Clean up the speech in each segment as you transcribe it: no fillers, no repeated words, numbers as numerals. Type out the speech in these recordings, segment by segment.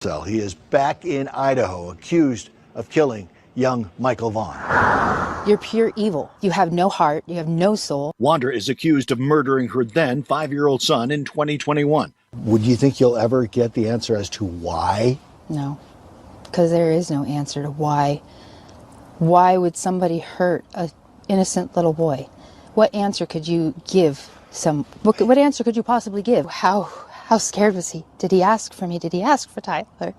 cell. He is back in Idaho, accused of killing young Michael Vaughan. You're pure evil. You have no heart. You have no soul. Wondra is accused of murdering her then 5-year-old son in 2021. Would you think you'll ever get the answer as to why? No, because there is no answer to why. Why would somebody hurt an innocent little boy? What answer could you give? What answer could you possibly give? How scared was he? Did he ask for me? Did he ask for Tyler?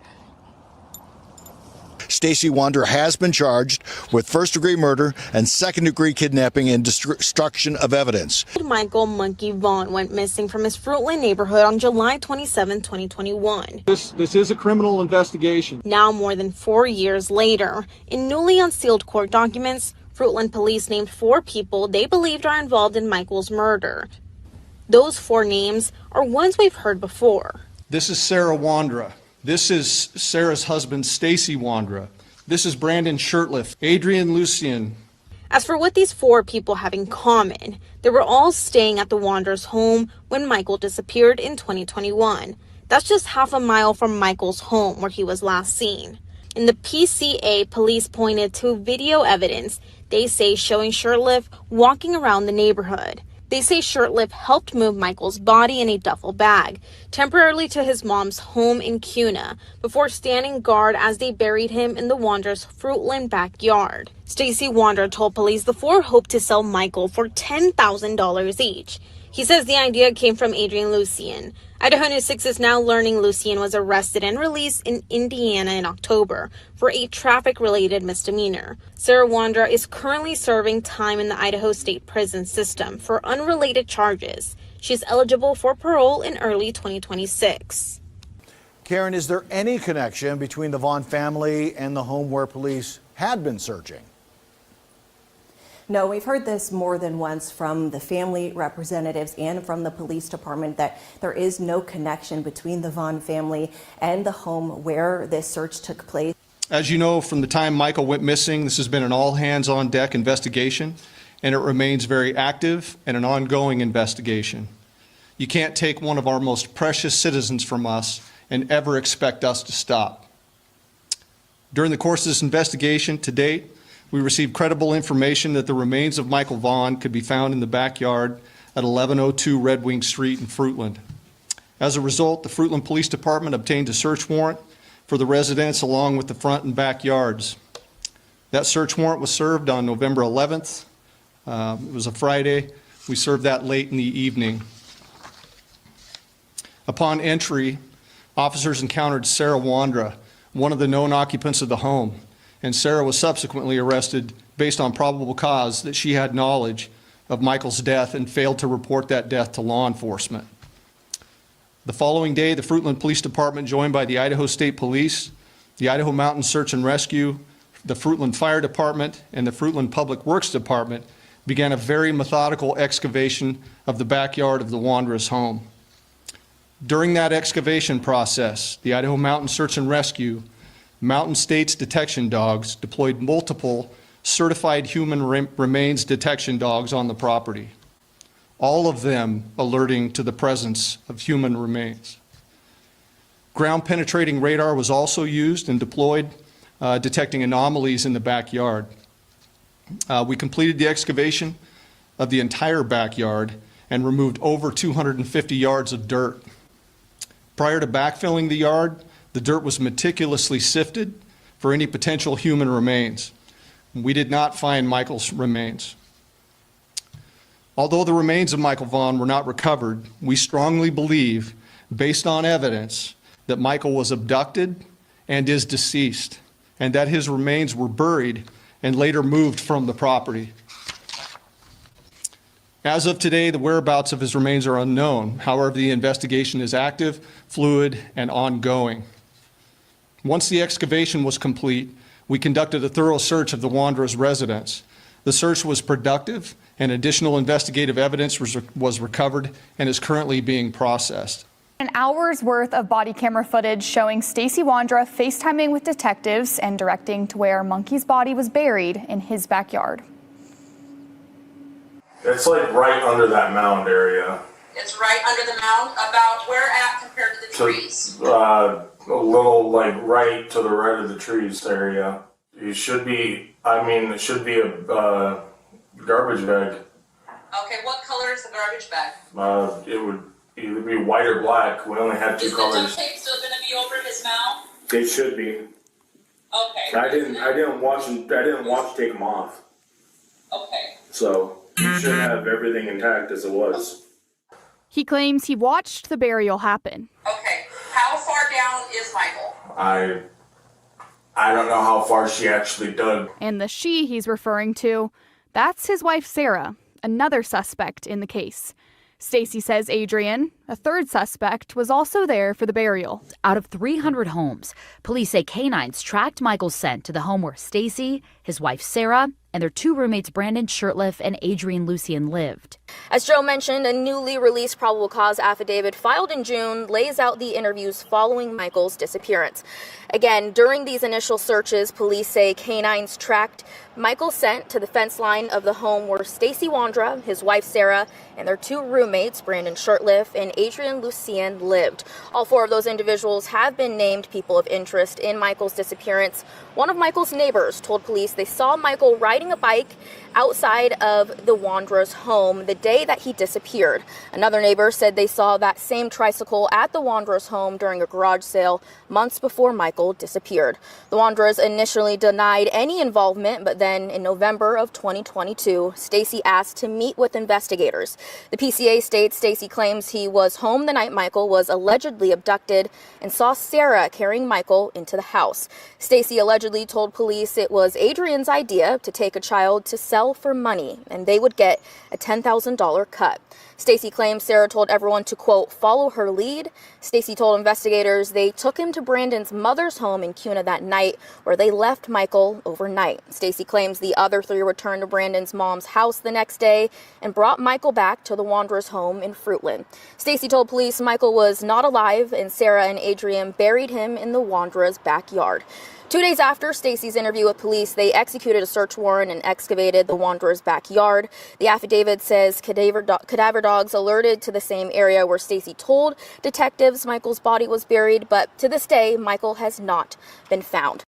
STACEY Wondra has been charged with first-degree murder and second-degree kidnapping and destruction of evidence. Michael Monkey Vaughan went missing from his Fruitland neighborhood on July 27, 2021. This is a criminal investigation. Now, more than 4 years later, in newly unsealed court documents, Fruitland police named 4 people they believed are involved in Michael's murder. Those 4 names are ones we've heard before. This is Sarah Wondra. This is Sarah's husband, STACEY Wondra. This is Brandon Shirtliff, Adrian Lucian. As for what these 4 people have in common, they were all staying at the Wondras' home when Michael disappeared in 2021. That's just half a mile from Michael's home where he was last seen. In the PCA, police pointed to video evidence they say showing Shirtliff walking around the neighborhood. They say Shirtliff helped move Michael's body in a duffel bag temporarily to his mom's home in Kuna before standing guard as they buried him in the Wondras' Fruitland backyard. STACEY Wondra told police the 4 hoped to sell Michael for $10,000 each. He says the idea came from Adrian Lucian. Idaho News 6 is now learning Lucian was arrested and released in Indiana in October for a traffic-related misdemeanor. Sarah Wondra is currently serving time in the Idaho State Prison System for unrelated charges. She's eligible for parole in early 2026. Karen, is there any connection between the Vaughan family and the home where police had been searching? No, we've heard this more than once from the family representatives and from the police department that there is no connection between the Vaughan family and the home where this search took place. As you know, from the time Michael went missing, this has been an all-hands-on-deck investigation, and it remains very active and an ongoing investigation. You can't take one of our most precious citizens from us and ever expect us to stop. During the course of this investigation to date, we received credible information that the remains of Michael Vaughan could be found in the backyard at 1102 Red Wing Street in Fruitland. As a result, the Fruitland Police Department obtained a search warrant for the residence along with the front and backyards. That search warrant was served on November 11th. It was a Friday. We served that late in the evening. Upon entry, officers encountered Sarah Wondra, one of the known occupants of the home, and Sarah was subsequently arrested based on probable cause that she had knowledge of Michael's death and failed to report that death to law enforcement. The following day, the Fruitland Police Department, joined by the Idaho State Police, the Idaho Mountain Search and Rescue, the Fruitland Fire Department, and the Fruitland Public Works Department, began a very methodical excavation of the backyard of the Wondras' home. During that excavation process, the Idaho Mountain Search and Rescue, Mountain States detection dogs deployed multiple certified human remains detection dogs on the property, all of them alerting to the presence of human remains. Ground penetrating radar was also used and deployed, detecting anomalies in the backyard. We completed the excavation of the entire backyard and removed over 250 yards of dirt. Prior to backfilling the yard, the dirt was meticulously sifted for any potential human remains. We did not find Michael's remains. Although the remains of Michael Vaughan were not recovered, we strongly believe, based on evidence, that Michael was abducted and is deceased, and that his remains were buried and later moved from the property. As of today, the whereabouts of his remains are unknown. However, the investigation is active, fluid, and ongoing. Once the excavation was complete, we conducted a thorough search of the Wondras' residence. The search was productive, and additional investigative evidence was recovered and is currently being processed. An hour's worth of body camera footage showing STACEY Wondra FaceTiming with detectives and directing to where Monkey's body was buried in his backyard. It's like right under that mound area. It's right under the mound. About where at compared to the trees? A little like right to the right of the trees area. It should be, it should be a garbage bag. Okay, what color is the garbage bag? It would either be white or black. We only had two colors. Is the duct tape still going to be over his mouth? It should be. Okay. I didn't watch to take them off. Okay. So you should have everything intact as it was. He claims he watched the burial happen. Okay. How far down is Michael? I don't know how far she actually dug. And the she he's referring to, that's his wife Sarah, another suspect in the case. Stacey says Adrian, a third suspect, was also there for the burial. Out of 300 homes, police say canines tracked Michael's scent to the home where Stacey, his wife Sarah, and their two roommates Brandon Shirtliff and Adrian Lucien lived. As Joe mentioned, a newly released probable cause affidavit filed in June lays out the interviews following Michael's disappearance. Again, during these initial searches, police say canines tracked Michael's scent to the fence line of the home where STACEY WONDRA, his wife Sarah, and their two roommates, Brandon Shirtliff and Adrian Lucien, lived. All four of those individuals have been named people of interest in Michael's disappearance. One of Michael's neighbors told police they saw Michael riding a bike outside of the Wandra's home the day that he disappeared. Another neighbor said they saw that same tricycle at the Wandra's home during a garage sale months before Michael disappeared. The Wandra's initially denied any involvement, but then in November of 2022, Stacey asked to meet with investigators. The PCA states Stacey claims he was home the night Michael was allegedly abducted and saw Sarah carrying Michael into the house. Stacey allegedly told police it was Adrian's idea to take a child to sell for money, and they would get a $10,000 cut. Stacey claims Sarah told everyone to, quote, follow her lead. Stacey told investigators they took him to Brandon's mother's home in Kuna that night, where they left Michael overnight. Stacey claims the other three returned to Brandon's mom's house the next day and brought Michael back to the Wanderer's home in Fruitland. Stacey told police Michael was not alive, and Sarah and Adrian buried him in the Wanderer's backyard. 2 days after Stacey's interview with police, they executed a search warrant and excavated the Wanderer's backyard. The affidavit says cadaver dogs alerted to the same area where Stacey told detectives Michael's body was buried, but to this day, Michael has not been found.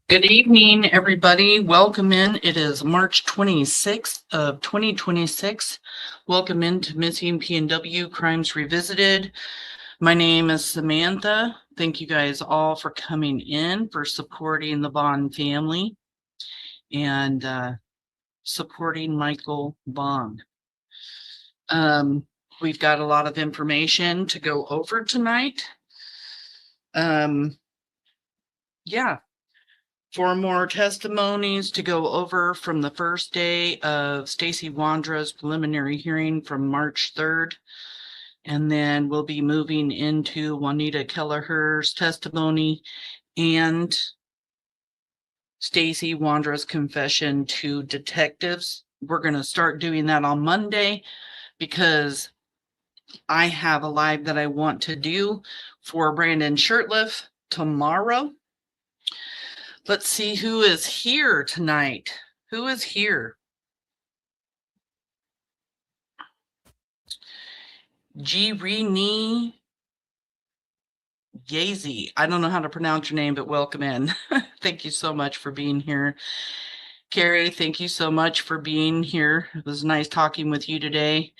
Good evening, everybody. Welcome in. It is March 26th of 2026. Welcome into Missing PNW Crimes Revisited. My name is Samantha. Thank you guys all for coming in, for supporting the Vaughan family and supporting Michael Vaughan. We've got a lot of information to go over tonight. Yeah. 4 more testimonies to go over from the first day of STACEY WONDRA'S preliminary hearing from March 3rd. And then we'll be moving into Juanita Kelleher's testimony and STACEY WONDRA'S confession to detectives. We're going to start doing that on Monday because I have a live that I want to do for Brandon Shirtliff tomorrow. Let's see who is here tonight. Who is here? Girini Yazy. I don't know how to pronounce your name, but welcome in. Thank you so much for being here. Carrie, thank you so much for being here. It was nice talking with you today.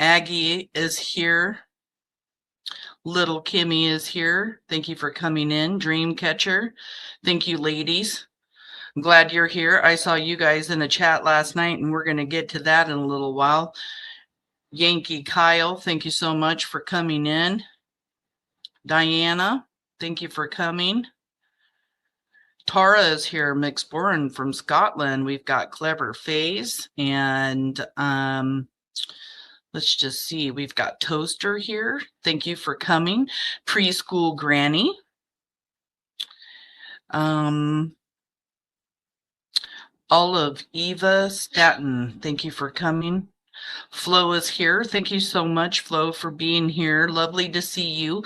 Aggie is here. Little Kimmy is here. Thank you for coming in. Dreamcatcher. Thank you, ladies. I'm glad you're here. I saw you guys in the chat last night, and we're going to get to that in a little while. Yankee Kyle, thank you so much for coming in. Diana, thank you for coming. Tara is here, Mixborn from Scotland. We've got Clever Phase, and let's just see. We've got Toaster here. Thank you for coming. Preschool Granny. Olive Eva Staten, thank you for coming. Flo is here. Thank you so much, Flo, for being here. Lovely to see you.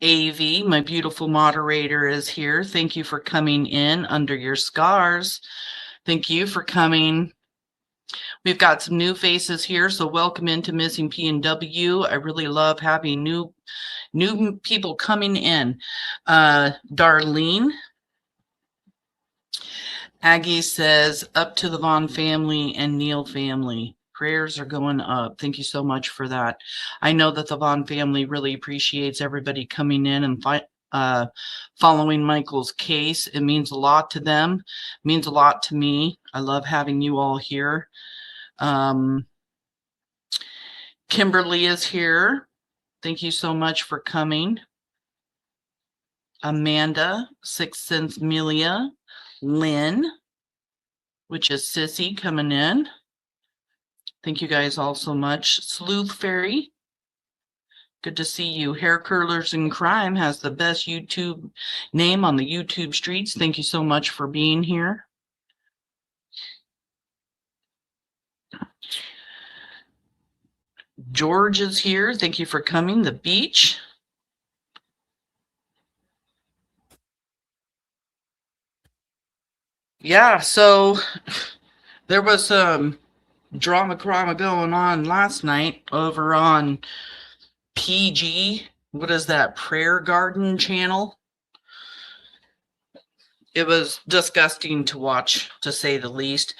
Avi, my beautiful moderator, is here. Thank you for coming in under your scars. Thank you for coming. We've got some new faces here, so welcome into Missing PNW. I really love having new people coming in. Darlene. Aggie says, up to the Vaughan family and NEAL family. Prayers are going up. Thank you so much for that. I know that the Vaughan family really appreciates everybody coming in and following Michael's case. It means a lot to them. It means a lot to me. I love having you all here. Kimberly is here. Thank you so much for coming. Amanda, Sixth Sense Melia. Lynn, which is Sissy, coming in. Thank you guys all so much. Sleuth Fairy, good to see you. Hair Curlers in Crime has the best YouTube name on the YouTube streets. Thank you so much for being here. George is here. Thank you for coming. The Beach. Yeah, so there was some drama going on last night over on PG. What is that? Prayer Garden channel. It was disgusting to watch, to say the least.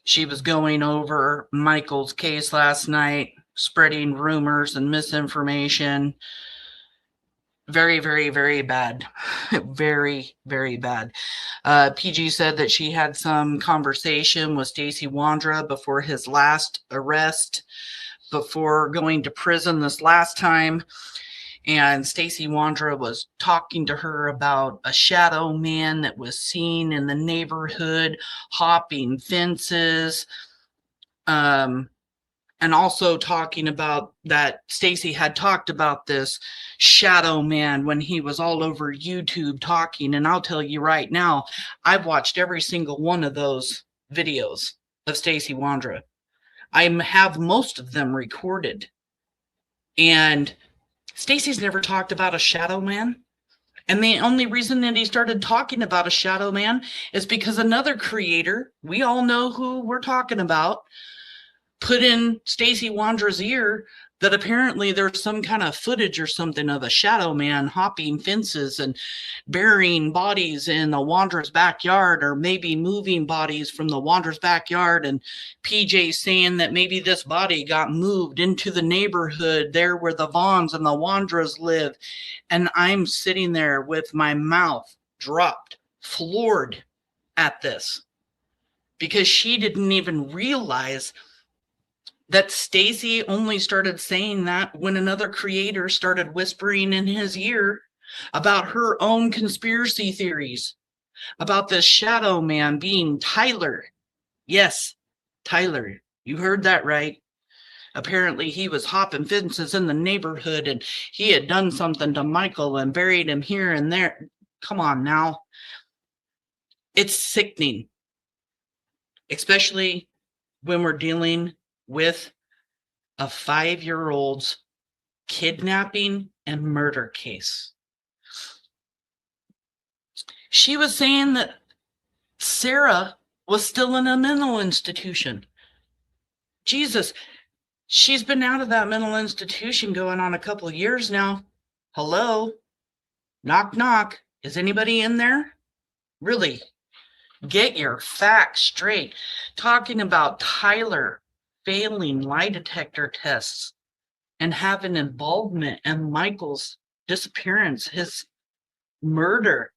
She was going over Michael's case last night, spreading rumors and misinformation. Very, very, very bad. Very, very bad. PG said that she had some conversation with STACEY WONDRA before his last arrest, before going to prison this last time. And STACEY WONDRA was talking to her about a shadow man that was seen in the neighborhood, hopping fences. And also talking about that STACEY had talked about this shadow man when he was all over YouTube talking. And I'll tell you right now, I've watched every single one of those videos of STACEY WONDRA. I have most of them recorded. And STACEY's never talked about a shadow man. And the only reason that he started talking about a shadow man is because another creator, we all know who we're talking about, put in STACEY WONDRA'S ear that apparently there's some kind of footage or something of a shadow man hopping fences and burying bodies in the WONDRA'S backyard, or maybe moving bodies from the WONDRA'S backyard. And PJ saying that maybe this body got moved into the neighborhood there where the Vaughns and the WONDRA'S live. And I'm sitting there with my mouth dropped, floored at this, because she didn't even realize that STACEY only started saying that when another creator started whispering in his ear about her own conspiracy theories about this shadow man being Tyler. Yes, Tyler, you heard that right. Apparently he was hopping fences in the neighborhood and he had done something to Michael and buried him here and there. Come on now. It's sickening, especially when we're dealing with a 5-year-old's kidnapping and murder case. She was saying that Sarah was still in a mental institution. Jesus, she's been out of that mental institution going on a couple of years now. Hello? Knock, knock. Is anybody in there? Really? Get your facts straight. Talking about Tyler failing lie detector tests and have an involvement in Michael's disappearance, his murder,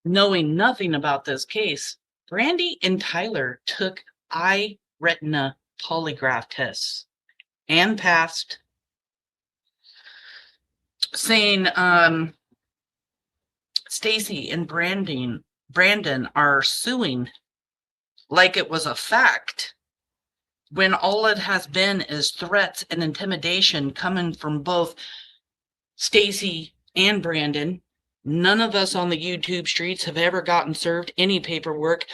knowing nothing about this case. BRANDI and Tyler took eye retina polygraph tests and passed, saying STACEY and Brandon are suing like it was a fact, when all it has been is threats and intimidation coming from both STACEY and Brandon. None of us on the YouTube streets have ever gotten served any paperwork.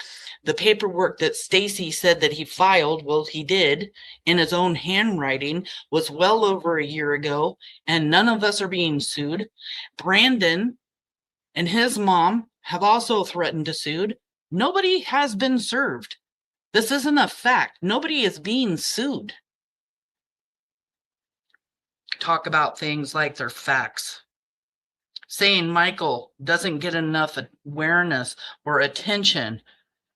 The paperwork that STACEY said that he filed, well, he did, in his own handwriting, was well over a year ago, and none of us are being sued. Brandon and his mom have also threatened to sue. Nobody has been served. This isn't a fact. Nobody is being sued. Talk about things like they're facts. Saying Michael doesn't get enough awareness or attention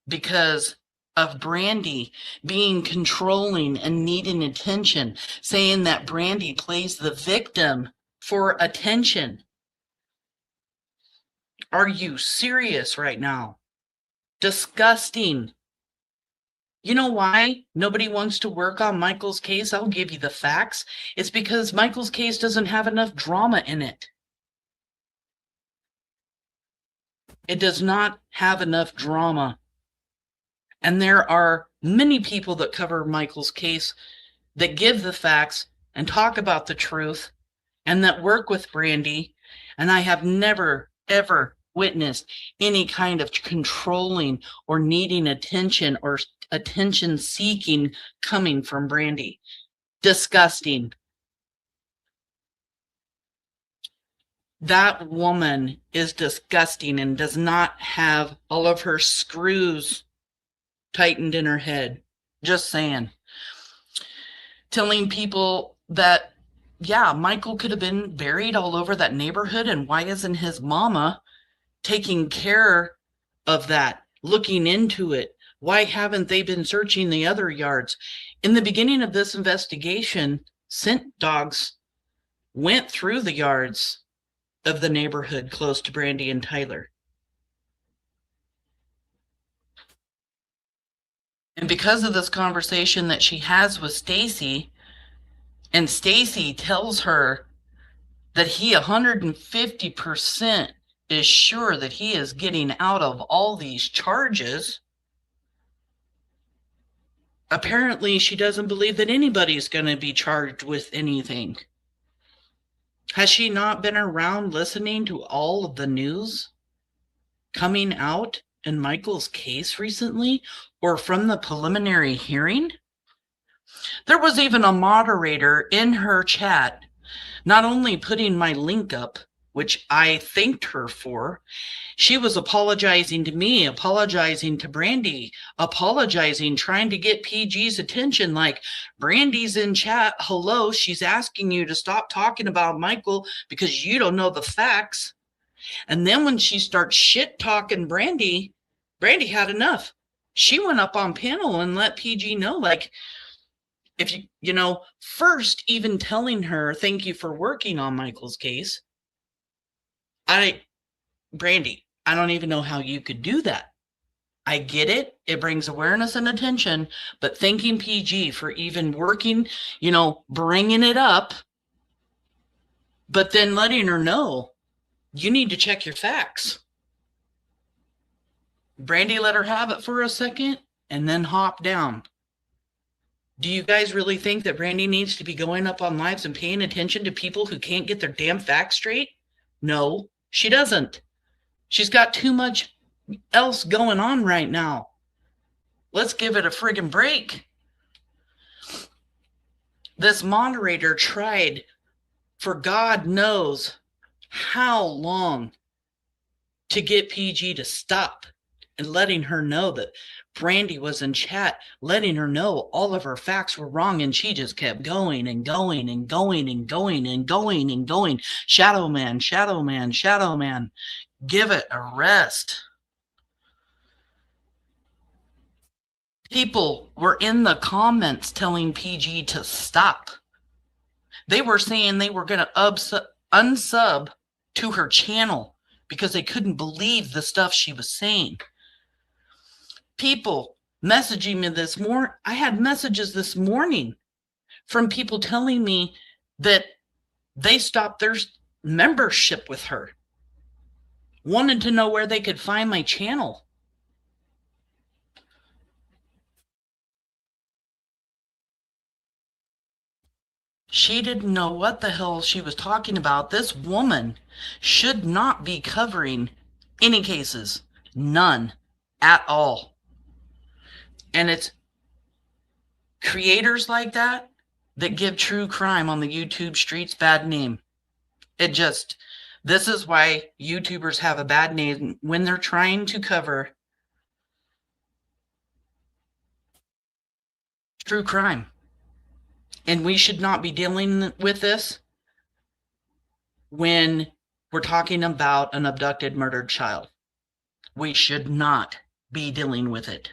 because of BRANDI being controlling and needing attention. Saying that BRANDI plays the victim for attention. Are you serious right now? Disgusting. You know why nobody wants to work on Michael's case? I'll give you the facts. It's because Michael's case doesn't have enough drama in it. It does not have enough drama. And there are many people that cover Michael's case that give the facts and talk about the truth and that work with BRANDI. And I have never, ever witnessed any kind of controlling or needing attention or attention seeking coming from BRANDI. Disgusting. That woman is disgusting and does not have all of her screws tightened in her head. Just saying. Telling people that, yeah, Michael could have been buried all over that neighborhood, and why isn't his mama taking care of that, looking into it? Why haven't they been searching the other yards? In the beginning of this investigation, scent dogs went through the yards of the neighborhood close to BRANDI and Tyler. And because of this conversation that she has with STACEY, and STACEY tells her that he 150% is sure that he is getting out of all these charges, apparently she doesn't believe that anybody's going to be charged with anything. Has she not been around listening to all of the news coming out in Michael's case recently, or from the preliminary hearing? There was even a moderator in her chat, not only putting my link up, which I thanked her for, she was apologizing to me, apologizing to BRANDI, apologizing, trying to get PG's attention, like, BRANDI's in chat, hello, she's asking you to stop talking about Michael because you don't know the facts. And then when she starts shit talking BRANDI, BRANDI had enough. She went up on panel and let PG know, like, if you first even telling her, thank you for working on Michael's case. BRANDI, I don't even know how you could do that. I get it. It brings awareness and attention, but thanking PG for even working, bringing it up, but then letting her know, you need to check your facts. BRANDI let her have it for a second and then hop down. Do you guys really think that BRANDI needs to be going up on lives and paying attention to people who can't get their damn facts straight? No, she doesn't. She's got too much else going on right now. Let's give it a friggin' break. This moderator tried for God knows how long to get PG to stop and letting her know that BRANDI was in chat, letting her know all of her facts were wrong, and she just kept going and going and going and going and going and going. Shadow man, shadow man, shadow man. Give it a rest. People were in the comments telling PG to stop. They were saying they were going to unsub to her channel because they couldn't believe the stuff she was saying. People messaging me this morning. I had messages this morning from people telling me that they stopped their membership with her, wanted to know where they could find my channel. She didn't know what the hell she was talking about. This woman should not be covering any cases. None at all. And it's creators like that that give true crime on the YouTube streets bad name. This is why YouTubers have a bad name when they're trying to cover true crime. And we should not be dealing with this when we're talking about an abducted, murdered child. We should not be dealing with it.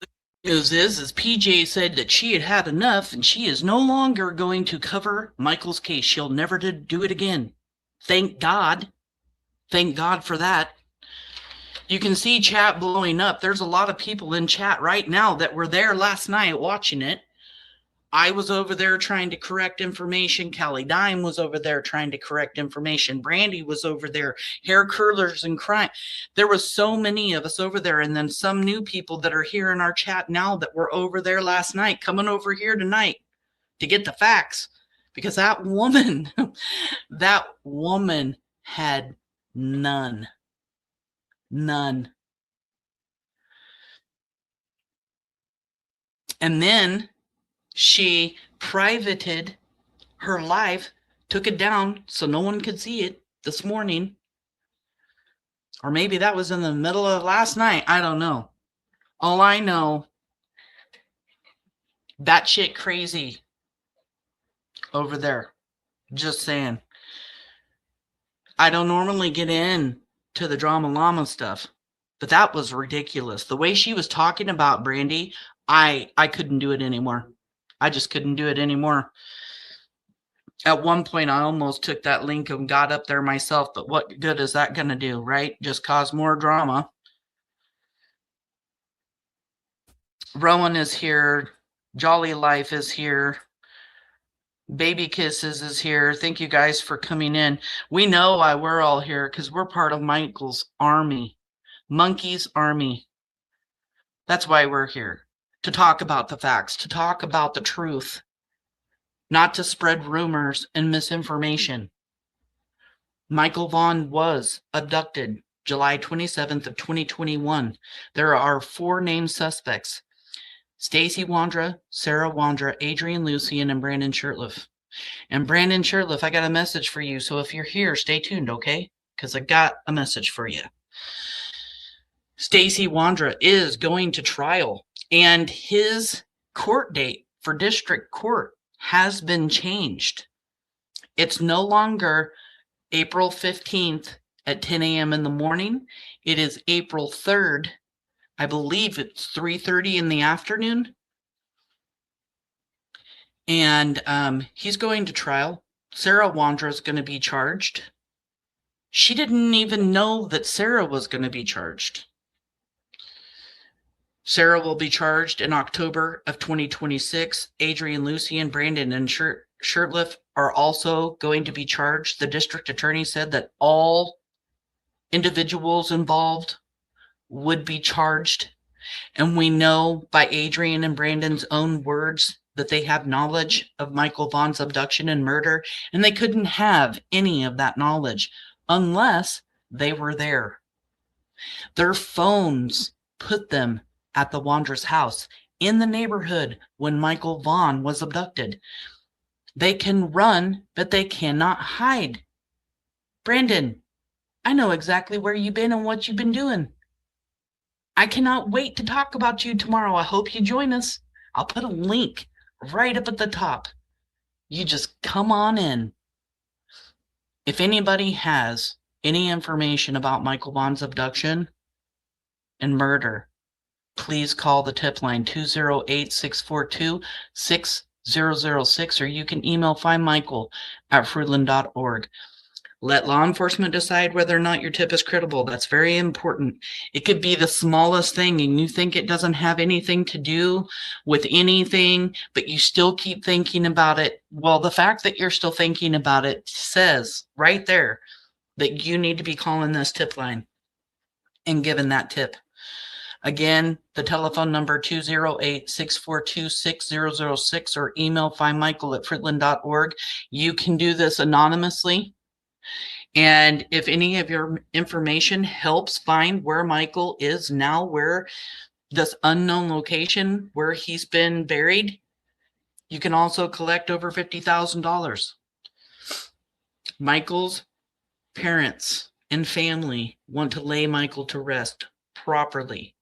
The news is PJ said that she had had enough and she is no longer going to cover Michael's case. She'll never do it again. Thank God. Thank God for that. You can see chat blowing up. There's a lot of people in chat right now that were there last night watching it. I was over there trying to correct information. Callie Dime was over there trying to correct information. BRANDI was over there. Hair curlers and crime. There was so many of us over there. And then some new people that are here in our chat now that were over there last night, coming over here tonight to get the facts. Because that woman had none. None. And then she privated her live, took it down so no one could see it this morning. Or maybe that was in the middle of last night. I don't know. All I know, that shit crazy over there. Just saying. I don't normally get in to the drama llama stuff, but that was ridiculous. The way she was talking about BRANDI, I couldn't do it anymore. I just couldn't do it anymore. At one point, I almost took that link and got up there myself, but what good is that going to do, right? Just cause more drama. Rowan is here. Jolly Life is here. Baby Kisses is here. Thank you guys for coming in. We know why we're all here because we're part of Michael's army, Monkey's army. That's why we're here, to talk about the facts, to talk about the truth, not to spread rumors and misinformation. Michael Vaughan was abducted July 27th of 2021. There are 4 named suspects: STACEY WONDRA, Sarah Wondra, Adrian Lucian, and Brandon Shirtliff. And Brandon Shirtliff, I got a message for you. So if you're here, stay tuned, okay? Because I got a message for you. STACEY WONDRA is going to trial, and his court date for district court has been changed. It's no longer April 15th at 10 a.m. in the morning. It is April 3rd. I believe it's 3:30 in the afternoon. And he's going to trial. Sarah Wondra is going to be charged. She didn't even know that Sarah was going to be charged. Sarah will be charged in October of 2026. Adrian Lucian, Brandon, and Shirtliff are also going to be charged. The district attorney said that all individuals involved would be charged. And we know by Adrian and Brandon's own words that they have knowledge of Michael Vaughan's abduction and murder, and they couldn't have any of that knowledge unless they were there. Their phones put them at the Wondra's house in the neighborhood when Michael Vaughan was abducted. They can run, but they cannot hide. Brandon, I know exactly where you've been and what you've been doing. I cannot wait to talk about you tomorrow. I hope you join us. I'll put a link right up at the top. You just come on in. If anybody has any information about Michael Vaughan's abduction, and murder, please call the tip line 208-642-6006, or you can email findmichael@fruitland.org. Let law enforcement decide whether or not your tip is credible. That's very important. It could be the smallest thing and you think it doesn't have anything to do with anything, but you still keep thinking about it. Well, the fact that you're still thinking about it says right there that you need to be calling this tip line and giving that tip. Again, the telephone number 208-642-6006, or email findmichael@fruitland.org. You can do this anonymously. And if any of your information helps find where Michael is now, where this unknown location where he's been buried, you can also collect over $50,000. Michael's parents and family want to lay Michael to rest properly.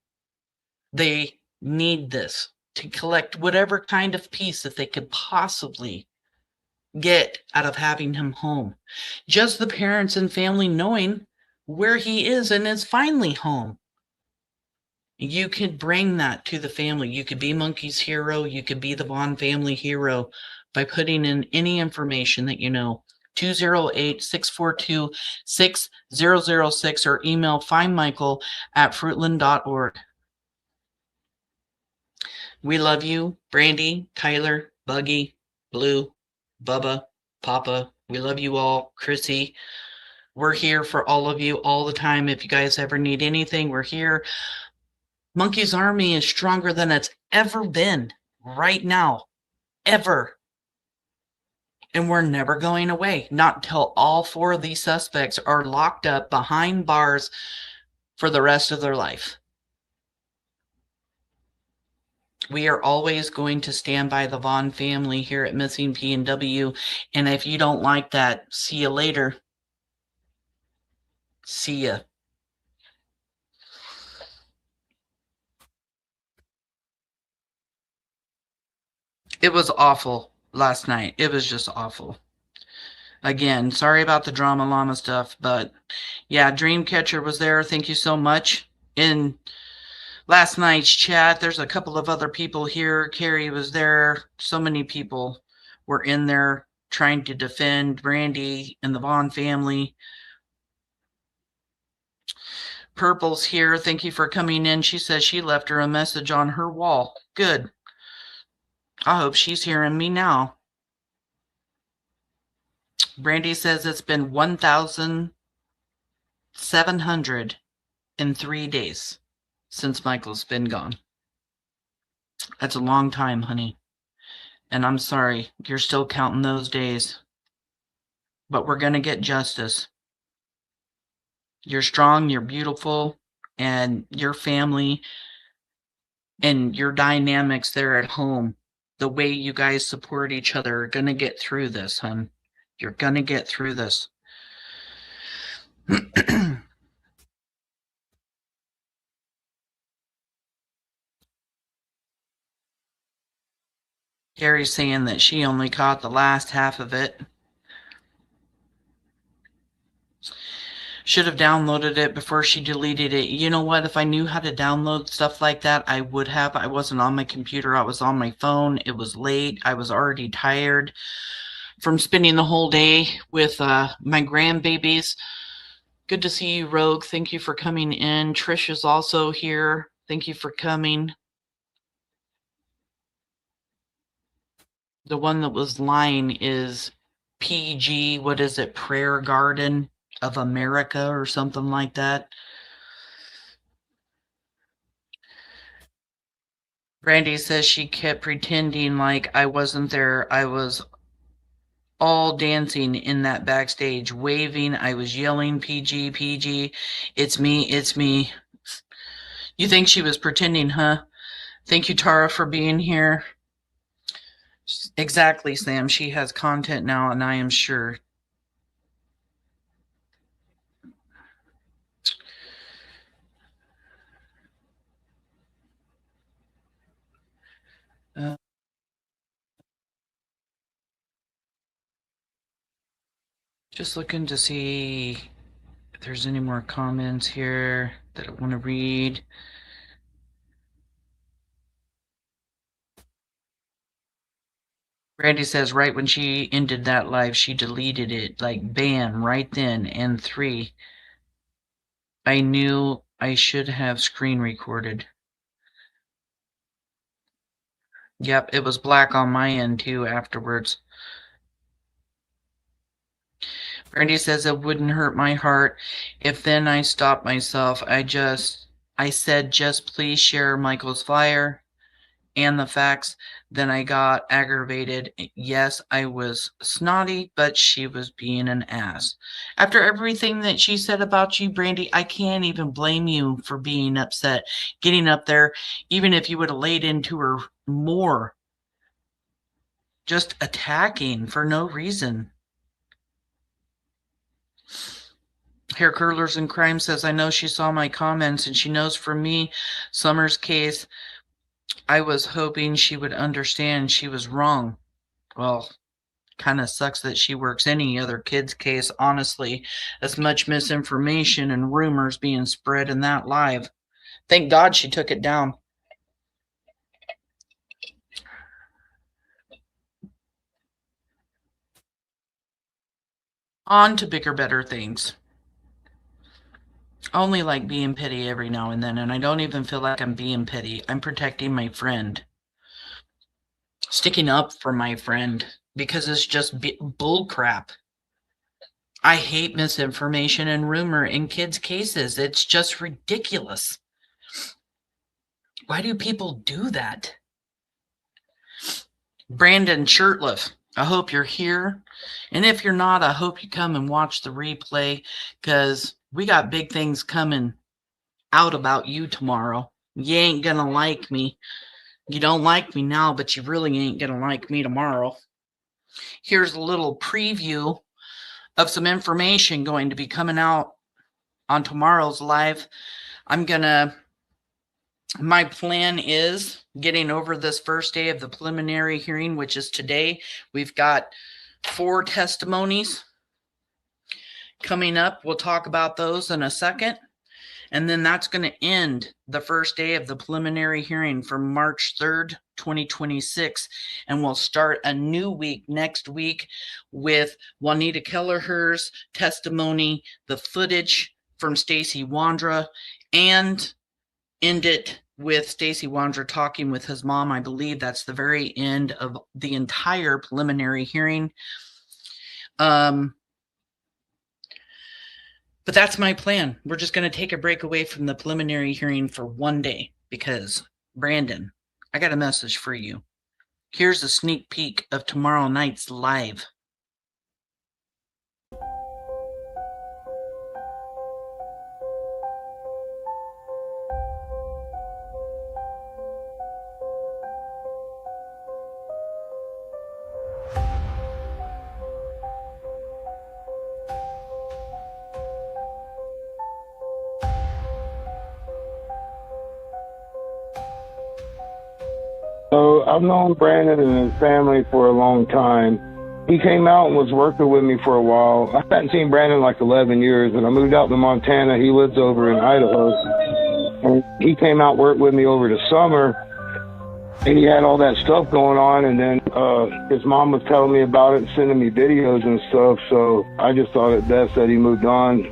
They need this to collect whatever kind of peace that they could possibly get out of having him home. Just the parents and family knowing where he is and is finally home. You could bring that to the family. You could be Monkey's hero. You could be the Vaughan family hero by putting in any information that you know. 208-642-6006, or email findmichael@fruitland.org. We love you, Brandy, Tyler, Buggy, Blue, Bubba, Papa. We love you all. Chrissy, we're here for all of you all the time. If you guys ever need anything, we're here. Monkey's Army is stronger than it's ever been right now, ever. And we're never going away, not until all 4 of these suspects are locked up behind bars for the rest of their life. We are always going to stand by the Vaughan family here at Missing PNW. And if you don't like that, see you later. See ya. It was awful last night. It was just awful. Again, sorry about the drama llama stuff, but yeah, Dreamcatcher was there. Thank you so much. In last night's chat, there's a couple of other people here. Carrie was there. So many people were in there trying to defend BRANDI and the Vaughan family. Purple's here. Thank you for coming in. She says she left her a message on her wall. Good. I hope she's hearing me now. BRANDI says it's been 1,703 days since Michael's been gone. That's a long time, honey. And I'm sorry, you're still counting those days. But we're going to get justice. You're strong, you're beautiful, and your family and your dynamics there at home, the way you guys support each other, are going to get through this, hun. You're going to get through this. Gary's saying that she only caught the last half of it. Should have downloaded it before she deleted it. You know what? If I knew how to download stuff like that, I would have. I wasn't on my computer. I was on my phone. It was late. I was already tired from spending the whole day with my grandbabies. Good to see you, Rogue. Thank you for coming in. Trish is also here. Thank you for coming. The one that was lying is PG, what is it, Prayer Garden of America or something like that. Brandy says she kept pretending like I wasn't there. I was all dancing in that backstage, waving. I was yelling, PG, PG. It's me, it's me. You think she was pretending, huh? Thank you, Tara, for being here. Exactly, Sam. She has content now, and I am sure. Just looking to see if there's any more comments here. that I want to read. Brandy says right when she ended that live, she deleted it, like bam, right then. And 3, I knew I should have screen recorded. Yep, it was black on my end too afterwards. Brandy says it wouldn't hurt my heart if then I stopped myself. I said, just please share Michael's flyer and the facts. Then I got aggravated. Yes, I was snotty, but she was being an ass. After everything that she said about you, Brandy, I can't even blame you for being upset, getting up there, even if you would have laid into her more, just attacking for no reason. Hair Curlers and Crime says, I know she saw my comments and she knows from me, Summer's case, I was hoping she would understand she was wrong. Well, kind of sucks that she works any other kid's case, honestly. As much misinformation and rumors being spread in that live. Thank God she took it down. On to bigger, better things. I only like being petty every now and then, and I don't even feel like I'm being petty. I'm protecting my friend. Sticking up for my friend, because it's just bull crap. I hate misinformation and rumor in kids' cases. It's just ridiculous. Why do people do that? Brandon Shirtliff, I hope you're here. And if you're not, I hope you come and watch the replay, because we got big things coming out about you tomorrow. You ain't gonna like me. You don't like me now, but you really ain't gonna like me tomorrow. Here's a little preview of some information going to be coming out on tomorrow's live. My plan is getting over this first day of the preliminary hearing, which is today. We've got 4 testimonies coming up. We'll talk about those in a second. And then that's going to end the first day of the preliminary hearing for March 3rd, 2026. And we'll start a new week next week with Juanita Kelleher's testimony, the footage from STACEY Wondra, and end it with STACEY Wondra talking with his mom. I believe that's the very end of the entire preliminary hearing. But that's my plan. We're just going to take a break away from the preliminary hearing for one day because, Brandon, I got a message for you. Here's a sneak peek of tomorrow night's live. So I've known Brandon and his family for a long time. He came out and was working with me for a while. I hadn't seen Brandon in like 11 years, and I moved out to Montana. He lives over in Idaho. And he came out, worked with me over the summer, and he had all that stuff going on, and then his mom was telling me about it and sending me videos and stuff, so I just thought it best that he moved on.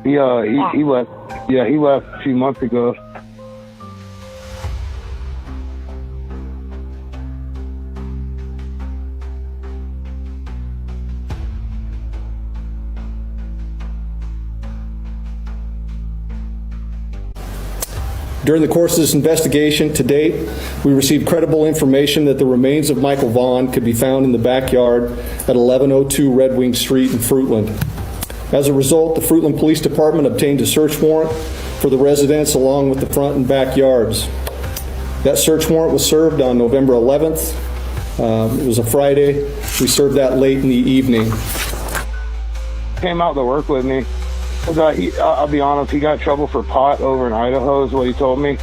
He left. Yeah, he left a few months ago. During the course of this investigation to date, we received credible information that the remains of Michael Vaughan could be found in the backyard at 1102 Red Wing Street in Fruitland. As a result, the Fruitland Police Department obtained a search warrant for the residence along with the front and backyards. That search warrant was served on November 11th. It was a Friday. We served that late in the evening. Came out to work with me. I'll be honest, he got in trouble for pot over in Idaho is what he told me.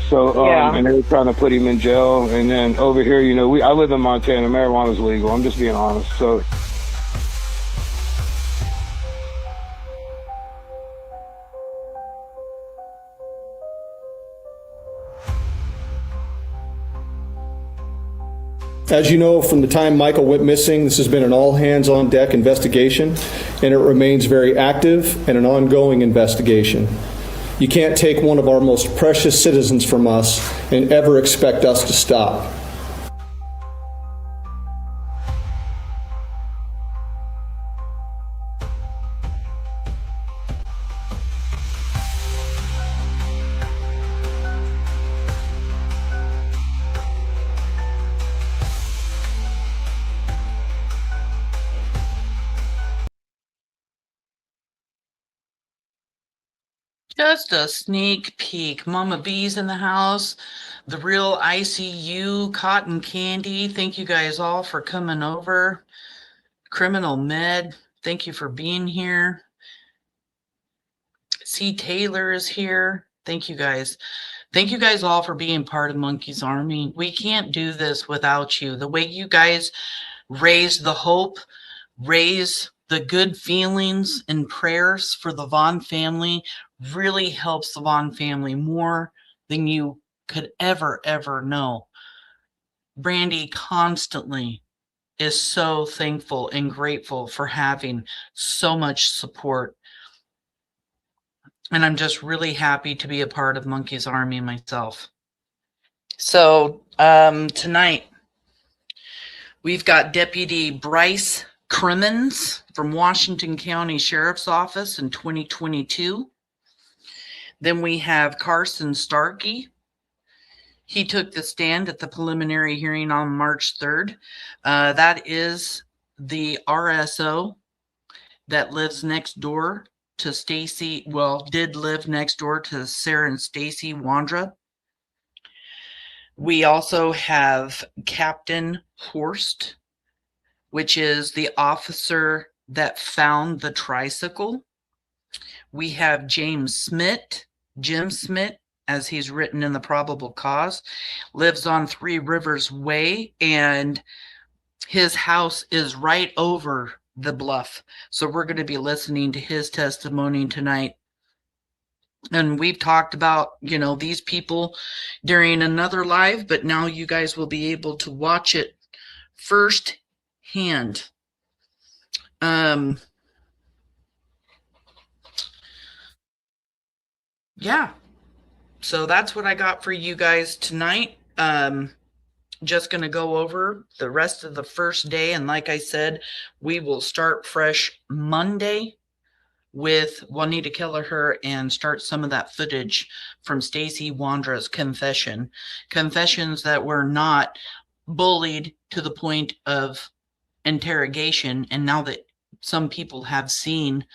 So, and they were trying to put him in jail. And then over here, you know, I live in Montana. Marijuana's legal. I'm just being honest. So. As you know, from the time Michael went missing, this has been an all-hands-on-deck investigation, and it remains very active and an ongoing investigation. You can't take one of our most precious citizens from us and ever expect us to stop. Just a sneak peek. Mama B's in the house. The real ICU cotton candy. Thank you guys all for coming over. Criminal Med, thank you for being here. C. Taylor is here. Thank you guys. Thank you guys all for being part of Monkey's Army. We can't do this without you. The way you guys raise the hope, raise the good feelings and prayers for the Vaughan family really helps the Vaughan family more than you could ever know. BRANDI constantly is so thankful and grateful for having so much support. And I'm just really happy to be a part of Monkey's Army myself. So tonight, we've got Deputy Bryce Crimin from Washington County Sheriff's Office in 2022. Then we have Carson Starky. He took the stand at the preliminary hearing on March 3rd. That is the RSO that lives next door to STACEY, well, did live next door to Sarah and STACEY Wondra. We also have Captain Horst, which is the officer that found the tricycle. We have James Smit, Jim Smit, as he's written in the probable cause, lives on 3 Rivers Way, and his house is right over the bluff. So we're going to be listening to his testimony tonight. And we've talked about, you know, these people during another live, but now you guys will be able to watch it firsthand. Yeah. So that's what I got for you guys tonight. Just going to go over the rest of the first day. And like I said, we will start fresh Monday with Juanita Kelleher and start some of that footage from STACEY Wondra's confession. Confessions that were not bullied to the point of interrogation. And now that some people have seen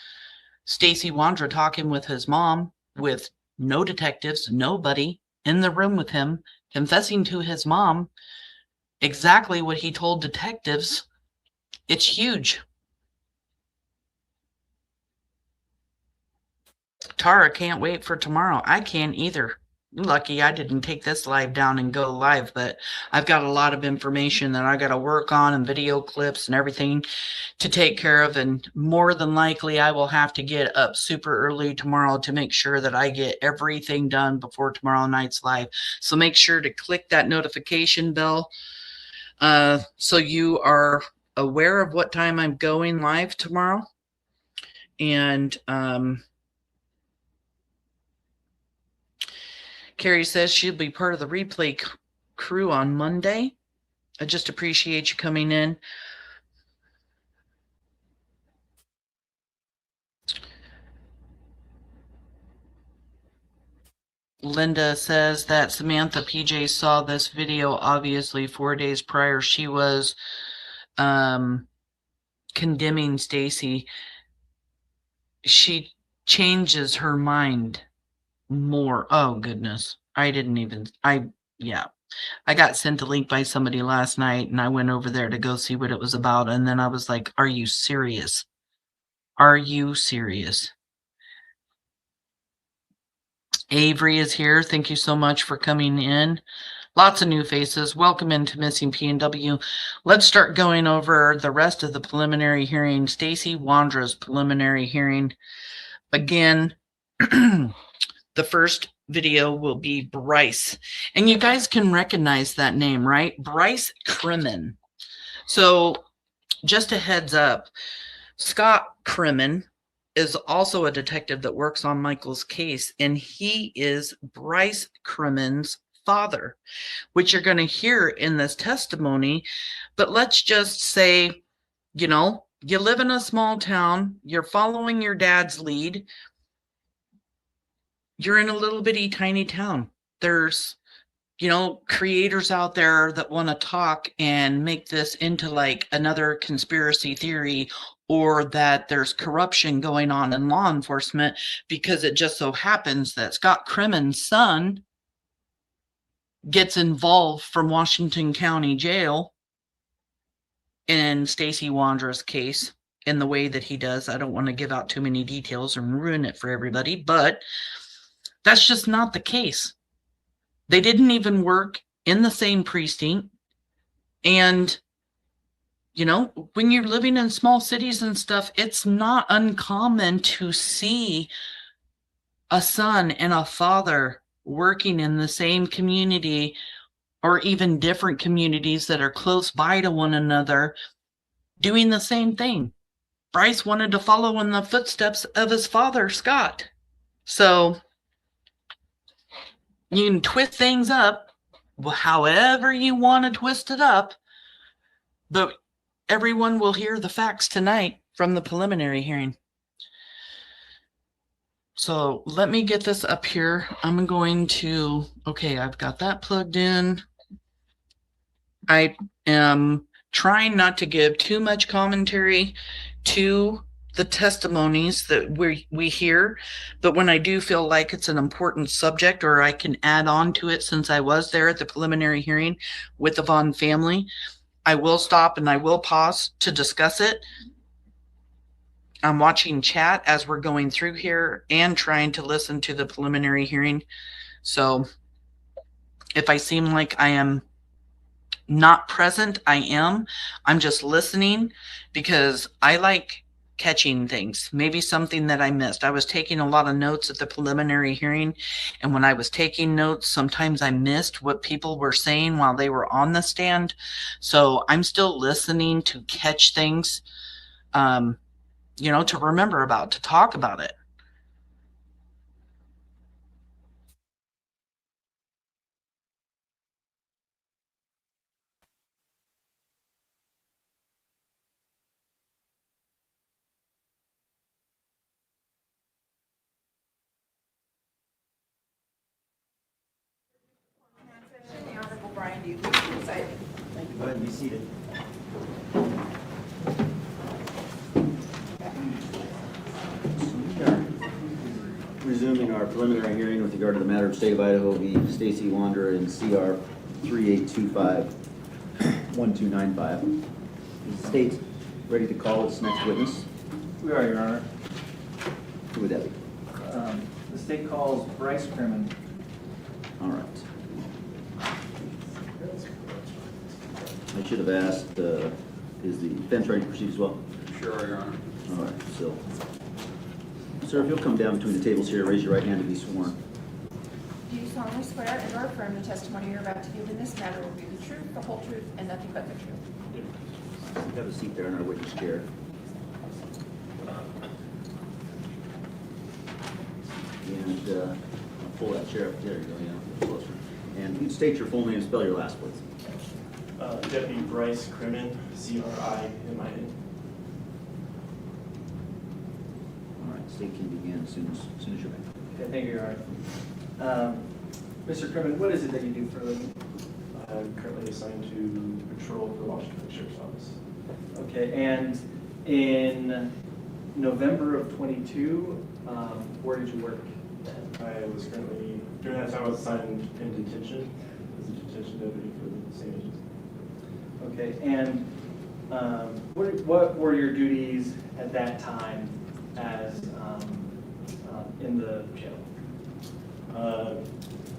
STACEY Wondra talking with his mom, with no detectives, nobody in the room with him, confessing to his mom exactly what he told detectives, it's huge. Tara can't wait for tomorrow. I can't either. Lucky I didn't take this live down and go live, but I've got a lot of information that I got to work on and video clips and everything to take care of. And more than likely, I will have to get up super early tomorrow to make sure that I get everything done before tomorrow night's live. So make sure to click that notification bell so you are aware of what time I'm going live tomorrow. And Carrie says she'll be part of the replay crew on Monday. I just appreciate you coming in. Linda says that Samantha PJ saw this video obviously 4 days prior. She was condemning STACEY. She changes her mind more. Oh goodness. I got sent a link by somebody last night and I went over there to go see what it was about. And then I was like, are you serious? Are you serious? Avery is here. Thank you so much for coming in. Lots of new faces. Welcome into Missing PNW. Let's start going over the rest of the preliminary hearing. STACEY Wondra's preliminary hearing. Again, the first video will be Bryce. And you guys can recognize that name, right? Bryce Crimin. So just a heads up, Scott Crimin is also a detective that works on Michael's case, and he is Bryce Crimin's father, which you're going to hear in this testimony. But let's just say, you know, you live in a small town, you're following your dad's lead, you're in a little bitty tiny town. There's, you know, creators out there that want to talk and make this into like another conspiracy theory, or that there's corruption going on in law enforcement, because it just so happens that Scott Crimin's son gets involved from Washington County Jail in STACEY WONDRA'S case in the way that he does. I don't want to give out too many details and ruin it for everybody, but that's just not the case. They didn't even work in the same precinct. And, you know, when you're living in small cities and stuff, it's not uncommon to see a son and a father working in the same community, or even different communities that are close by to one another, doing the same thing. Bryce wanted to follow in the footsteps of his father, Scott. So you can twist things up however you want to twist it up, but everyone will hear the facts tonight from the preliminary hearing. So let me get this up here. I'm going to, okay, I've got that plugged in. I am trying not to give too much commentary to the testimonies that we hear, but when I do feel like it's an important subject, or I can add on to it, since I was there at the preliminary hearing with the Vaughan family, I will stop and I will pause to discuss it. I'm watching chat as we're going through here and trying to listen to the preliminary hearing. So if I seem like I am not present, I am. I'm just listening because I like catching things, maybe something that I missed. I was taking a lot of notes at the preliminary hearing, and when I was taking notes, sometimes I missed what people were saying while they were on the stand. So I'm still listening to catch things, you know, to remember about, to talk about it. BRANDI. Go ahead and be seated. Resuming our preliminary hearing with regard to the matter of State of Idaho v. STACEY WONDRA in CR 3825-1295. Is the state ready to call its next witness? We are, Your Honor. Who would that be? The state calls Bryce Crimin. All right. I should have asked, is the defense ready to proceed as well? Sure, Your Honor. All right, so, sir, if you'll come down between the tables here, raise your right hand to be sworn. Do you solemnly swear and or affirm the testimony you're about to give in this matter will be the truth, the whole truth, and nothing but the truth? Have a seat there in our witness chair. And I'll pull that chair up. There you go, yeah, closer. And you state your full name and spell your last, please. Deputy Bryce Crimin, C-R-I-M-I-N. All right, state can begin as soon as you're ready. Okay, thank you, Your Honor. Mr. Crimin, what is it that you do for a living? I'm currently assigned to patrol for the Washington Sheriff's Office. Okay, and in November of 22, where did you work then? I was currently, during that time I was assigned in detention as a detention deputy for the same agency. Okay, and what were your duties at that time as in the jail?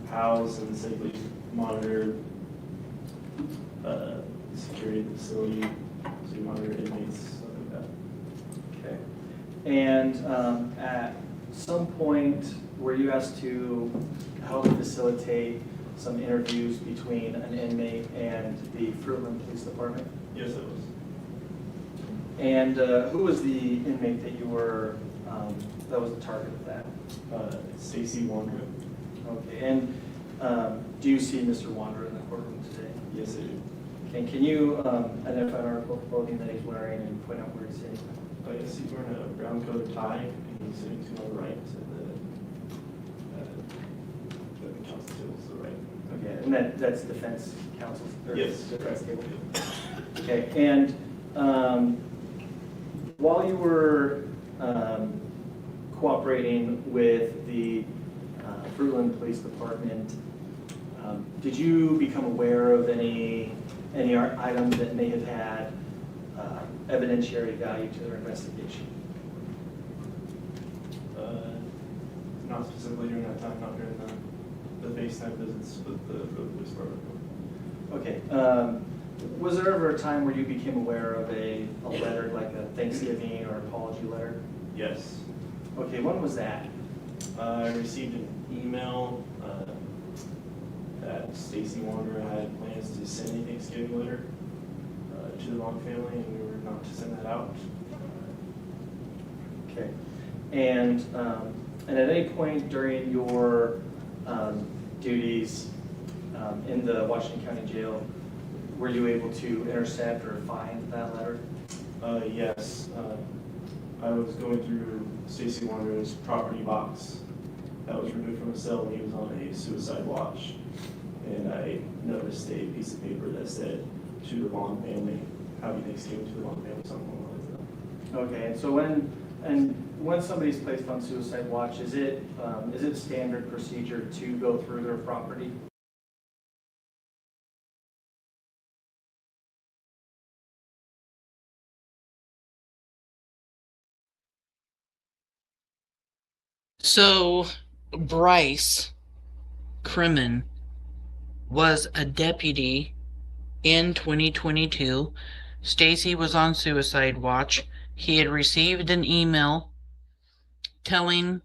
House and safely monitor security of the facility, so you monitor inmates, stuff like that. Okay, and some point were you asked to help facilitate some interviews between an inmate and the Fruitland Police Department? Yes, it was. And who was the inmate that you were, that was the target of that? STACEY WONDRA'S. Okay, and do you see Mr. Wondra in the courtroom today? Yes, I do. Okay, can you identify an article of clothing that he's wearing and point out where he's sitting? Yes, he's wearing a brown coat tie, and he's sitting to my right, and the counsel table is to the right. Okay, and that's defense counsel? Yes. Defense table. Okay, and while you were cooperating with the Fruitland Police Department, did you become aware of any items that may have had evidentiary value to their investigation? Not specifically during that time, not during the Facetime visits with the police department. Okay. Was there ever a time where you became aware of a letter, like a Thanksgiving or apology letter? Yes. Okay, when was that? I received an email that STACEY WONDRA had plans to send a Thanksgiving letter to the Vaughan family, and we were not to send that out. Okay. And at any point during your duties in the Washington County Jail, were you able to intercept or find that letter? Yes. I was going through STACEY WONDRA'S property box that was removed from a cell when he was on a suicide watch. And I noticed a piece of paper that said, to the Vaughan family, happy Thanksgiving to the Vaughan family, something like that. Okay, and so when somebody's placed on suicide watch, is it standard procedure to go through their property? So Bryce Crimin was a deputy in 2022. STACEY was on suicide watch. He had received an email telling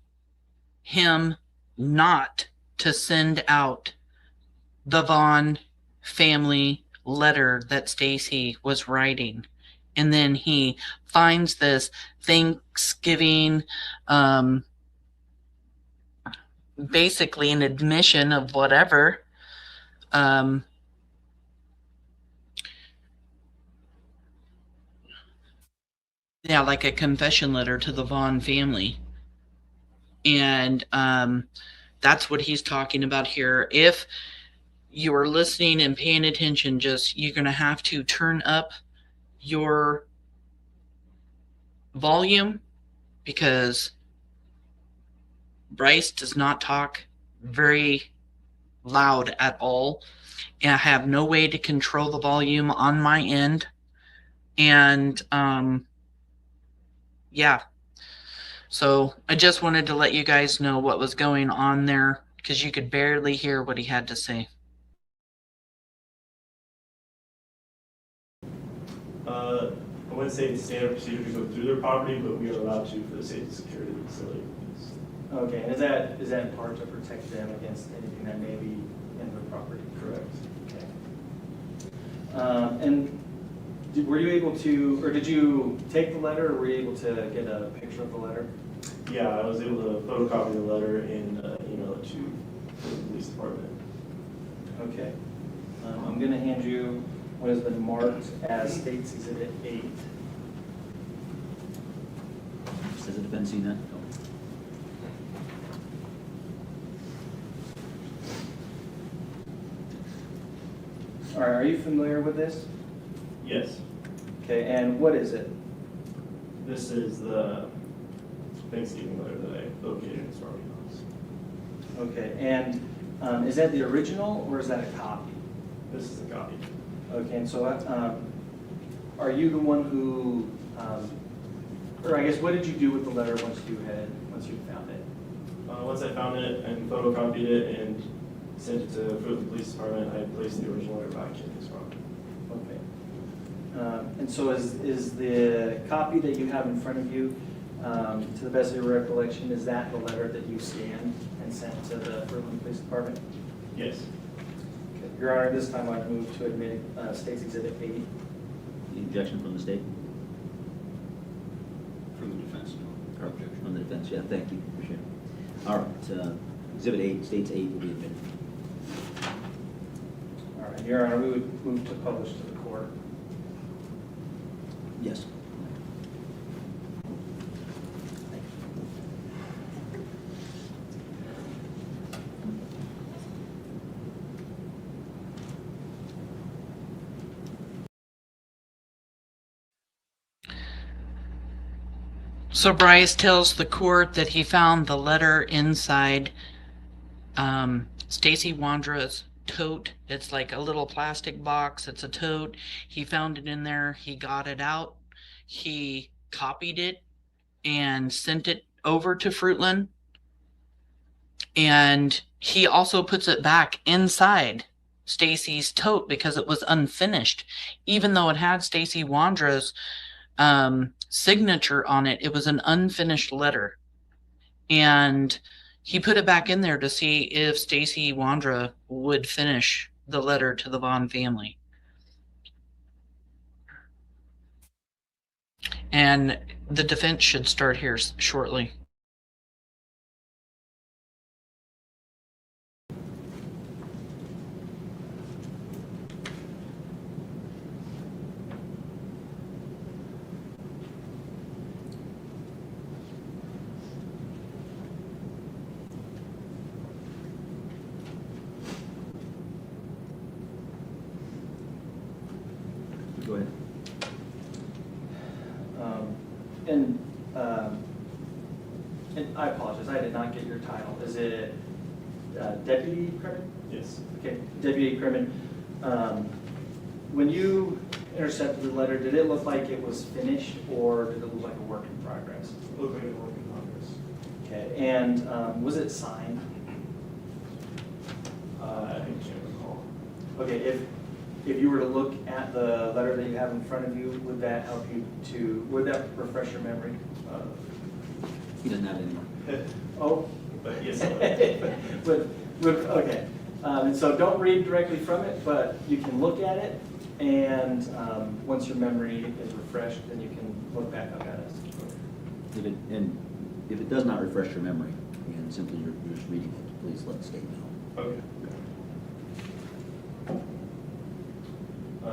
him not to send out the Vaughan family letter that STACEY was writing. And then he finds this Thanksgiving, basically an admission of whatever. Yeah, like a confession letter to the Vaughan family. And that's what he's talking about here. If you are listening and paying attention, you're going to have to turn up your volume, because Bryce does not talk very loud at all. And I have no way to control the volume on my end. And yeah. So I just wanted to let you guys know what was going on there, because you could barely hear what he had to say. I wouldn't say it's standard procedure to go through their property, but we are allowed to for the safety and security of the facility. Okay, and is that in part to protect them against anything that may be in their property? Correct. Okay. And were you able to, or did you take the letter, or were you able to get a picture of the letter? Yeah, I was able to photocopy the letter and email it to the police department. Okay. I'm going to hand you what has been marked as State's Exhibit 8. Has the defense seen that? All right, are you familiar with this? Yes. Okay, and what is it? This is the Thanksgiving letter that I located in Starky House. Okay, and is that the original, or is that a copy? This is a copy. Okay, and so are you the one who, or I guess, what did you do with the letter once you found it? Once I found it and photocopied it and sent it to the police department, I placed the original letter back in his property. Okay. And so is the copy that you have in front of you, To the best of your recollection, is that the letter that you scanned and sent to the Fruitland Police Department? Yes. Okay. Your Honor, this time I'd move to admit State's Exhibit 8. Any objection from the state? From the defense. Or objection from the defense, yeah, thank you, appreciate it. All right, Exhibit 8, State's 8 will be admitted. All right, Your Honor, we would move to publish to the court. Yes. So Bryce tells the court that he found the letter inside STACEY WONDRA'S tote. It's like a little plastic box. It's a tote. He found it in there. He got it out. He copied it and sent it over to Fruitland. And he also puts it back inside Stacy's tote because it was unfinished. Even though it had STACEY WONDRA'S signature on it, it was an unfinished letter. And he put it back in there to see if STACEY WONDRA would finish the letter to the Vaughan family. And the defense should start here shortly. Go ahead. And I apologize, I did not get your title. Is it Deputy Crimin? Yes. Okay, Deputy Crimin. When you intercepted the letter, did it look like it was finished or did it look like a work in progress? It looked like a work in progress. Okay, and was it signed? I can't recall. Okay, if you were to look at the letter that you have in front of you, would that help you to, would that refresh your memory? He doesn't have it anymore. Oh? But yes, okay. And so don't read directly from it, but you can look at it, and once your memory is refreshed, then you can look back up at it. If it does not refresh your memory, and simply you're just reading it, please let the state know. Okay.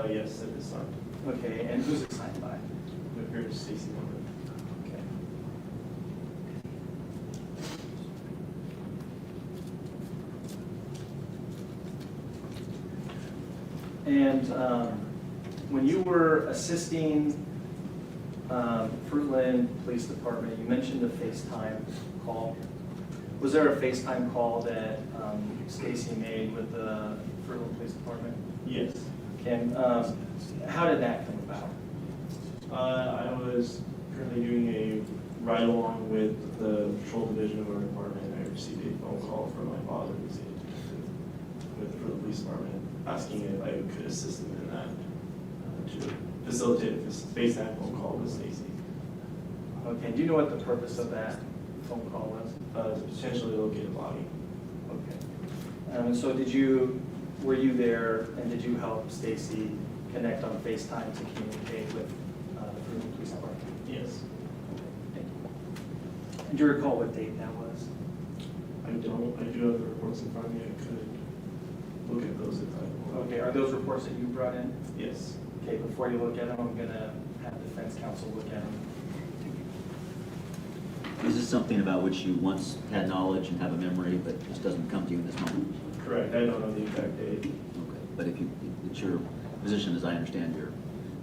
Yes, it is signed. Okay, and who's it signed by? Here's STACEY WONDRA. Okay. And when you were assisting Fruitland Police Department, you mentioned a FaceTime call. Was there a FaceTime call that Stacy made with the Fruitland Police Department? Yes. And how did that come about? I was currently doing a ride-along with the patrol division of our department. I received a phone call from my father, who's a detective with the police department, asking if I could assist him in that to facilitate this FaceTime phone call with Stacy. Okay, do you know what the purpose of that phone call was? To potentially locate a body. Okay. And so were you there and did you help Stacy connect on FaceTime to communicate with the Fruitland Police Department? Yes. Thank you. And do you recall what date that was? I don't. I do have the reports in front of me. I could look at those if I want. Okay, are those reports that you brought in? Yes. Okay, before you look at them, I'm gonna have defense counsel look at them. Is this something about which you once had knowledge and have a memory, but just doesn't come to you in this moment? Correct. I don't know the exact date. Okay, but it's your position, as I understand your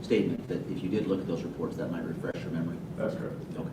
statement, that if you did look at those reports, that might refresh your memory? That's correct. Okay.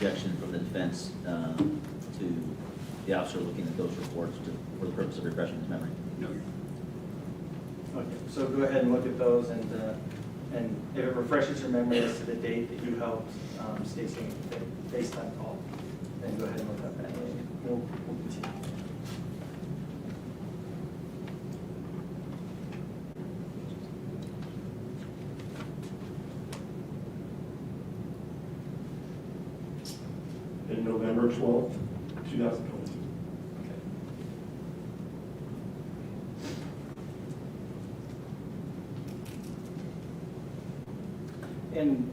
objection from the defense to the officer looking at those reports for the purpose of refreshing his memory? No. Okay, so go ahead and look at those, and if it refreshes your memory as to the date that you helped Stacey FaceTime call, then go ahead and look up that date. We'll continue. In November 12th, 2022. And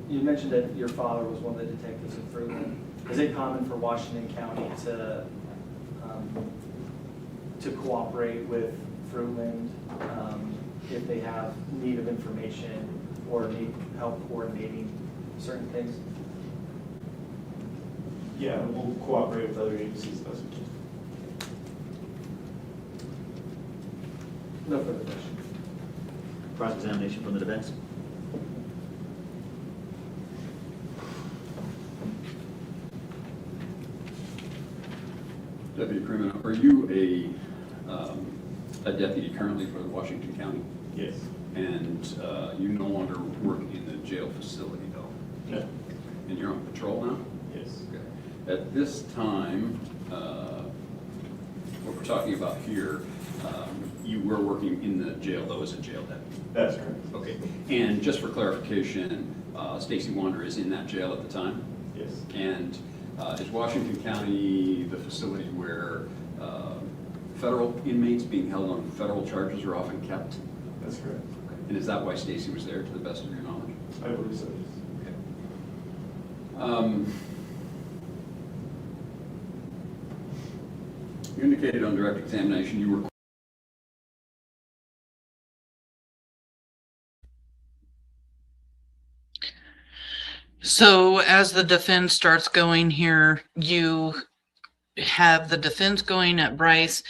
you mentioned that your father was one of the detectives in Fruitland. Is it common for Washington County to cooperate with Fruitland if they have need of information or need help coordinating certain things? Yeah, we'll cooperate with other agencies as we can. No further questions. Cross-examination from the defense. Deputy Crimin, are you a deputy currently for the Washington County? Yes. And you no longer work in the jail facility, though? No. And you're on patrol now? Yes. Okay. At this time, what we're talking about here, you were working in the jail, though, as a jail deputy? That's correct. Okay. And just for clarification, STACEY WONDR'S is in that jail at the time? Yes. And is Washington County the facility where federal inmates being held on federal charges are often kept? That's correct. Okay. And is that why Stacey was there, to the best of your knowledge? I believe so, yes. Okay. You indicated on direct examination you were So as the defense starts going here, you have the defense going at Bryce,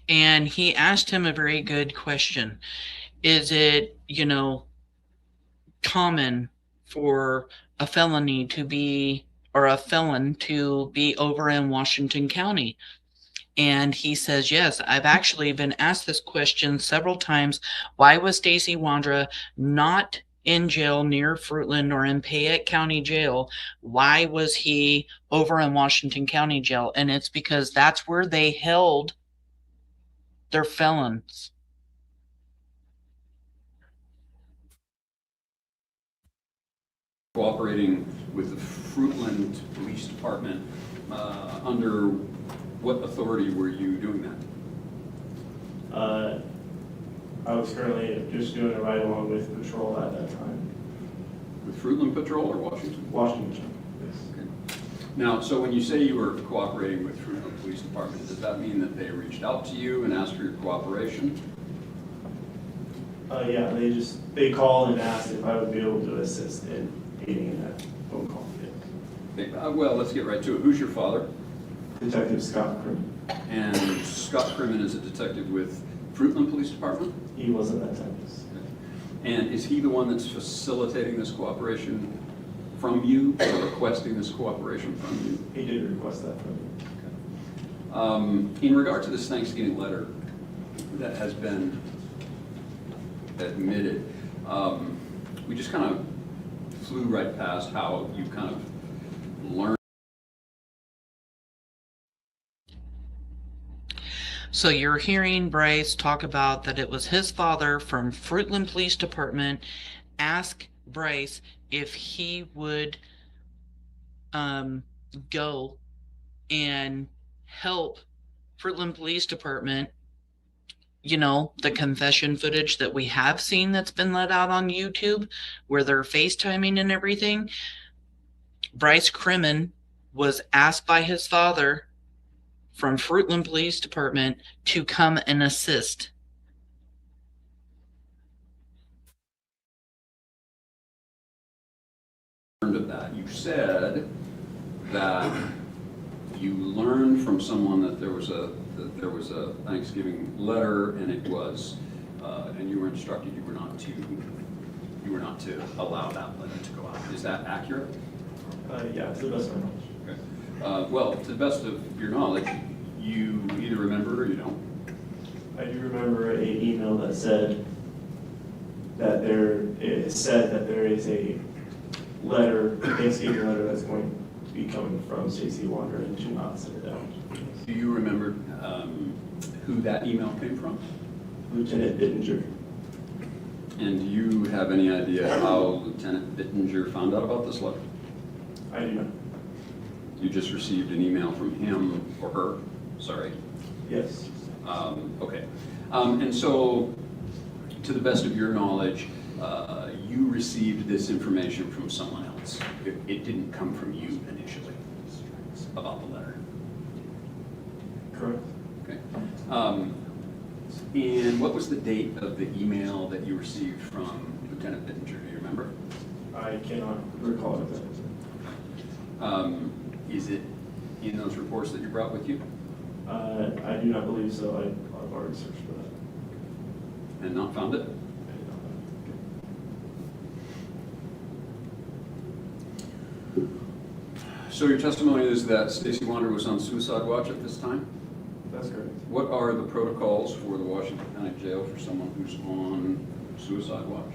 and he asked him a very good question. Is it, common for a felony to be, or a felon to be over in Washington County? And he says, yes, I've actually been asked this question several times. Why was Stacey Wondra not in jail near Fruitland or in Payette County Jail? Why was he over in Washington County Jail? And it's because that's where they held their felons. cooperating with the Fruitland Police Department. Under what authority were you doing that? I was currently just doing a ride along with patrol at that time. With Fruitland Patrol or Washington? Washington, yes. Okay. Now, so when you say you were cooperating with Fruitland Police Department, does that mean that they reached out to you and asked for your cooperation? Yeah, they called and asked if I would be able to assist in aiding in that phone call. Okay, well, let's get right to it. Who's your father? Detective Scott Crimin. And Scott Crimin is a detective with Fruitland Police Department? He was at that time, yes. Okay. And is he the one that's facilitating this cooperation from you, or requesting this cooperation from you? He did request that from me. Okay. In regard to this Thanksgiving letter that has been admitted, we just kind of flew right past how you kind of learned. So you're hearing Bryce talk about that it was his father from Fruitland Police Department ask Bryce if he would go and help Fruitland Police Department, you know, the confession footage that we have seen that's been let out on YouTube where they're FaceTiming and everything. Bryce Crimin was asked by his father from Fruitland Police Department to come and assist. Of that, you said that you learned from someone that there was a Thanksgiving letter, and it was, and you were instructed you were not to allow that letter to go out. Is that accurate? Yeah, to the best of my knowledge. Okay. Well, to the best of your knowledge, you either remember or you don't. I do remember an email that said that there is a letter, a Thanksgiving letter that's going to be coming from STACEY WONDRA and to not send it out. Do you remember who that email came from? Lieutenant Bittinger. And do you have any idea how Lieutenant Bittinger found out about this letter? I do not. You just received an email from him or her? Sorry. Yes. Okay. And so, to the best of your knowledge, you received this information from someone else. It didn't come from you initially about the letter. Correct. Okay. And what was the date of the email that you received from Lieutenant Bittinger? Do you remember? I cannot recall exactly. Is it in those reports that you brought with you? I do not believe so. I've already searched for that. And not found it? So your testimony is that STACEY WONDRA was on suicide watch at this time? That's correct. What are the protocols for the Washington County Jail for someone who's on suicide watch?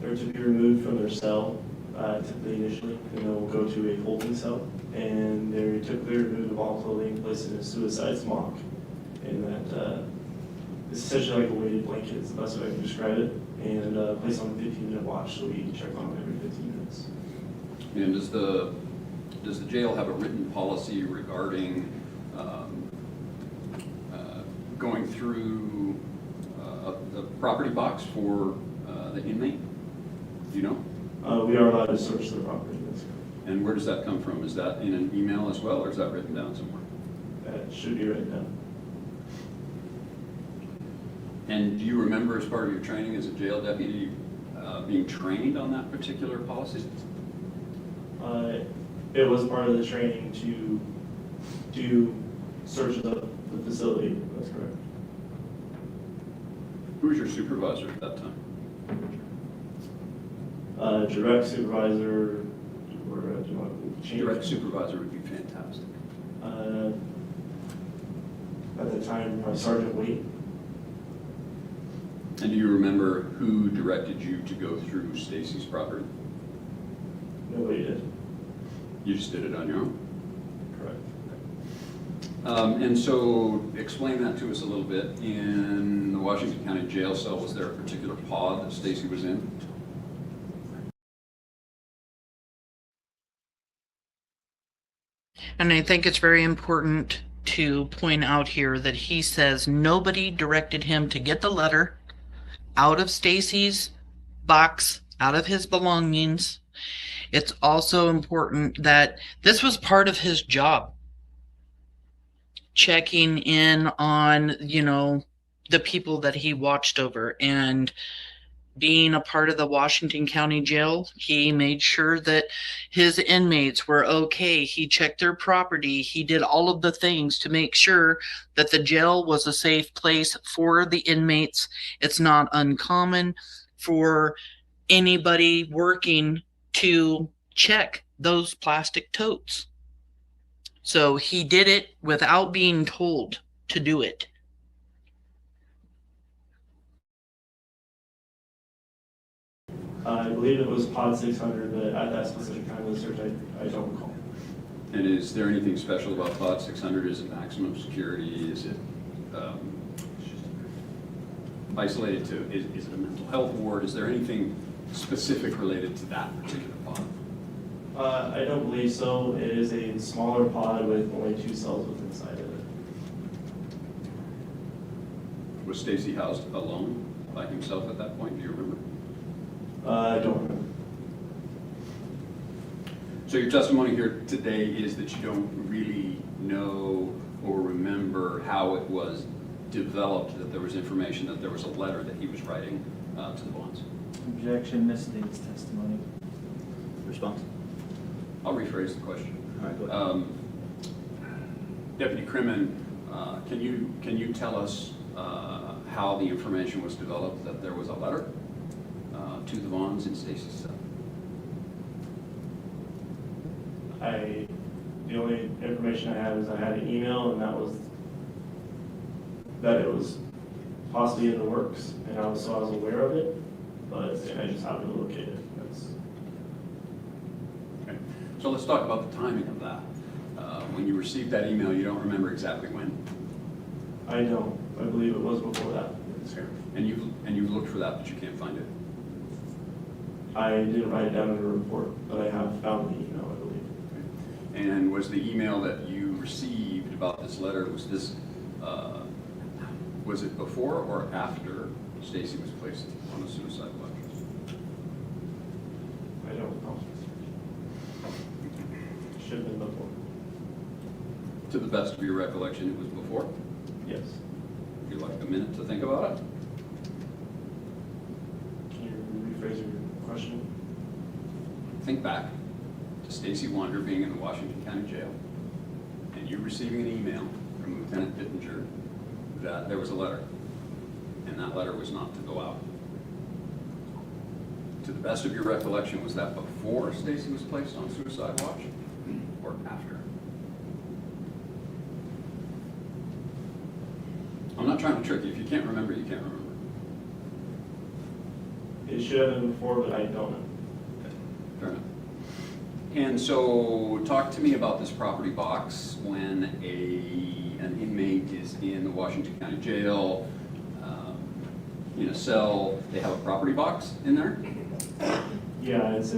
They're to be removed from their cell, typically initially, and then we'll go to a holding cell, and they're typically removed of all clothing, placed in a suicide smock, and that it's essentially like a weighted blanket, is the best way I can describe it, and placed on a 15-minute watch, so we check on them every 15 minutes. And does the jail have a written policy regarding going through a property box for the inmate? Do you know? We are allowed to search the property. That's correct. And where does that come from? Is that in an email as well, or is that written down somewhere? That should be written down. And do you remember, as part of your training as a jail deputy, being trained on that particular policy? It was part of the training to do searches of the facility. That's correct. Who was your supervisor at that time? Direct supervisor, or do you want to change? Direct supervisor would be fantastic. At the time, Sergeant Wade. And do you remember who directed you to go through Stacy's property? Nobody did. You just did it on your own? Correct. And so explain that to us a little bit. In the Washington County jail cell, was there a particular pod that Stacy was in? And I think it's very important to point out here that he says nobody directed him to get the letter out of Stacy's box, out of his belongings. It's also important that this was part of his job. Checking in on, the people that he watched over, and being a part of the Washington County Jail, he made sure that his inmates were okay. He checked their property. He did all of the things to make sure that the jail was a safe place for the inmates. It's not uncommon for anybody working to check those plastic totes. So he did it without being told to do it. I believe it was pod 600, but at that specific time of the search, I don't recall. And is there anything special about pod 600? Is it maximum security? Is it isolated to, is it a mental health ward? Is there anything specific related to that particular pod? I don't believe so. It is a smaller pod with only 2 cells within inside of it. Was Stacy housed alone by himself at that point? Do you remember? I don't remember. So your testimony here today is that you don't really know or remember how it was developed that there was information that there was a letter that he was writing to the Vaughns. Objection, misstates testimony. Response? I'll rephrase the question. All right, go ahead. Deputy Crimin, can you tell us how the information was developed that there was a letter to the Vaughns in Stacy's cell? The only information I had is I had an email, and that it was possibly in the works, and I was aware of it, but I just happened to locate it. Okay. So let's talk about the timing of that. When you received that email, you don't remember exactly when? I don't. I believe it was before that. And you looked for that, but you can't find it? I didn't write it down in a report, but I have found the email, I believe. And was the email that you received about this letter, was it before or after Stacy was placed on a suicide watch? I don't know. Should have been before. To the best of your recollection, it was before? Yes. Would you like a minute to think about it? Can you rephrase your question? Think back to Stacy Wondra being in the Washington County Jail and you receiving an email from Lieutenant Dittinger that there was a letter, and that letter was not to go out. To the best of your recollection, was that before Stacy was placed on suicide watch or after? I'm not trying to trick you. If you can't remember, you can't remember. It should have been before, but I don't know. Okay. Fair enough. And so talk to me about this property box when an inmate is in the Washington County Jail, in a cell. They have a property box in there? Yeah, that's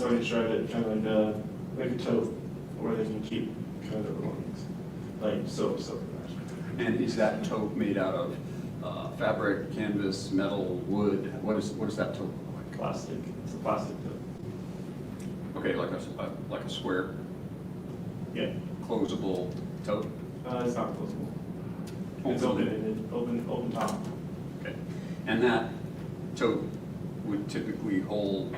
how I describe it, kind of like a tote where they can keep kind of their belongings, like soap. And is that tote made out of fabric, canvas, metal, wood? What is that tote look like? Plastic. It's a plastic tote. Okay, like a square? Yeah. Closable tote? It's not closable. It's open top. Okay. And that tote would typically hold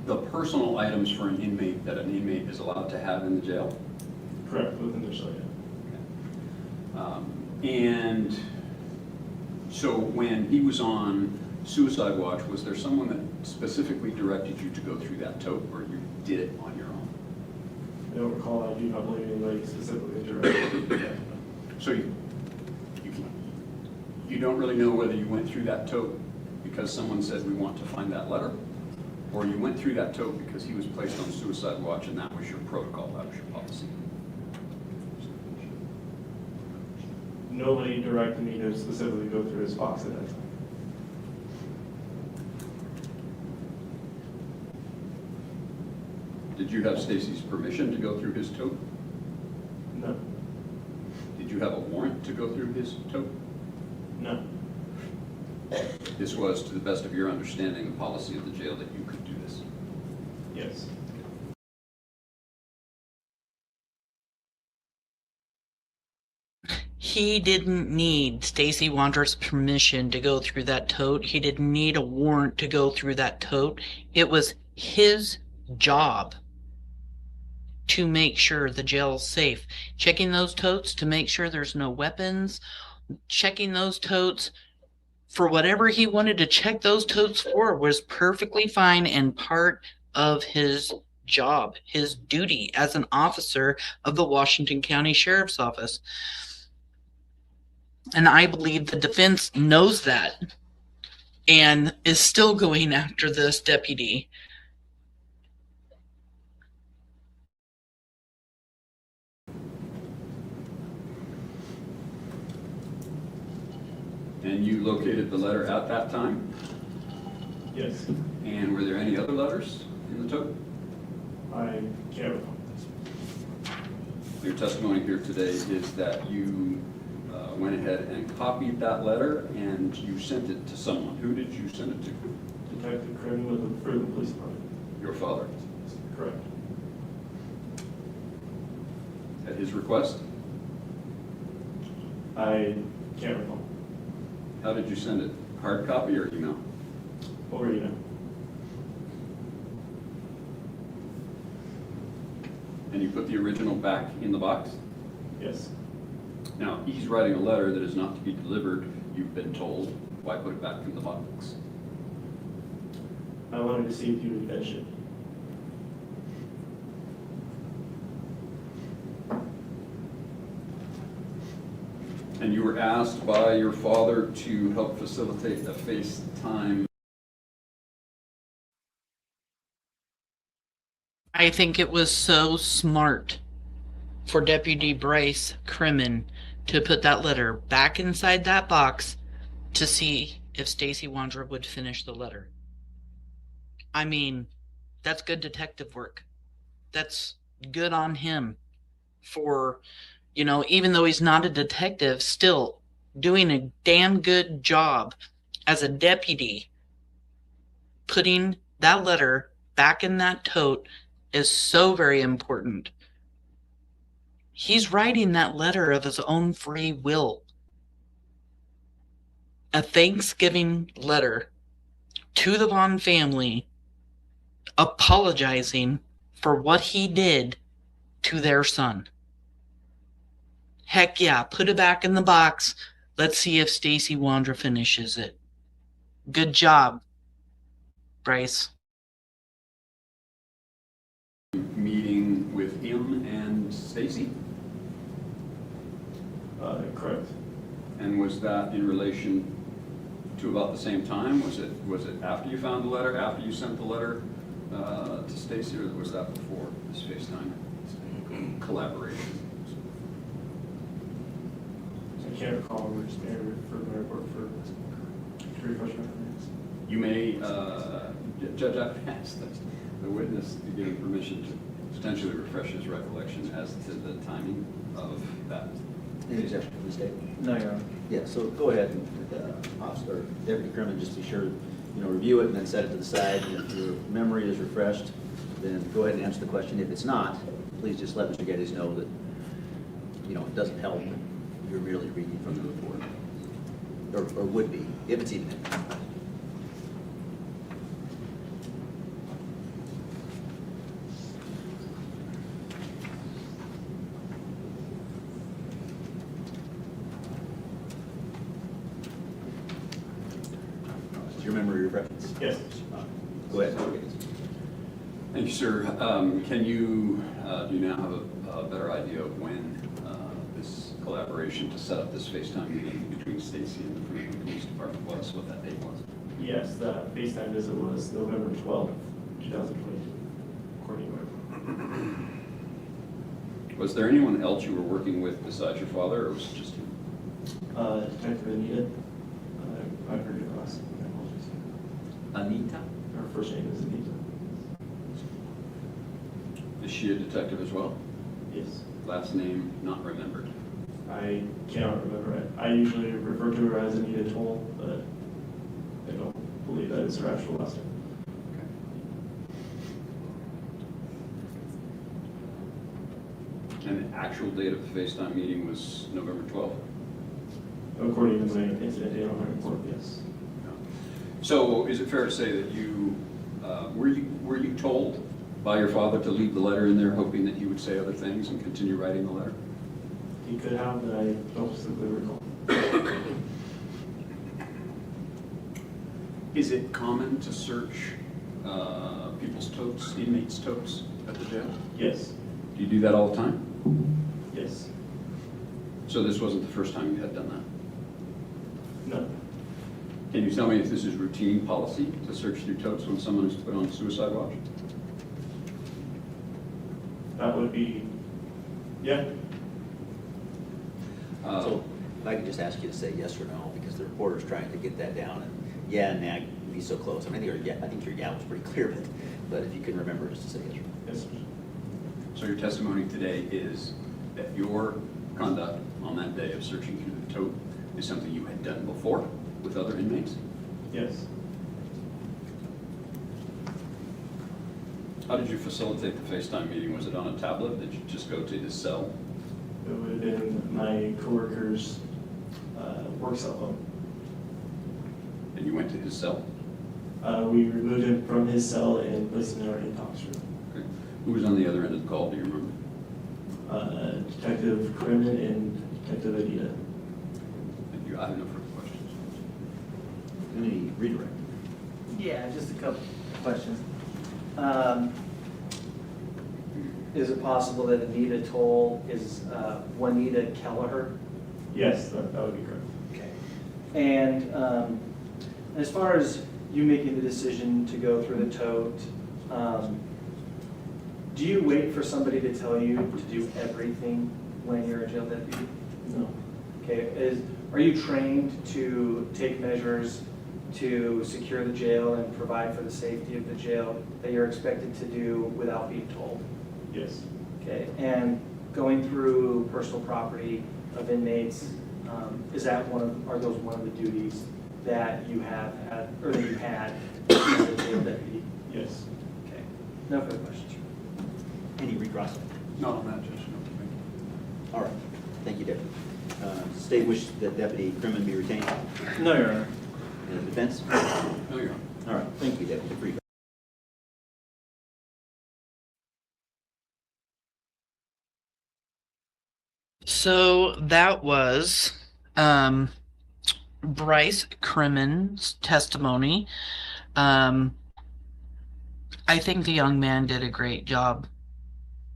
the personal items for an inmate that an inmate is allowed to have in the jail? Correct, within the cell, yeah. And so when he was on suicide watch, was there someone that specifically directed you to go through that tote, or you did it on your own? I don't recall. I do not believe anybody specifically directed. So you don't really know whether you went through that tote because someone said we want to find that letter, or you went through that tote because he was placed on suicide watch and that was your protocol, that was your policy? Nobody directed me to specifically go through his box at that time. Did you have Stacy's permission to go through his tote? No. Did you have a warrant to go through his tote? No. This was, to the best of your understanding, the policy of the jail that you could do this? Yes. He didn't need Stacy Wondra's permission to go through that tote. He didn't need a warrant to go through that tote. It was his job to make sure the jail is safe. Checking those totes to make sure there's no weapons. Checking those totes for whatever he wanted to check those totes for was perfectly fine and part of his job, his duty as an officer of the Washington County Sheriff's Office. And I believe the defense knows that and is still going after this deputy. And you located the letter at that time? Yes. And were there any other letters in the tote? I can't recall. Your testimony here today is that you went ahead and copied that letter and you sent it to someone. Who did you send it to? Detective Crimin with the Fruitland Police Department. Your father? Correct. At his request? I can't recall. How did you send it? Hard copy or email? Over email. And you put the original back in the box? Yes. Now, he's writing a letter that is not to be delivered, you've been told. Why put it back in the box? I wanted to see if you would finish it. And you were asked by your father to help facilitate a FaceTime. I think it was so smart for Deputy Bryce Crimin to put that letter back inside that box to see if STACEY Wondra would finish the letter. I mean, that's good detective work. That's good on him for, even though he's not a detective, still doing a damn good job as a deputy. Putting that letter back in that tote is so very important. He's writing that letter of his own free will. A Thanksgiving letter to the Vaughan family apologizing for what he did to their son. Heck yeah, put it back in the box. Let's see if STACEY Wondra finishes it. Good job, Bryce. Meeting with him and STACEY? Correct. And was that in relation to about the same time? Was it after you found the letter, after you sent the letter to STACEY, or was that before this FaceTime collaboration? I can't recall. We're just going to refer to my report for refresh my memories. You may, Judge, I've asked the witness to give him permission to potentially refresh his recollection as to the timing of that. Any objection to the statement? No, Your Honor. Yeah, so go ahead and Officer Deputy Crimin, just be sure, review it and then set it to the side. If your memory is refreshed, then go ahead and answer the question. If it's not, please just let Mr. Geddes know that, it doesn't help. You're merely reading from the report, or would be, if it's even in there. Your memory reference? Yes. Go ahead. Thank you, sir. Can you, do you now have a better idea of when this collaboration to set up this FaceTime meeting between STACEY and the Freeman Police Department was, what that date was? Yes, the FaceTime visit was November 12th, 2022, according to Was there anyone else you were working with besides your father, or was it just him? Detective Anita. I heard your last name. My apologies. Anita? Her first name is Anita. Is she a detective as well? Yes. Last name not remembered. I cannot remember it. I usually refer to her as Anita Toll, but I don't believe that is her actual last name. Okay. And the actual date of the FaceTime meeting was November 12th? According to my incident date on my report, yes. So is it fair to say that you, were you told by your father to leave the letter in there hoping that he would say other things and continue writing the letter? He could have, but I don't specifically recall. Is it common to search people's totes, inmates' totes at the jail? Yes. Do you do that all the time? Yes. So this wasn't the first time you had done that? No. Can you tell me if this is routine policy to search through totes when someone is put on suicide watch? That would be, yeah. So if I could just ask you to say yes or no, because the reporter's trying to get that down, and yeah, and nah, be so close. I mean, I think your yeah was pretty clear, but if you can remember just to say yes or no. Yes, sir. So your testimony today is that your conduct on that day of searching through the tote is something you had done before with other inmates? Yes. How did you facilitate the FaceTime meeting? Was it on a tablet? Did you just go to his cell? It would have been my coworker's work cell phone. And you went to his cell? We removed him from his cell and placed him in our intox room. Okay. Who was on the other end of the call? Do you remember? Detective Crimin and Detective Anita. Thank you. I have no further questions. Any redirect? Yeah, just a couple questions. Is it possible that Anita Toll is Juanita Kelleher? Yes, that would be correct. Okay. And as far as you making the decision to go through the tote, do you wait for somebody to tell you to do everything when you're a jail deputy? No. Okay. Are you trained to take measures to secure the jail and provide for the safety of the jail that you're expected to do without being told? Yes. Okay. And going through personal property of inmates, are those one of the duties that you have had, or that you had as a jail deputy? Yes. Okay. No further questions. Any recrossing? Not on that, Judge. No, thank you. All right. Thank you, Deputy. State wish that Deputy Crimin be retained. No, Your Honor. And the defense? No, Your Honor. All right. Thank you, Deputy Freeman. So that was Bryce Crimin's testimony. I think the young man did a great job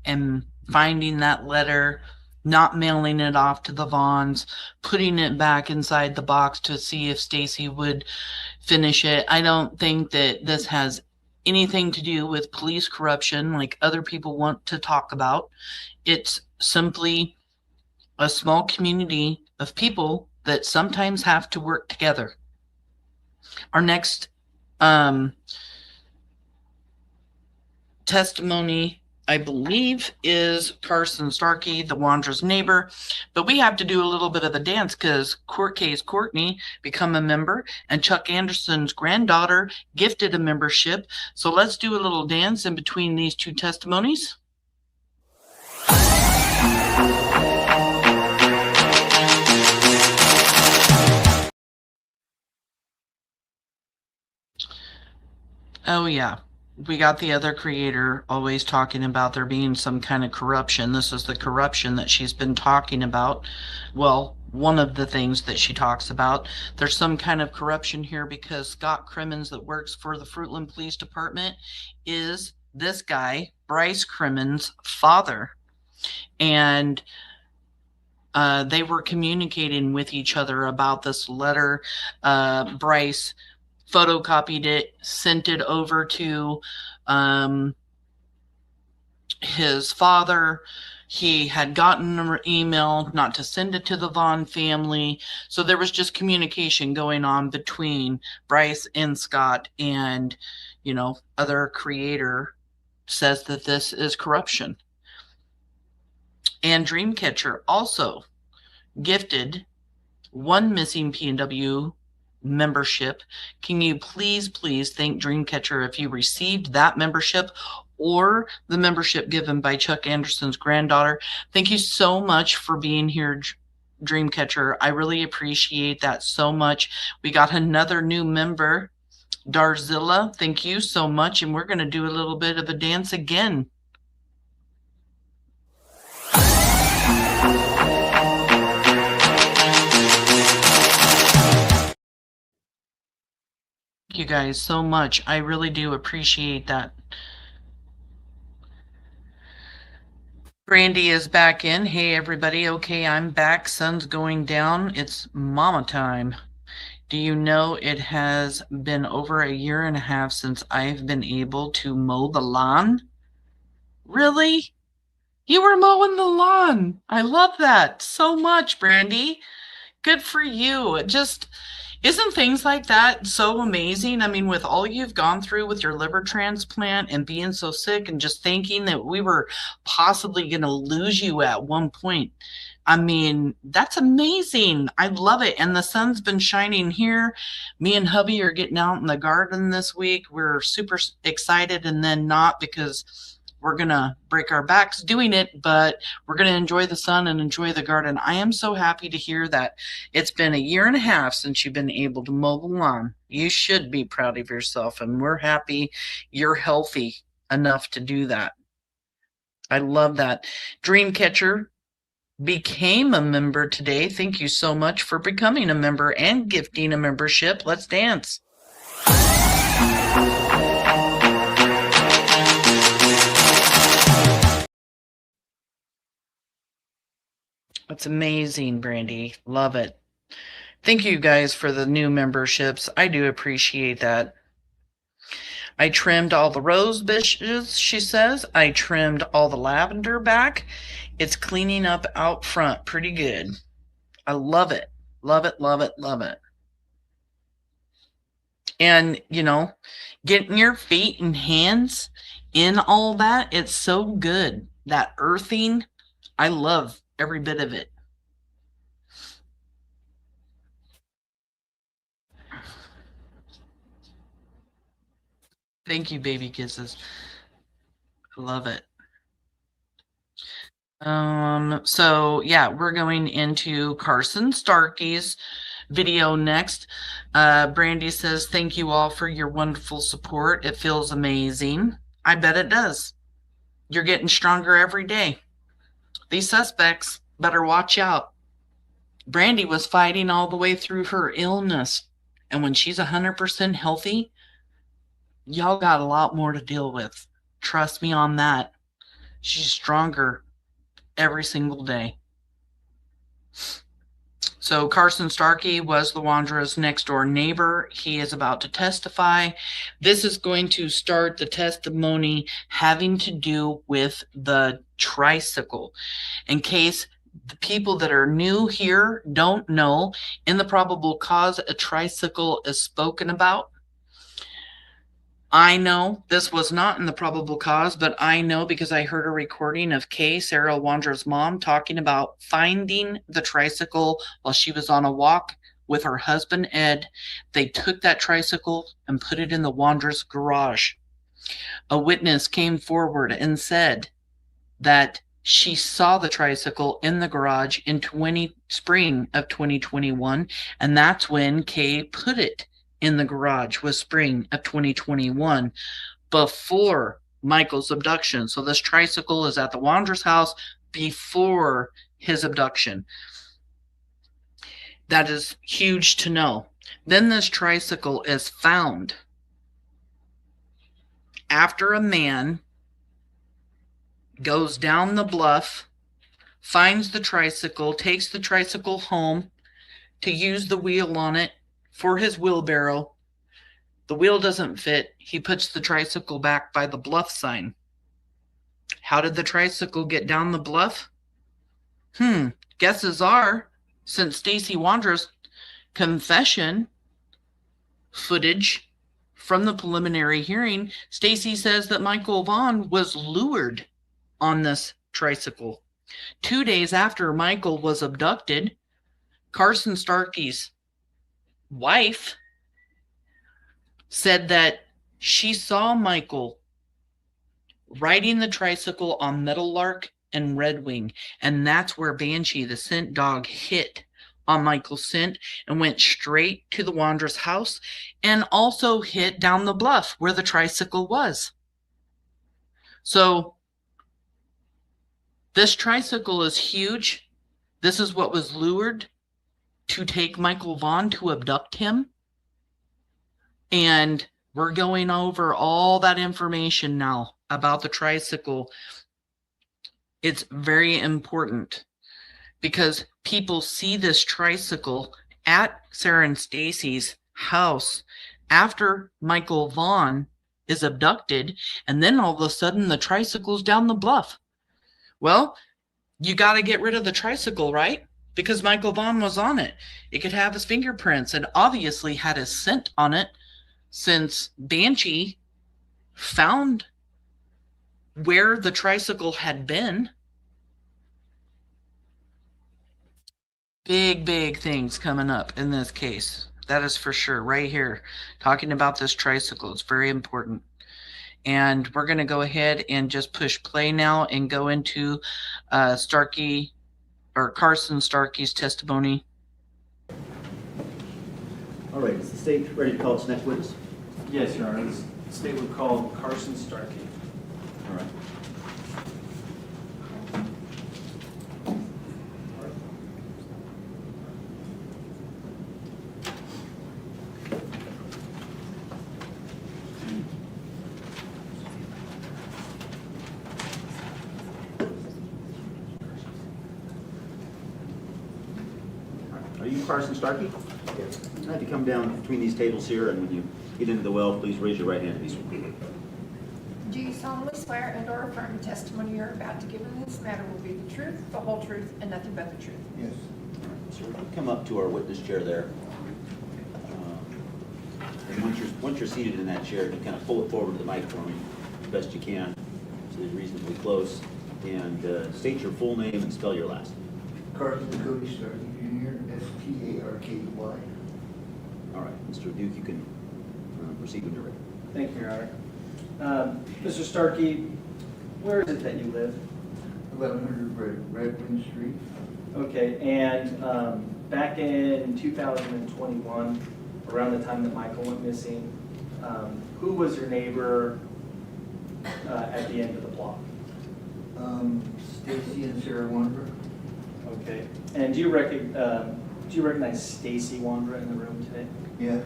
in finding that letter, not mailing it off to the Vaughns, putting it back inside the box to see if Stacy would finish it. I don't think that this has anything to do with police corruption like other people want to talk about. It's simply a small community of people that sometimes have to work together. Our next testimony, I believe, is Carson Starky, the Wandra's neighbor, but we have to do a little bit of a dance because Court Case Courtney become a member and Chuck Anderson's granddaughter gifted a membership. So let's do a little dance in between these two testimonies. Oh yeah, we got the other creator always talking about there being some kind of corruption. This is the corruption that she's been talking about. Well, one of the things that she talks about, there's some kind of corruption here because Scott Crimmins that works for the Fruitland Police Department is this guy, Bryce Crimin's father. And they were communicating with each other about this letter. Bryce photocopied it, sent it over to his father. He had gotten an email not to send it to the Vaughan family. So there was just communication going on between Bryce and Scott, and, you know, other creator says that this is corruption. And Dreamcatcher also gifted one Missing PNW membership. Can you please thank Dreamcatcher if you received that membership or the membership given by Chuck Anderson's granddaughter? Thank you so much for being here, Dreamcatcher. I really appreciate that so much. We got another new member, Darzilla. Thank you so much. And we're going to do a little bit of a dance again. Thank you guys so much. I really do appreciate that. BRANDI is back in. Hey everybody. Okay, I'm back. Sun's going down. It's mama time. Do you know it has been over a year and a half since I've been able to mow the lawn? Really? You were mowing the lawn. I love that so much, BRANDI. Good for you. It just isn't things like that so amazing? I mean, with all you've gone through with your liver transplant and being so sick and just thinking that we were possibly going to lose you at one point. I mean, that's amazing. I love it. And the sun's been shining here. Me and hubby are getting out in the garden this week. We're super excited, and then not, because we're going to break our backs doing it, but we're going to enjoy the sun and enjoy the garden. I am so happy to hear that it's been a year and a half since you've been able to mow the lawn. You should be proud of yourself, and we're happy you're healthy enough to do that. I love that. Dreamcatcher became a member today. Thank you so much for becoming a member and gifting a membership. Let's dance. That's amazing, Brandy. Love it. Thank you guys for the new memberships. I do appreciate that. I trimmed all the rose bushes, she says. I trimmed all the lavender back. It's cleaning up out front pretty good. I love it. Love it, love it, love it. And, you know, getting your feet and hands in all that, it's so good. That earthing, I love every bit of it. Thank you, baby kisses. Love it. So yeah, we're going into Carson Starkey's video next. Brandy says, thank you all for your wonderful support. It feels amazing. I bet it does. You're getting stronger every day. These suspects better watch out. Brandy was fighting all the way through her illness. And when she's 100% healthy, y'all got a lot more to deal with. Trust me on that. She's stronger every single day. So Carson Starkey was the Wandra's next door neighbor. He is about to testify. This is going to start the testimony having to do with the tricycle. In case the people that are new here don't know, in the probable cause, a tricycle is spoken about. I know this was not in the probable cause, but I know because I heard a recording of Sarah Wandra's mom talking about finding the tricycle while she was on a walk with her husband, Ed. They took that tricycle and put it in the Wandra's garage. A witness came forward and said that she saw the tricycle in the garage in spring of 2021, and that's when Kay put it in the garage, was spring of 2021, before Michael's abduction. So this tricycle is at the Wandra's house before his abduction. That is huge to know. Then this tricycle is found after a man goes down the bluff, finds the tricycle, takes the tricycle home to use the wheel on it for his wheelbarrow. The wheel doesn't fit. He puts the tricycle back by the bluff sign. How did the tricycle get down the bluff? Guesses are, since STACEY WONDRA'S confession footage from the preliminary hearing, STACEY says that Michael Vaughan was lured on this tricycle. 2 days after Michael was abducted, Carson Starkey's wife said that she saw Michael riding the tricycle on Meadowlark and Redwing, and that's where Banshee, the scent dog, hit on Michael's scent and went straight to the Wandra's house, and also hit down the bluff where the tricycle was. So this tricycle is huge. This is what was lured to take Michael Vaughan to abduct him. And we're going over all that information now about the tricycle. It's very important because people see this tricycle at Sarah and Stacy's house after Michael Vaughan is abducted, and then all of a sudden the tricycle's down the bluff. Well, you got to get rid of the tricycle, right? Because Michael Vaughan was on it. It could have his fingerprints and obviously had his scent on it, since Banshee found where the tricycle had been. Big things coming up in this case. That is for sure. Right here, talking about this tricycle. It's very important. And we're going to go ahead and just push play now and go into Starkey or Carson Starkey's testimony. All right, is the state ready to call its next witness? Yes, Your Honor. The state would call Carson Starky. All right. Are you Carson Starky? Yes. I'd like to come down between these tables here, and when you get into the well, please raise your right hand and be sworn. Do you solemnly swear and or affirm the testimony you're about to give in this matter will be the truth, the whole truth, and nothing but the truth? Yes. Sir, come up to our witness chair there. And once you're seated in that chair, you kind of pull it forward to the mic for me as best you can, so you're reasonably close. And state your full name and spell your last name. Carson Starky Jr., S-T-A-R-K-Y. All right, Mr. Duke, you can proceed when you're ready. Thank you, Your Honor. Mr. Starkey, where is it that you live? 1100 Redmond Street. Okay, and back in 2021, around the time that Michael went missing, who was your neighbor at the end of the block? Stacy and Sarah Wondra. Okay, and do you recognize Stacy Wondra in the room today? Yeah.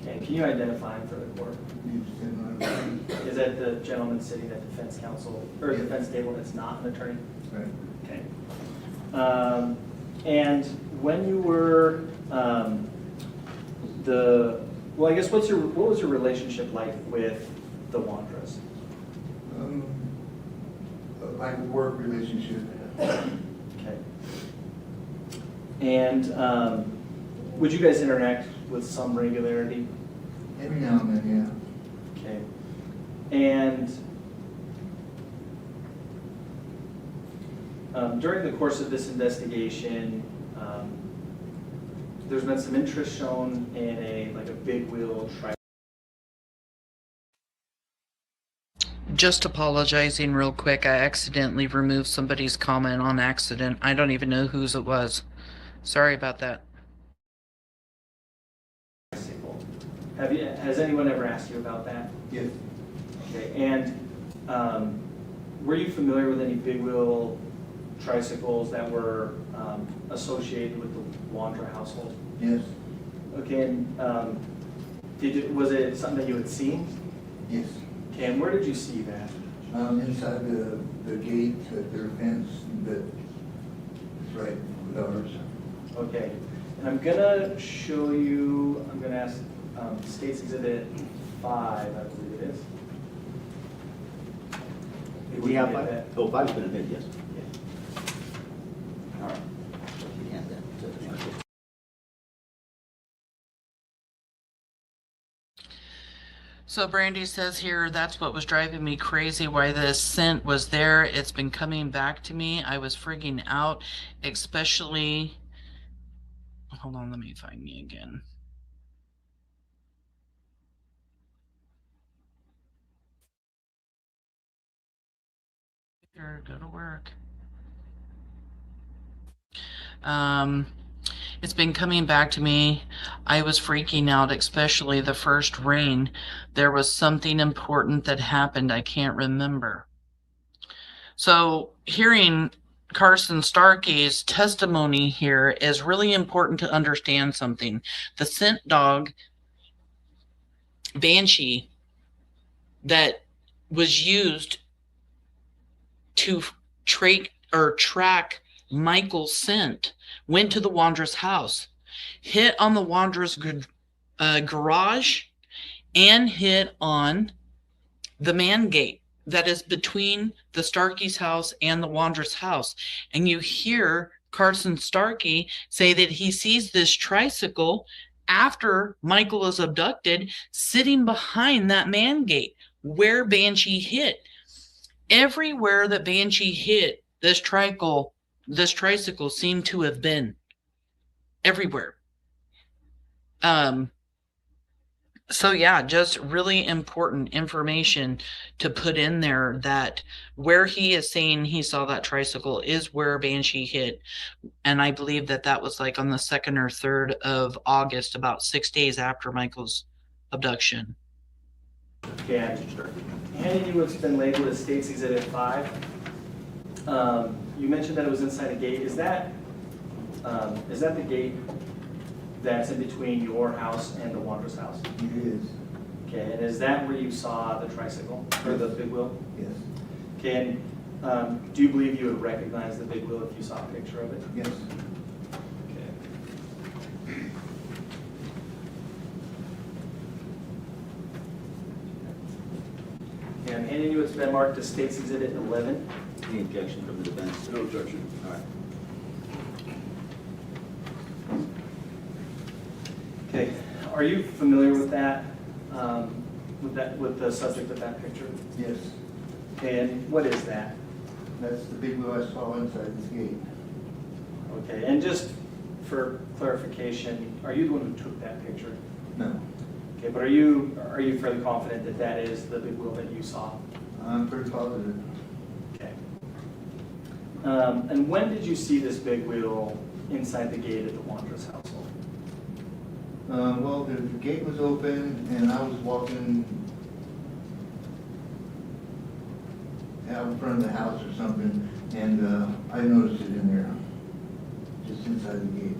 Okay, can you identify him for the court? Is that the gentleman sitting at defense counsel or defense table that's not an attorney? Right. Okay. And when you were I guess what was your relationship like with the Wondras? Like a work relationship. Okay. And would you guys interact with some regularity? Every now and then, yeah. Okay. And during the course of this investigation, there's been some interest shown in a big wheel tricycle. Just apologizing real quick. I accidentally removed somebody's comment on accident. I don't even know whose it was. Sorry about that. Has anyone ever asked you about that? Yes. Okay. And were you familiar with any big wheel tricycles that were associated with the Wondra household? Yes. Okay. And was it something that you had seen? Yes. Okay. And where did you see that? Inside the gate at their fence, but it's right with ours. Okay. And I'm gonna show you. I'm gonna ask State's Exhibit 5, I believe it is. Do we have 5? Oh, 5's been admitted, yes. Yeah. All right. You hand that to the marshal. So Brandy says here, that's what was driving me crazy, why this scent was there. It's been coming back to me. I was freaking out, especially... Hold on, let me find me again. Go to work. It's been coming back to me. I was freaking out, especially the first rain. There was something important that happened. I can't remember. So hearing Carson Starkey's testimony here is really important to understand something. The scent dog, Banshee, that was used to track Michael's scent, went to the Wondra's house, hit on the Wondra's garage, and hit on the man gate that is between the Starkey's house and the Wondra's house. And you hear Carson Starkey say that he sees this tricycle after Michael is abducted sitting behind that man gate where Banshee hit. Everywhere that Banshee hit, this tricycle seemed to have been everywhere. So yeah, just really important information to put in there, that where he is saying he saw that tricycle is where Banshee hit. And I believe that that was like on the 2nd or 3rd of August, about 6 days after Michael's abduction. Okay, handing you what's been labeled as State's Exhibit 5. You mentioned that it was inside a gate. Is that the gate that's in between your house and the Wondra's house? It is. Okay, and is that where you saw the tricycle or the big wheel? Yes. Okay, and do you believe you would recognize the big wheel if you saw a picture of it? Yes. Okay. handing you, it's been marked as State's Exhibit 11. Any objection from the defense? No objection. All right. Okay, are you familiar with that, with the subject of that picture? Yes, Okay, and what is that? that's the big wheel I saw inside this gate. Okay, and just for clarification, are you the one who took that picture? No, Okay, but are you fairly confident that that is the big wheel that you saw? I'm pretty positive. Okay. And when did you see this big wheel inside the gate at the Wandra's household? Well, the gate was open and I was walking out in front of the house or something, and I noticed it in there, just inside the gate.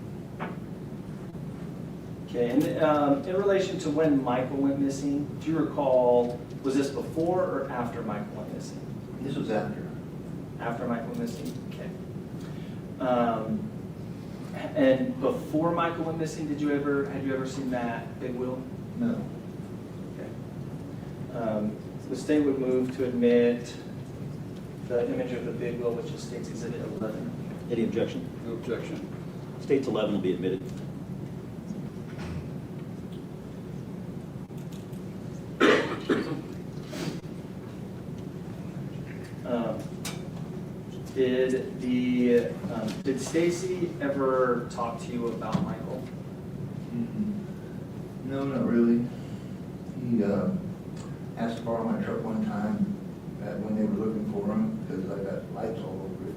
Okay, and in relation to when Michael went missing, do you recall, was this before or after Michael went missing? This was after. After Michael went missing? Okay. And before Michael went missing, had you ever seen that big wheel? No. Okay. The state would move to admit the image of the big wheel, which is State's Exhibit 11. Any objection? No objection. State's 11 will be admitted. Did Stacy ever talk to you about Michael? No, not really. He asked to borrow my truck one time when they were looking for him because I got lights all over it,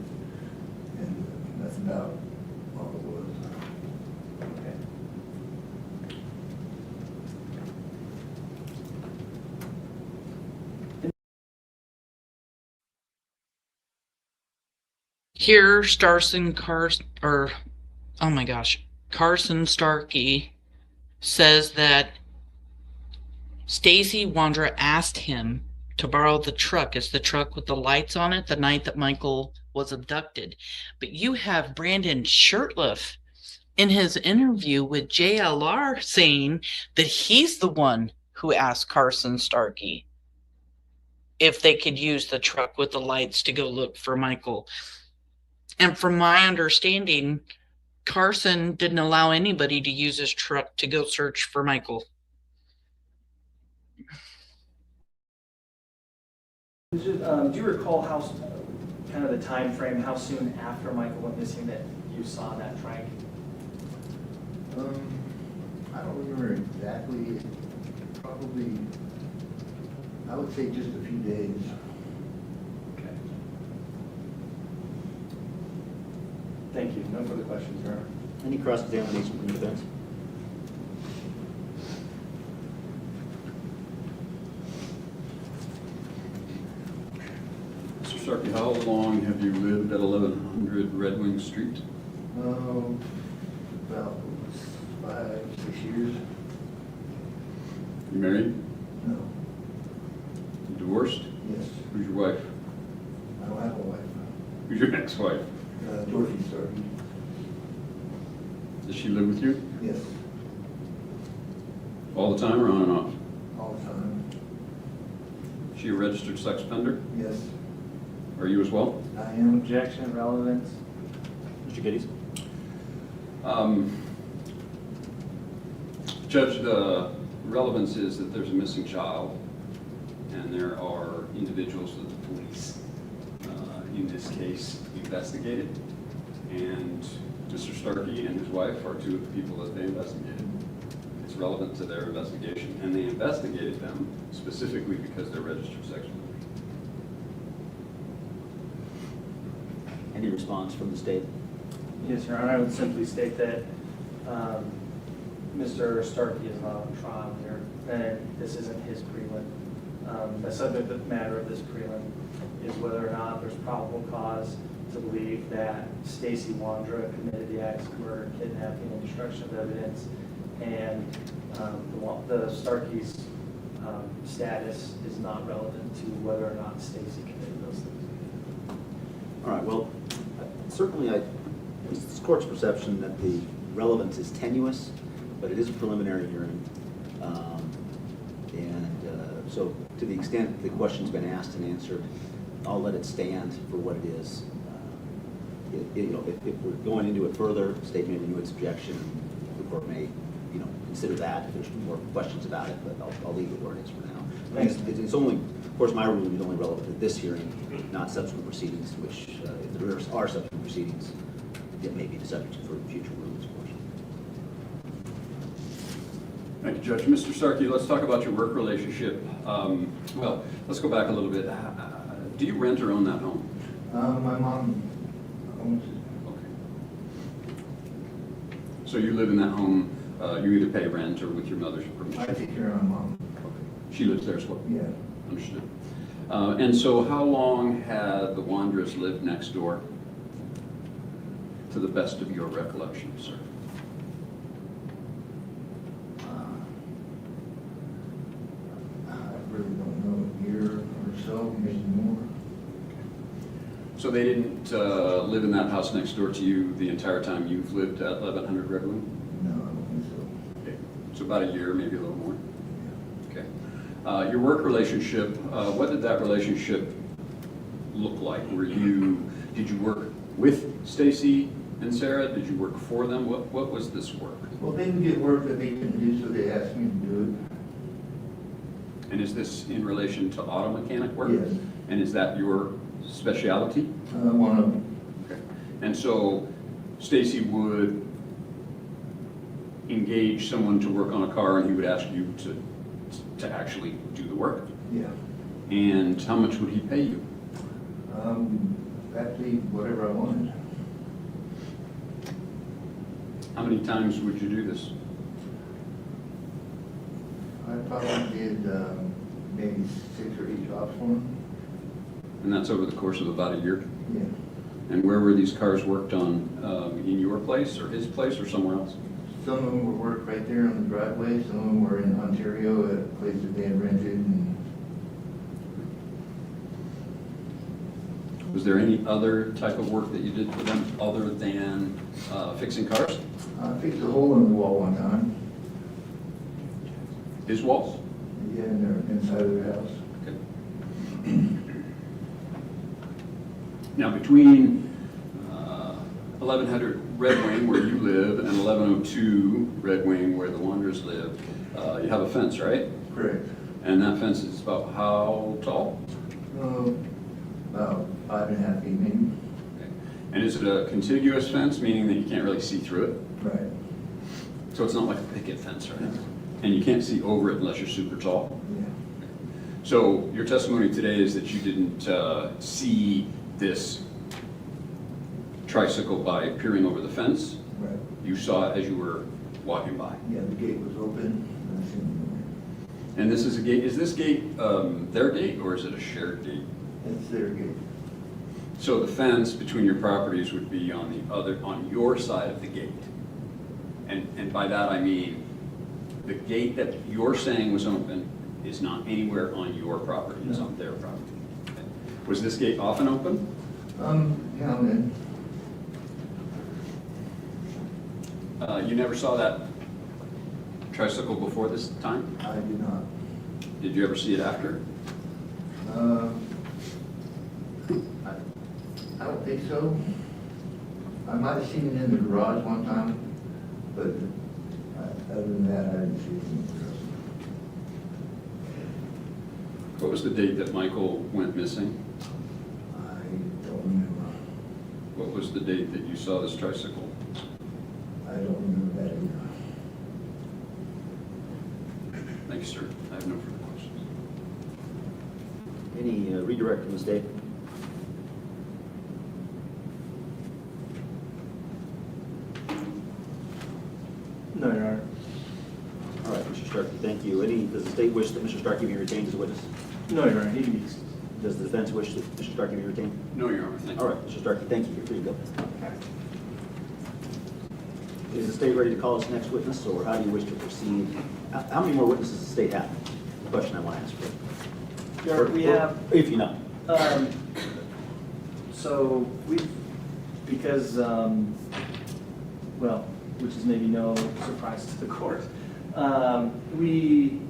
and that's about all it was. Here, Carson Starky says that Stacy Wondra asked him to borrow the truck. It's the truck with the lights on it the night that Michael was abducted. But you have Brandon Shirtliff in his interview with JLR saying that he's the one who asked Carson Starky if they could use the truck with the lights to go look for Michael. And from my understanding, Carson didn't allow anybody to use his truck to go search for Michael. Do you recall kind of the time frame, how soon after Michael went missing that you saw that trike? I don't remember exactly. Probably, I would say just a few days. Okay. Thank you. No further questions, Your Honor. Any cross-examination from the defense? Mr. Starkey, how long have you lived at 1100 Red Wing Street? About 5, 6 years. You married? No. You divorced? Yes. Who's your wife? I don't have a wife. Who's your ex-wife? Dorothy Starky. Does she live with you? Yes. All the time or on and off? All the time. Is she a registered sex offender? Yes. Are you as well? I am. Objection, relevance. Mr. Geddes? Judge, the relevance is that there's a missing child, and there are individuals that the police, in this case, investigated, and Mr. Starkey and his wife are two of the people that they investigated. It's relevant to their investigation, and they investigated them specifically because they're registered sex offenders. Any response from the state? Yes, Your Honor. I would simply state that Mr. Starkey is not on trial here, and this isn't his prelim. The subject matter of this prelim is whether or not there's probable cause to believe that Stacy Wondra committed the acts of murder, kidnapping, and destruction of evidence, and the Starkey's status is not relevant to whether or not Stacy committed those things. All right, well, certainly it's this court's perception that the relevance is tenuous, but it is a preliminary hearing. And So to the extent the question's been asked and answered, I'll let it stand for what it is. If we're going into it further, state may renew its objection. The court may, consider that if there's more questions about it. But I'll leave it where it is for now. It's only, of course, my ruling is only relevant to this hearing, not subsequent proceedings. Which, if there are subsequent proceedings, it may be the subject for future rulings. Thank you, Judge. Mr. Starkey, let's talk about your work relationship. Well, let's go back a little bit. Do you rent or own that home? My mom owns it. Okay. So you live in that home, you either pay rent or with your mother's permission? I take care of my mom. Okay. She lives there as well? Yeah. Understood. And so how long had the Wandra's lived next door, to the best of your recollection, sir? I really don't know, a year or so, maybe more. So they didn't live in that house next door to you the entire time you've lived at 1100 Red Wing? No, I don't think so. Okay. So about a year, maybe a little more? Okay. Your work relationship, what did that relationship look like? Did you work with Stacy and Sarah? Did you work for them? What was this work? Well, they would get work that they couldn't do, so they asked me to do it. And is this in relation to auto mechanic work? Yes. And is that your specialty? One of them. Okay. And so Stacy would engage someone to work on a car and he would ask you to actually do the work? Yeah. And how much would he pay you? Actually, whatever I wanted. How many times would you do this? I probably did maybe 6 or 8 jobs for him. And that's over the course of about a year? Yeah. And where were these cars worked on? In your place or his place or somewhere else? Some of them were worked right there on the driveway. Some of them were in Ontario at a place that they had rented. And was there any other type of work that you did for them other than fixing cars? I fixed a hole in the wall one time. His walls? Yeah, inside of their house. Okay. Now, between 1100 Red Wing, where you live, and 1102 Red Wing, where the Wanderers live, you have a fence, right? Correct. And that fence is about how tall? About 5.5 feet maybe. Okay. And is it a contiguous fence, meaning that you can't really see through it? Right. So it's not like a picket fence, right? And you can't see over it unless you're super tall? Yeah. So your testimony today is that you didn't see this tricycle by peering over the fence? Right. You saw it as you were walking by? Yeah, the gate was open. And this is a gate, is this gate their gate or is it a shared gate? It's their gate. So the fence between your properties would be on your side of the gate. And by that I mean the gate that you're saying was open is not anywhere on your property, it's on their property. Okay. Was this gate often open? Now and then. You never saw that tricycle before this time? I did not. Did you ever see it after? I don't think so. I might have seen it in the garage one time, but other than that, I didn't see it in the garage. What was the date that Michael went missing? I don't remember. What was the date that you saw this tricycle? I don't remember that either. Thank you, sir. I have no further questions. Any redirect from the state? No, Your Honor. All right, Mr. Starkey, thank you. Does the state wish that Mr. Starkey be retained as a witness? No, Your Honor, he can be. Does the defense wish that Mr. Starkey be retained? No, Your Honor. Thank you. All right, Mr. Starkey, thank you. You're free to go. Is the state ready to call its next witness, or how do you wish to proceed? How many more witnesses does the state have? The question I want to ask for. Your Honor, we have. If you know. So because, well, which is maybe no surprise to the court, we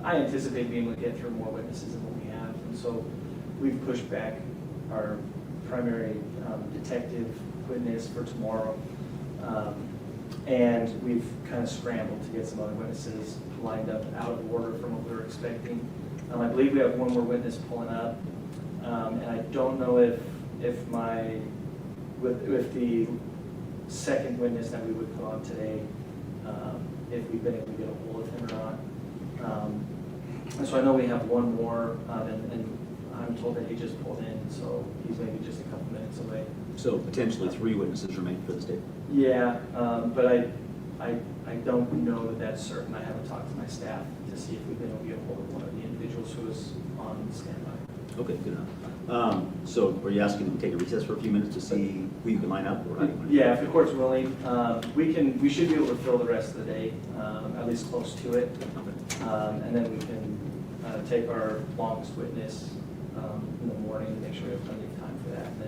I anticipate being able to get through more witnesses than what we have, and so we've pushed back our primary detective witness for tomorrow, and we've kind of scrambled to get some other witnesses lined up out of order from what we were expecting. I believe we have one more witness pulling up, and I don't know if the second witness that we would put on today, if we've been able to get a hold of him or not. And so I know we have one more, and I'm told that he just pulled in, so he's maybe just a couple minutes away. So potentially 3 witnesses remain for this day. Yeah, but I don't know that that's certain. I haven't talked to my staff to see if we've been able to get a hold of one of the individuals who is on standby. Okay, good enough. So are you asking to take a recess for a few minutes to see who you can line up? Or yeah, if the court's willing, we should be able to fill the rest of the day, at least close to it. And then we can take our longest witness in the morning to make sure we have plenty of time for that. And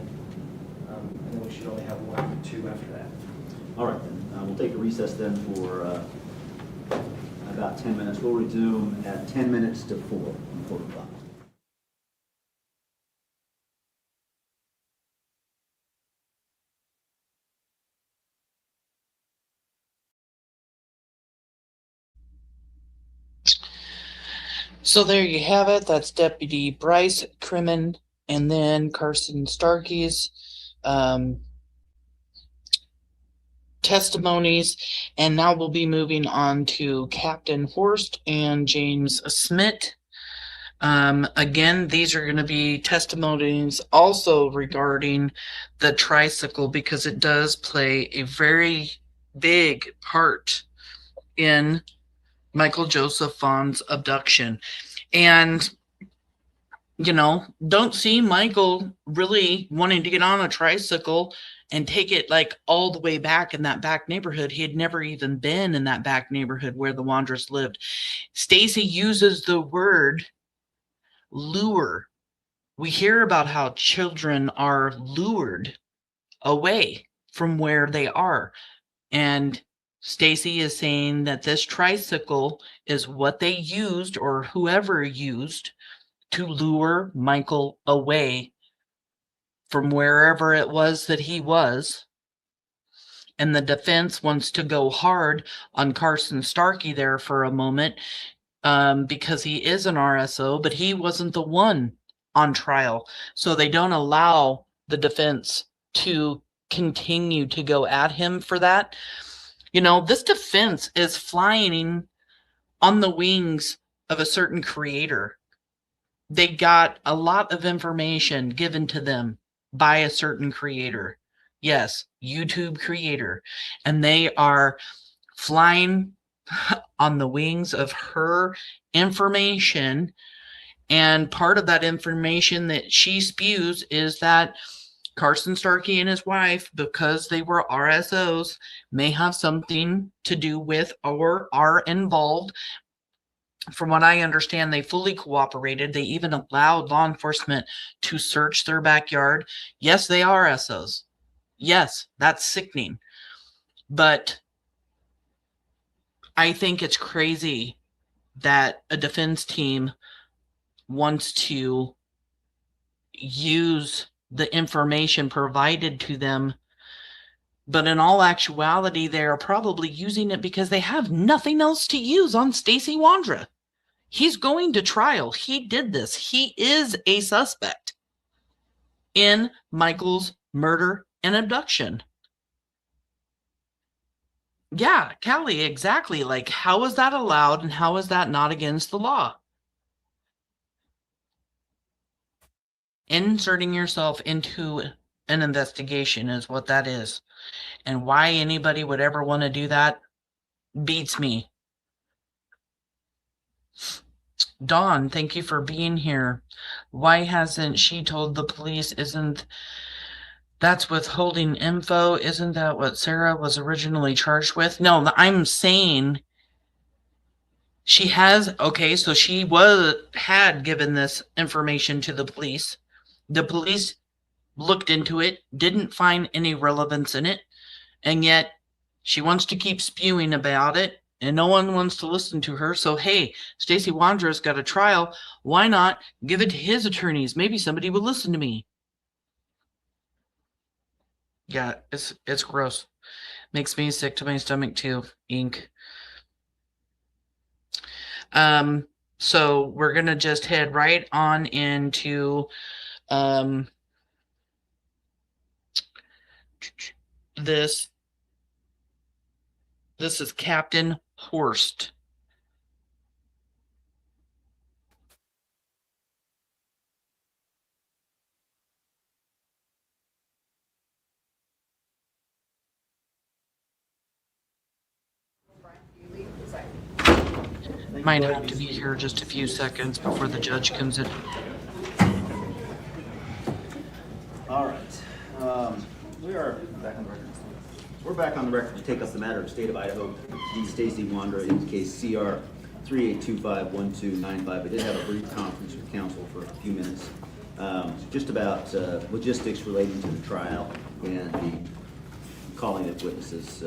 then we should only have 1 or 2 after that. All right, then. We'll take a recess then for about 10 minutes. We'll resume at 10 minutes to 4 o'clock. So there you have it. That's Deputy Bryce Crimin and then Carson Starkey's testimonies. And now we'll be moving on to Captain Horst and James Smit. Again, these are going to be testimonies also regarding the tricycle, because it does play a very big part in Michael Joseph Vaughn's abduction. And, you know, don't see Michael really wanting to get on a tricycle and take it like all the way back in that back neighborhood. He had never even been in that back neighborhood where the Wanderers lived. Stacy uses the word lure. We hear about how children are lured away from where they are. And Stacy is saying that this tricycle is what they used, or whoever used, to lure Michael away from wherever it was that he was. And the defense wants to go hard on Carson Starkey there for a moment, because he is an RSO, but he wasn't the one on trial. So they don't allow the defense to continue to go at him for that. You know, this defense is flying on the wings of a certain creator. They got a lot of information given to them by a certain creator. Yes, YouTube creator. And they are flying on the wings of her information. And part of that information that she spews is that Carson Starkey and his wife, because they were RSOs, may have something to do with or are involved. From what I understand, they fully cooperated. They even allowed law enforcement to search their backyard. Yes, they are RSOs. Yes, that's sickening. But I think it's crazy that a defense team wants to use the information provided to them, but in all actuality, they are probably using it because they have nothing else to use on STACEY Wondra. He's going to trial. He did this. He is a suspect in Michael's murder and abduction. Yeah, Callie, exactly. Like, how is that allowed and how is that not against the law? Inserting yourself into an investigation is what that is. And why anybody would ever want to do that beats me. Dawn, thank you for being here. Why hasn't she told the police? That's withholding info? Isn't that what Sarah was originally charged with? No, I'm saying she has. Okay, so she had given this information to the police. The police looked into it, didn't find any relevance in it, and yet she wants to keep spewing about it and no one wants to listen to her. So, hey, STACEY WONDRA'S got a trial. Why not give it to his attorneys? Maybe somebody will listen to me. Yeah, it's gross. Makes me sick to my stomach too. Ink. So we're gonna just head right on into this. This is Captain Horst. Might have to be here just a few seconds before the judge comes in. All right. We are back on the record. We're back on the record to take up the matter of the state of Idaho v. STACEY WONDRA in case CR 38251295. I did have a brief conference with counsel for a few minutes, just about logistics relating to the trial and the calling of witnesses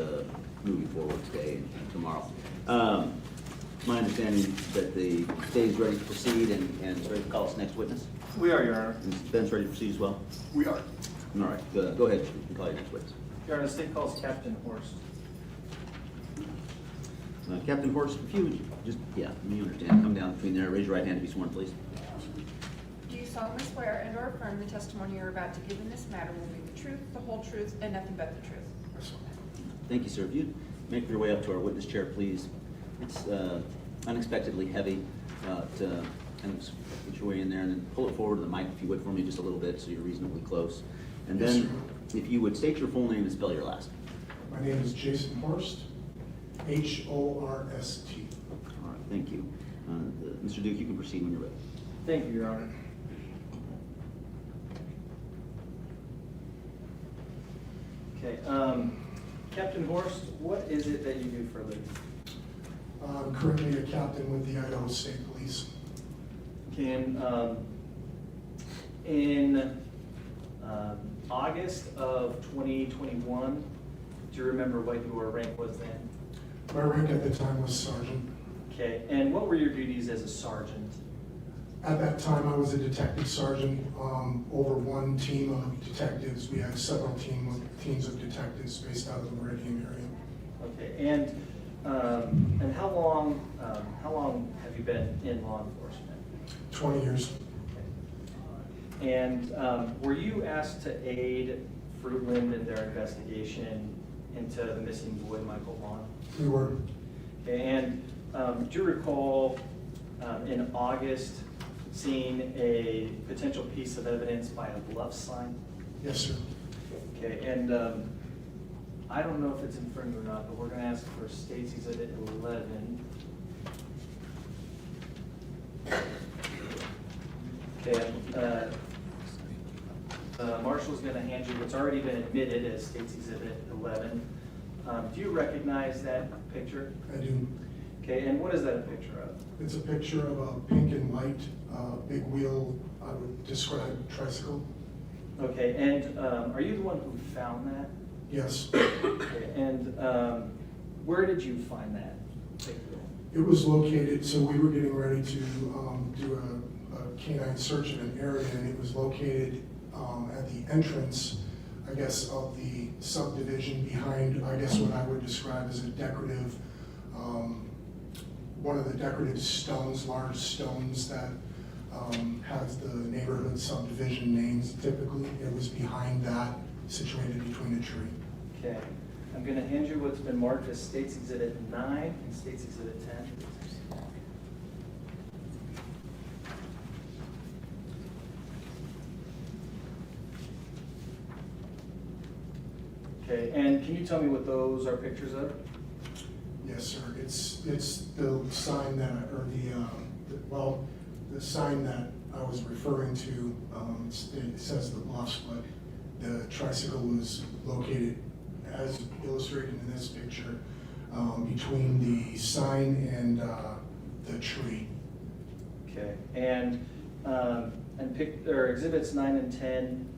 moving forward today and tomorrow. My understanding that the state is ready to proceed and is ready to call its next witness. We are, Your Honor. And Ben's ready to proceed as well? We are. All right, go ahead and call your next witness. Your Honor, the state calls Captain Horst. Captain Horst, if you would just, you understand, come down between there, raise your right hand to be sworn, please. Do you solemnly swear and or affirm the testimony you're about to give in this matter will be the truth, the whole truth, and nothing but the truth? Thank you, sir. If you'd make your way up to our witness chair, please. It's unexpectedly heavy. Kind of get your way in there and then pull it forward to the mic if you would for me just a little bit so you're reasonably close. And then if you would state your full name and spell your last name. My name is Jason Horst, H-O-R-S-T. All right, thank you. Mr. Duke, you can proceed when you're ready. Thank you, Your Honor. Okay, Captain Horst, what is it that you do for a living? I'm currently a captain with the Idaho State Police. Okay, in August of 2021, do you remember what your rank was then? My rank at the time was sergeant. Okay, and what were your duties as a sergeant? At that time, I was a detective sergeant. Over one team of detectives. We had several teams of detectives based out of the Meridian area. Okay, and how long have you been in law enforcement? 20 years. Okay. And were you asked to aid Fruitland in their investigation into the missing boy, Michael Vaughan? We were. Okay, and do you recall in August seeing a potential piece of evidence by a bluff sign? Yes, sir. Okay, and I don't know if it's in front of you or not, but we're going to ask for State's Exhibit 11. Okay, Marshall's going to hand you what's already been admitted as State's Exhibit 11. Do you recognize that picture? I do. Okay, and what is that a picture of? It's a picture of a pink and white big wheel, I would describe tricycle. Okay, and are you the one who found that? Yes. Okay, and where did you find that picture? It was located, so we were getting ready to do a canine search in an area, and it was located at the entrance, I guess, of the subdivision behind, I guess, what I would describe as a decorative, one of the decorative stones, large stones that has the neighborhood subdivision names typically. It was behind that, situated between a tree. Okay, I'm going to hand you what's been marked as State's Exhibit 9 and State's Exhibit 10. Okay, and can you tell me what those are pictures of? Yes, sir. It's the sign that, or the sign that I was referring to. It says the bluffs, but the tricycle was located, as illustrated in this picture, between the sign and the tree. Okay, and exhibits 9 and 10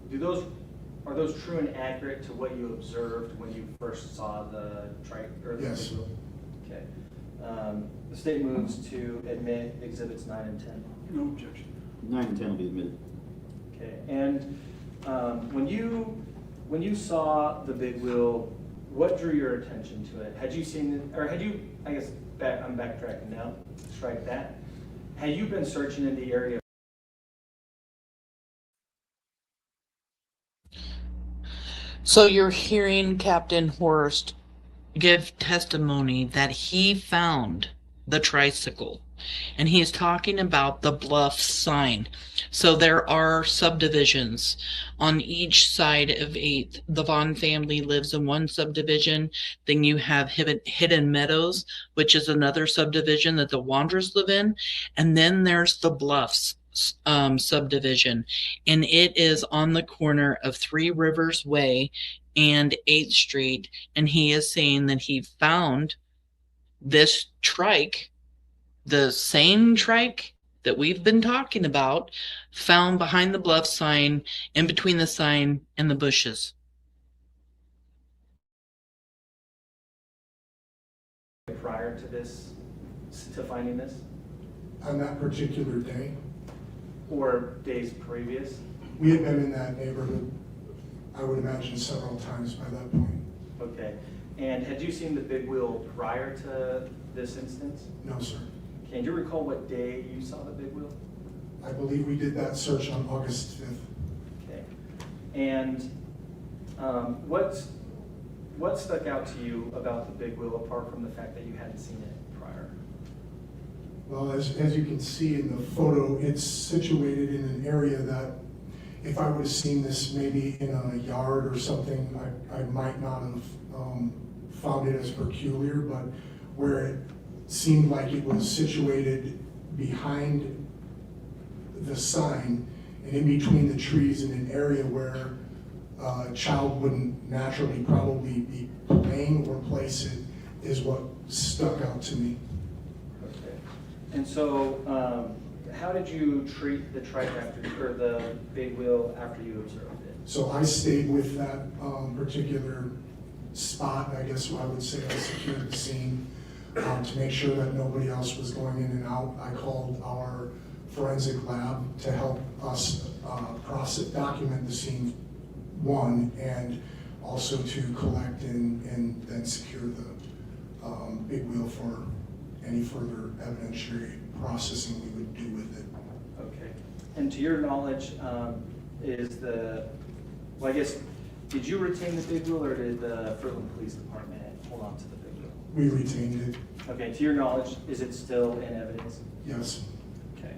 do those Are those true and accurate to what you observed when you first saw the the Yes. big wheel? Okay. The state moves to admit exhibits 9 and 10. No objection. 9 and 10 will be admitted. Okay. And when you saw the big wheel, what drew your attention to it? Had you seen it, or had you? I guess I'm backtracking now. Strike that. Had you been searching in the area? So you're hearing Captain Horst give testimony that he found the tricycle, and he is talking about the bluff sign. So there are subdivisions on each side of 8th. The Vaughan family lives in one subdivision. Then you have Hidden Meadows, which is another subdivision that the Wanderers live in. And then there's the Bluffs subdivision, and it is on the corner of 3 Rivers Way and 8th Street. And he is saying that he found this trike, the same trike that we've been talking about, found behind the bluff sign, in between the sign and the bushes. Prior to this, to finding this? On that particular day, Or days previous? we had been in that neighborhood, I would imagine, several times by that point. Okay. And had you seen the big wheel prior to this instance? No, sir. Can you recall what day you saw the big wheel? I believe we did that search on August 5th. Okay. And what stuck out to you about the big wheel, apart from the fact that you hadn't seen it prior? Well, as you can see in the photo, it's situated in an area that if I would have seen this maybe in a yard or something, I might not have found it as peculiar, but where it seemed like it was situated behind the sign and in between the trees in an area where a child wouldn't naturally probably be playing or place it is what stuck out to me. Okay. And so, how did you treat the trike or the big wheel after you observed it? So I stayed with that particular spot. I guess I would say I secured the scene to make sure that nobody else was going in and out. I called our forensic lab to help us document the scene, one, and also to collect and then secure the big wheel for any further evidentiary processing we would do with it. Okay. And to your knowledge, I guess, did you retain the big wheel, or did the Fruitland Police Department hold on to the big wheel? We retained it. Okay, to your knowledge, is it still in evidence? Yes. Okay.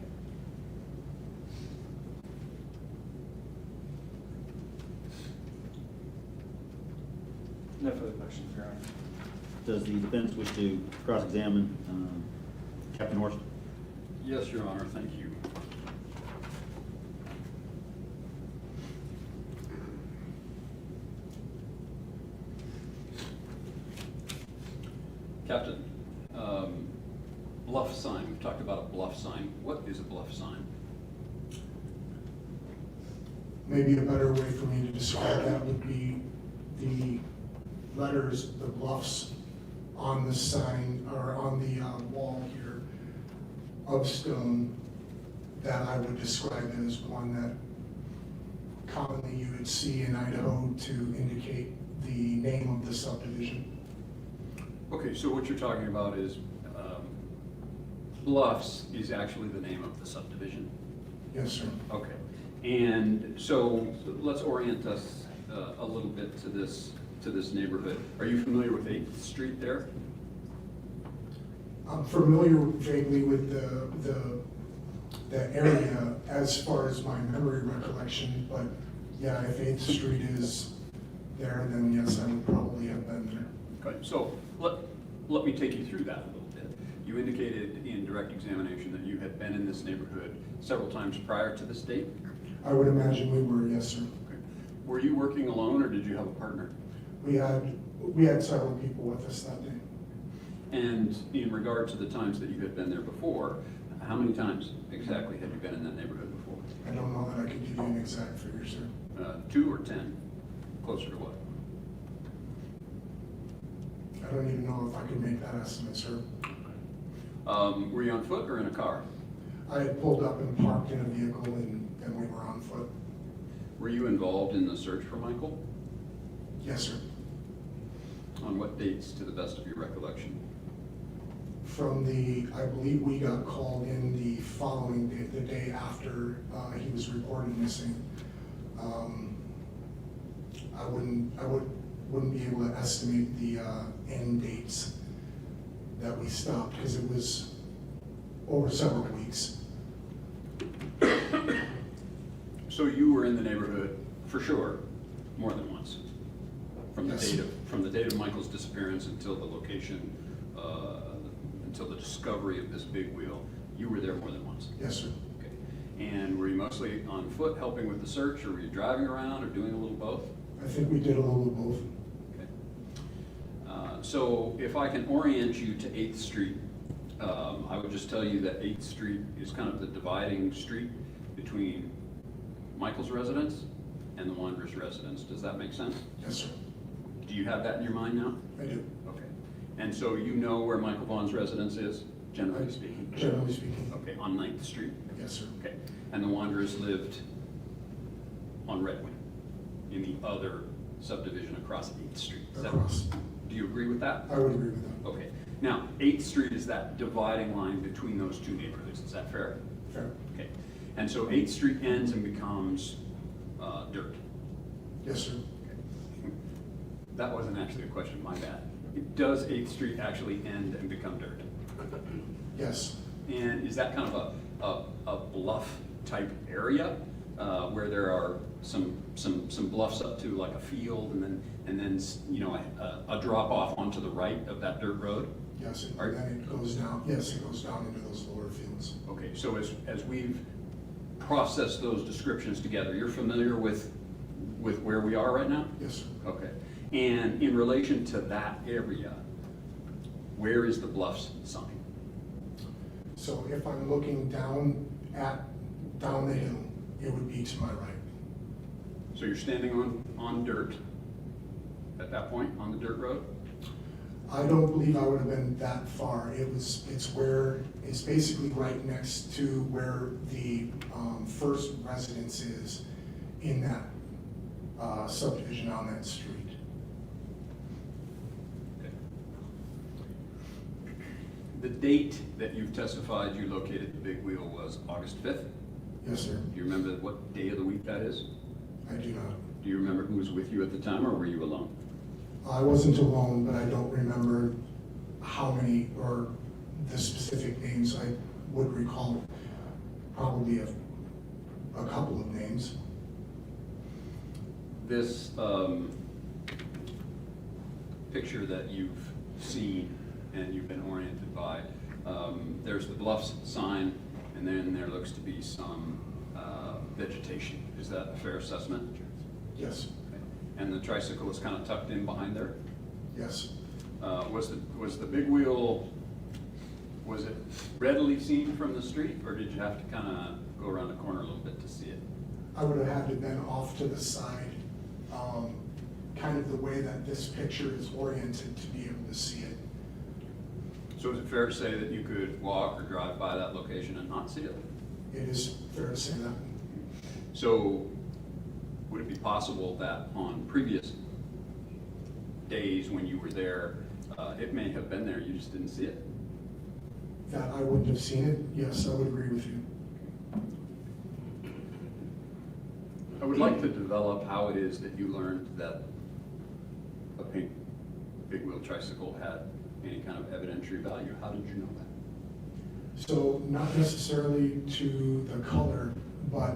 No further questions, Your Honor. Does the defense wish to cross-examine Captain Horst? Yes, Your Honor, thank you. Captain, bluff sign. We've talked about a bluff sign. What is a bluff sign? Maybe a better way for me to describe that would be the letters, the bluffs on the sign or on the wall here of stone that I would describe as one that commonly you would see in Idaho to indicate the name of the subdivision. Okay, so what you're talking about is Bluffs is actually the name of the subdivision? Yes, sir. Okay, and so let's orient us a little bit to this neighborhood. Are you familiar with 8th Street there? I'm familiar vaguely with the area as far as my memory recollection, but yeah, if 8th Street is there, then yes, I would probably have been there. Okay, so let me take you through that a little bit. You indicated in direct examination that you had been in this neighborhood several times prior to this date? I would imagine we were, yes, sir. Okay. Were you working alone or did you have a partner? We had several people with us that day. And in regard to the times that you had been there before, how many times exactly had you been in that neighborhood before? I don't know that I could give you an exact figure, sir. 2 or 10? I could make that estimate, sir. Were you on foot or in a car? I had pulled up and parked in a vehicle and we were on foot. Were you involved in the search for Michael? Yes, sir. On what dates, to the best of your recollection? From I believe we got called in the following day, the day after he was reported missing. I wouldn't be able to estimate the end dates that we stopped because it was over several weeks. So you were in the neighborhood for sure more than once, from the Yes. date of Michael's disappearance until the location, until the discovery of this big wheel. You were there more than once. Yes, sir. Okay. And were you mostly on foot helping with the search, or were you driving around, or doing a little both? I think we did a little of both. Okay. So if I can orient you to 8th Street, I would just tell you that 8th Street is kind of the dividing street between Michael's residence and the Wanderer's residence. Does that make sense? Yes, sir. Do you have that in your mind now? I do. Okay. And so you know where Michael Vaughn's residence is, generally speaking? Generally speaking. Okay, on 9th Street? Yes, sir. Okay. And the Wanderers lived on Redwing, in the other subdivision across 8th Street? Across. Do you agree with that? I would agree with that. Okay. Now, 8th Street is that dividing line between those two neighborhoods. Is that fair? Fair. Okay. And so 8th Street ends and becomes dirt. Yes, sir. Okay. That wasn't actually a question, my bad. Does 8th Street actually end and become dirt? Yes. And is that kind of a bluff type area where there are some bluffs up to like a field and then you know a drop off onto the right of that dirt road? Yes, and then it goes down. Yes, it goes down into those lower fields. Okay, so as we've processed those descriptions together, you're familiar with where we are right now? Yes, sir. Okay. And in relation to that area, where is the bluffs sign? So if I'm looking down the hill, it would be to my right. So you're standing on dirt at that point, on the dirt road? I don't believe I would have been that far. It's basically right next to where the first residence is in that subdivision on that street. The date that you've testified you located the big wheel was August 5th? Yes, sir. Do you remember what day of the week that is? I do not. Do you remember who was with you at the time, or were you alone? I wasn't alone, but I don't remember how many or the specific names. I would recall probably a couple of names. This picture that you've seen and you've been oriented by, there's the bluffs sign, and then there looks to be some vegetation. Is that a fair assessment? Yes. Okay. And the tricycle is kind of tucked in behind there? Yes. Was the big wheel, was it readily seen from the street, or did you have to kind of go around the corner a little bit to see it? I would have had to been off to the side, kind of the way that this picture is oriented to be able to see it. So is it fair to say that you could walk or drive by that location and not see it? It is fair to say that. So would it be possible that on previous days when you were there, it may have been there, you just didn't see it? That I wouldn't have seen it? Yes, I would agree with you. I would like to develop how it is that you learned that a pink big wheel tricycle had any kind of evidentiary value. How did you know that? So not necessarily to the color, but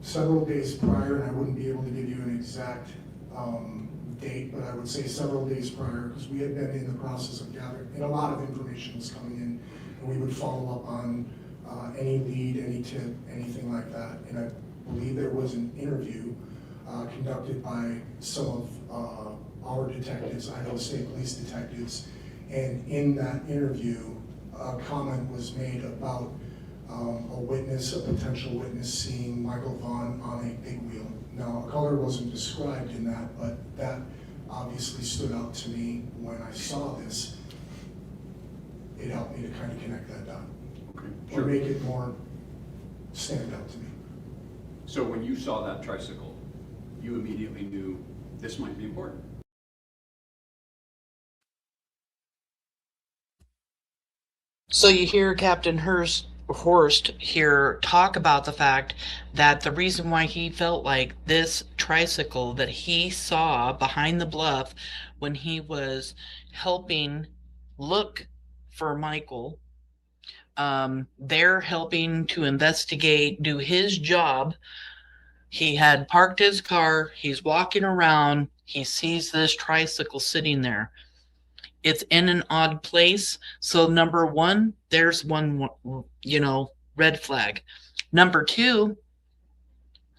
several days prior, and I wouldn't be able to give you an exact date, but I would say several days prior, because we had been in the process of gathering, and a lot of information was coming in, and we would follow up on any lead, any tip, anything like that. And I believe there was an interview conducted by some of our detectives, Idaho State Police detectives, and in that interview, a comment was made about a potential witness seeing Michael Vaughan on a big wheel. Now, a color wasn't described in that, but that obviously stood out to me when I saw this. It helped me to kind of connect that dot. Okay, or make it more stand out to me. So when you saw that tricycle, you immediately knew this might be important. So you hear Captain Horst here talk about the fact that the reason why he felt like this tricycle that he saw behind the bluff when he was helping look for Michael, they're helping to investigate, do his job. He had parked his car, he's walking around, he sees this tricycle sitting there. It's in an odd place. So number one, there's one, red flag. Number two,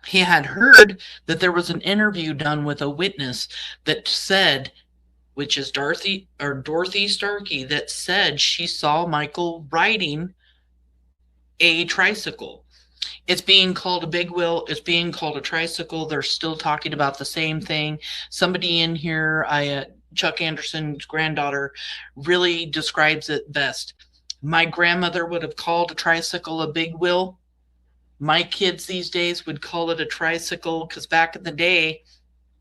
he had heard that there was an interview done with a witness that said, which is Dorothy Starkey, that said she saw Michael riding a tricycle. It's being called a big wheel. It's being called a tricycle. They're still talking about the same thing. Somebody in here, Chuck Anderson's granddaughter, really describes it best. My grandmother would have called a tricycle a big wheel. My kids these days would call it a tricycle because back in the day,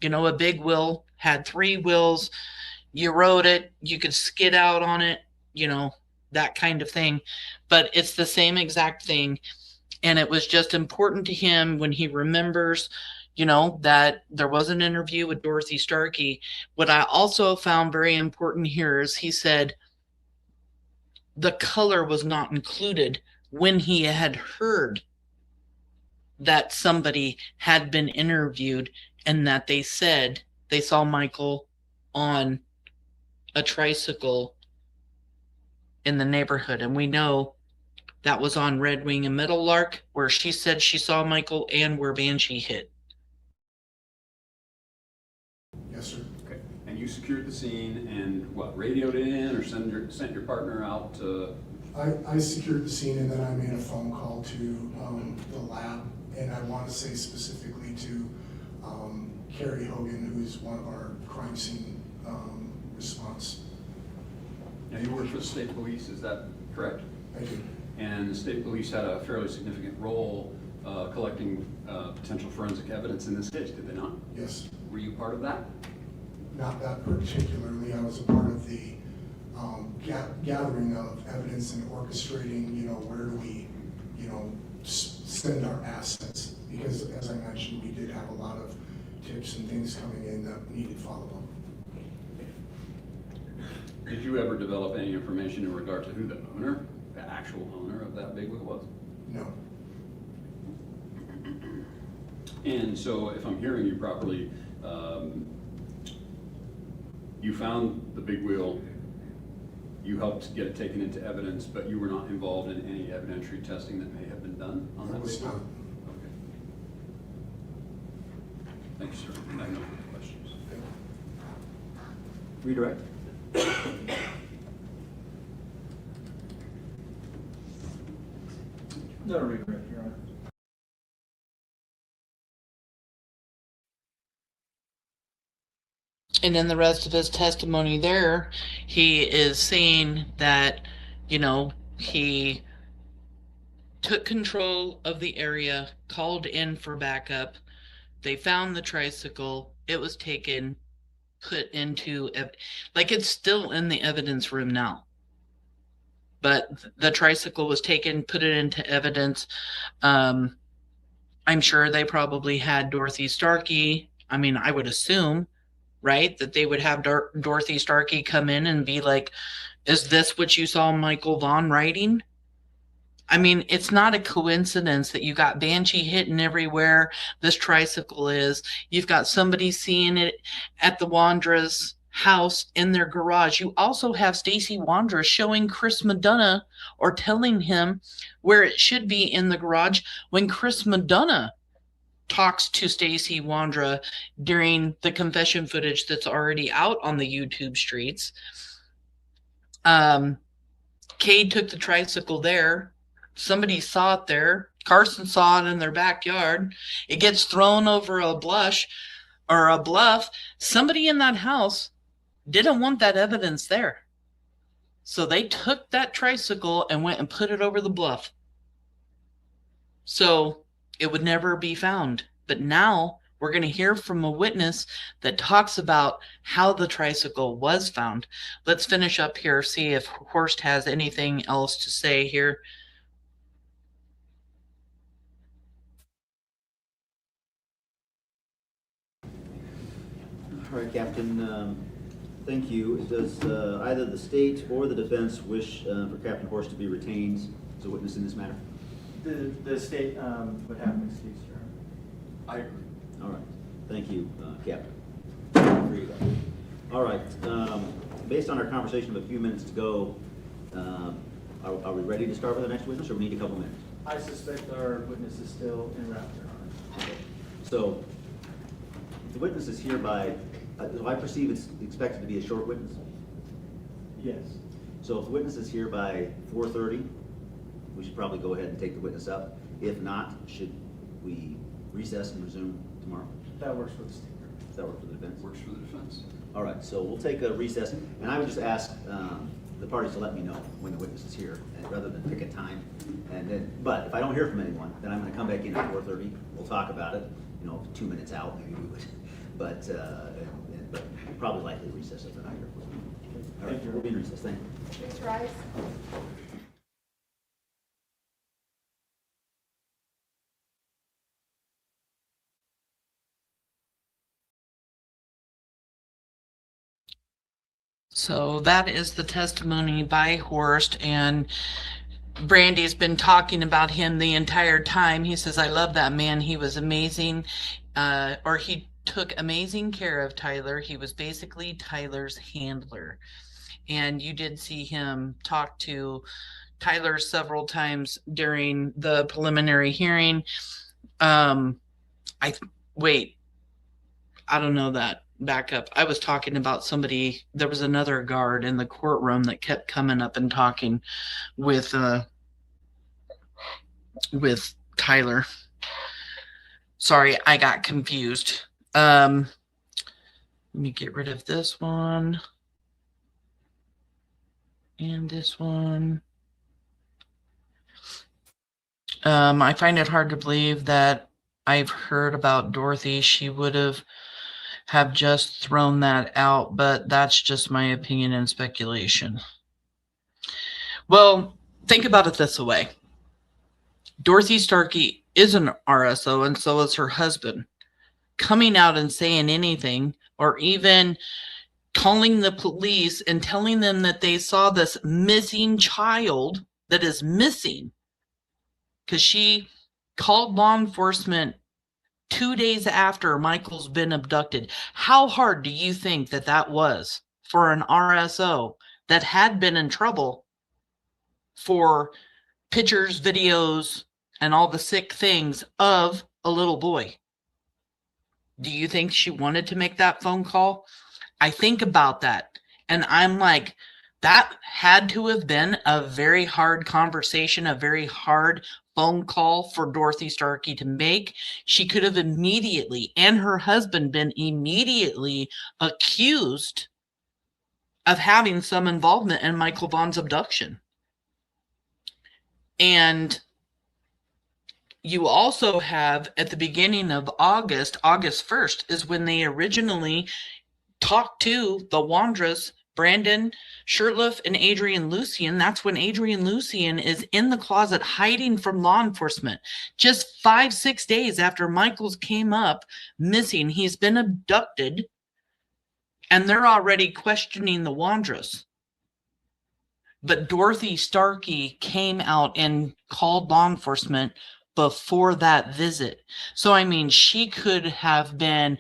a big wheel had 3 wheels. You rode it, you could skid out on it, that kind of thing. But it's the same exact thing. And it was just important to him when he remembers, that there was an interview with Dorothy Starkey. What I also found very important here is he said the color was not included when he had heard that somebody had been interviewed and that they said they saw Michael on a tricycle in the neighborhood. And we know that was on Red Wing and Meadowlark, where she said she saw Michael and where Banshee hit. Yes, sir. Okay. And you secured the scene and what, radioed in or sent your partner out to? I secured the scene and then I made a phone call to the lab, and I want to say specifically to Carrie Hogan, who's one of our crime scene response. Now you work for the state police, is that correct? I do. And the state police had a fairly significant role collecting potential forensic evidence in this case, did they not? Yes. Were you part of that? Not that particularly. I was a part of the gathering of evidence and orchestrating, where do we, send our assets. Because as I mentioned, we did have a lot of tips and things coming in that needed follow-up. Did you ever develop any information in regard to who the owner, the actual owner of that big wheel was? No. And so if I'm hearing you properly, you found the big wheel, you helped get it taken into evidence, but you were not involved in any evidentiary testing that may have been done on that big wheel? Okay. Thank you, sir. I have no further questions. Redirect. No redirect, Your Honor. And in the rest of his testimony there, he is saying that, he took control of the area, called in for backup. They found the tricycle. It was taken, put into, it's still in the evidence room now. But the tricycle was taken, put it into evidence. I'm sure they probably had Dorothy Starkey. I would assume, right, that they would have Dorothy Starkey come in and be like, is this what you saw Michael Vaughan riding? It's not a coincidence that you got Banshee hitting everywhere this tricycle is. You've got somebody seeing it at the Wandra's house in their garage. You also have STACEY Wondra showing Chris Madonna or telling him where it should be in the garage when Chris Madonna talks to STACEY Wondra during the confession footage that's already out on the YouTube streets. Cade took the tricycle there. Somebody saw it there. Carson saw it in their backyard. It gets thrown over a blush. or a bluff, somebody in that house didn't want that evidence there. So they took that tricycle and went and put it over the bluff. So it would never be found. But now we're going to hear from a witness that talks about how the tricycle was found. Let's finish up here, see if Horst has anything else to say here. All right, Captain, thank you. Does either the state or the defense wish for Captain Horst to be retained as a witness in this matter? The state would have an excuse, Your Honor. I agree. All right. Thank you, Captain. All right. Based on our conversation of a few minutes ago, are we ready to start with the next witness, or we need a couple minutes? I suspect our witness is still en route, Your Honor. Okay. So, the witness is hereby, do I perceive it's expected to be a short witness? Yes. So if the witness is here by 4:30, we should probably go ahead and take the witness up. If not, should we recess and resume tomorrow? That works for the state. Does that work for the defense? Works for the defense. All right, so we'll take a recess, and I would just ask the parties to let me know when the witness is here, and rather than pick a time. And then, but if I don't hear from anyone, then I'm going to come back in at 4:30. We'll talk about it. 2 minutes out, maybe we would, but probably likely recess if they're not here. All right, we'll be in recess. Thank you. Please rise. So that is the testimony by Horst, and Brandi's been talking about him the entire time. He says, I love that man. He was amazing, or he took amazing care of Tyler. He was basically Tyler's handler. And you did see him talk to Tyler several times during the preliminary hearing. I don't know that. Back up. I was talking about somebody. There was another guard in the courtroom that kept coming up and talking with Tyler. Sorry, I got confused. Let me get rid of this one and this one. I find it hard to believe that I've heard about Dorothy. She would have just thrown that out, but that's just my opinion and speculation. Well, think about it this way. Dorothy Starkey is an RSO, and so is her husband. Coming out and saying anything, or even calling the police and telling them that they saw this missing child that is missing, because she called law enforcement 2 days after Michael's been abducted. How hard do you think that was for an RSO that had been in trouble for pictures, videos, and all the sick things of a little boy? Do you think she wanted to make that phone call? I think about that, and I'm like, that had to have been a very hard conversation, a very hard phone call for Dorothy Starkey to make. She could have immediately, and her husband, been immediately accused of having some involvement in Michael Vaughn's abduction. And you also have, at the beginning of August 1st, is when they originally talked to the Wondras, Brandon Shurtleff and Adrian Lucian. That's when Adrian Lucian is in the closet hiding from law enforcement. Just 5-6 days after Michael's came up missing, he's been abducted, and they're already questioning the Wondras. But Dorothy Starkey came out and called law enforcement before that visit. So, I mean, she could have been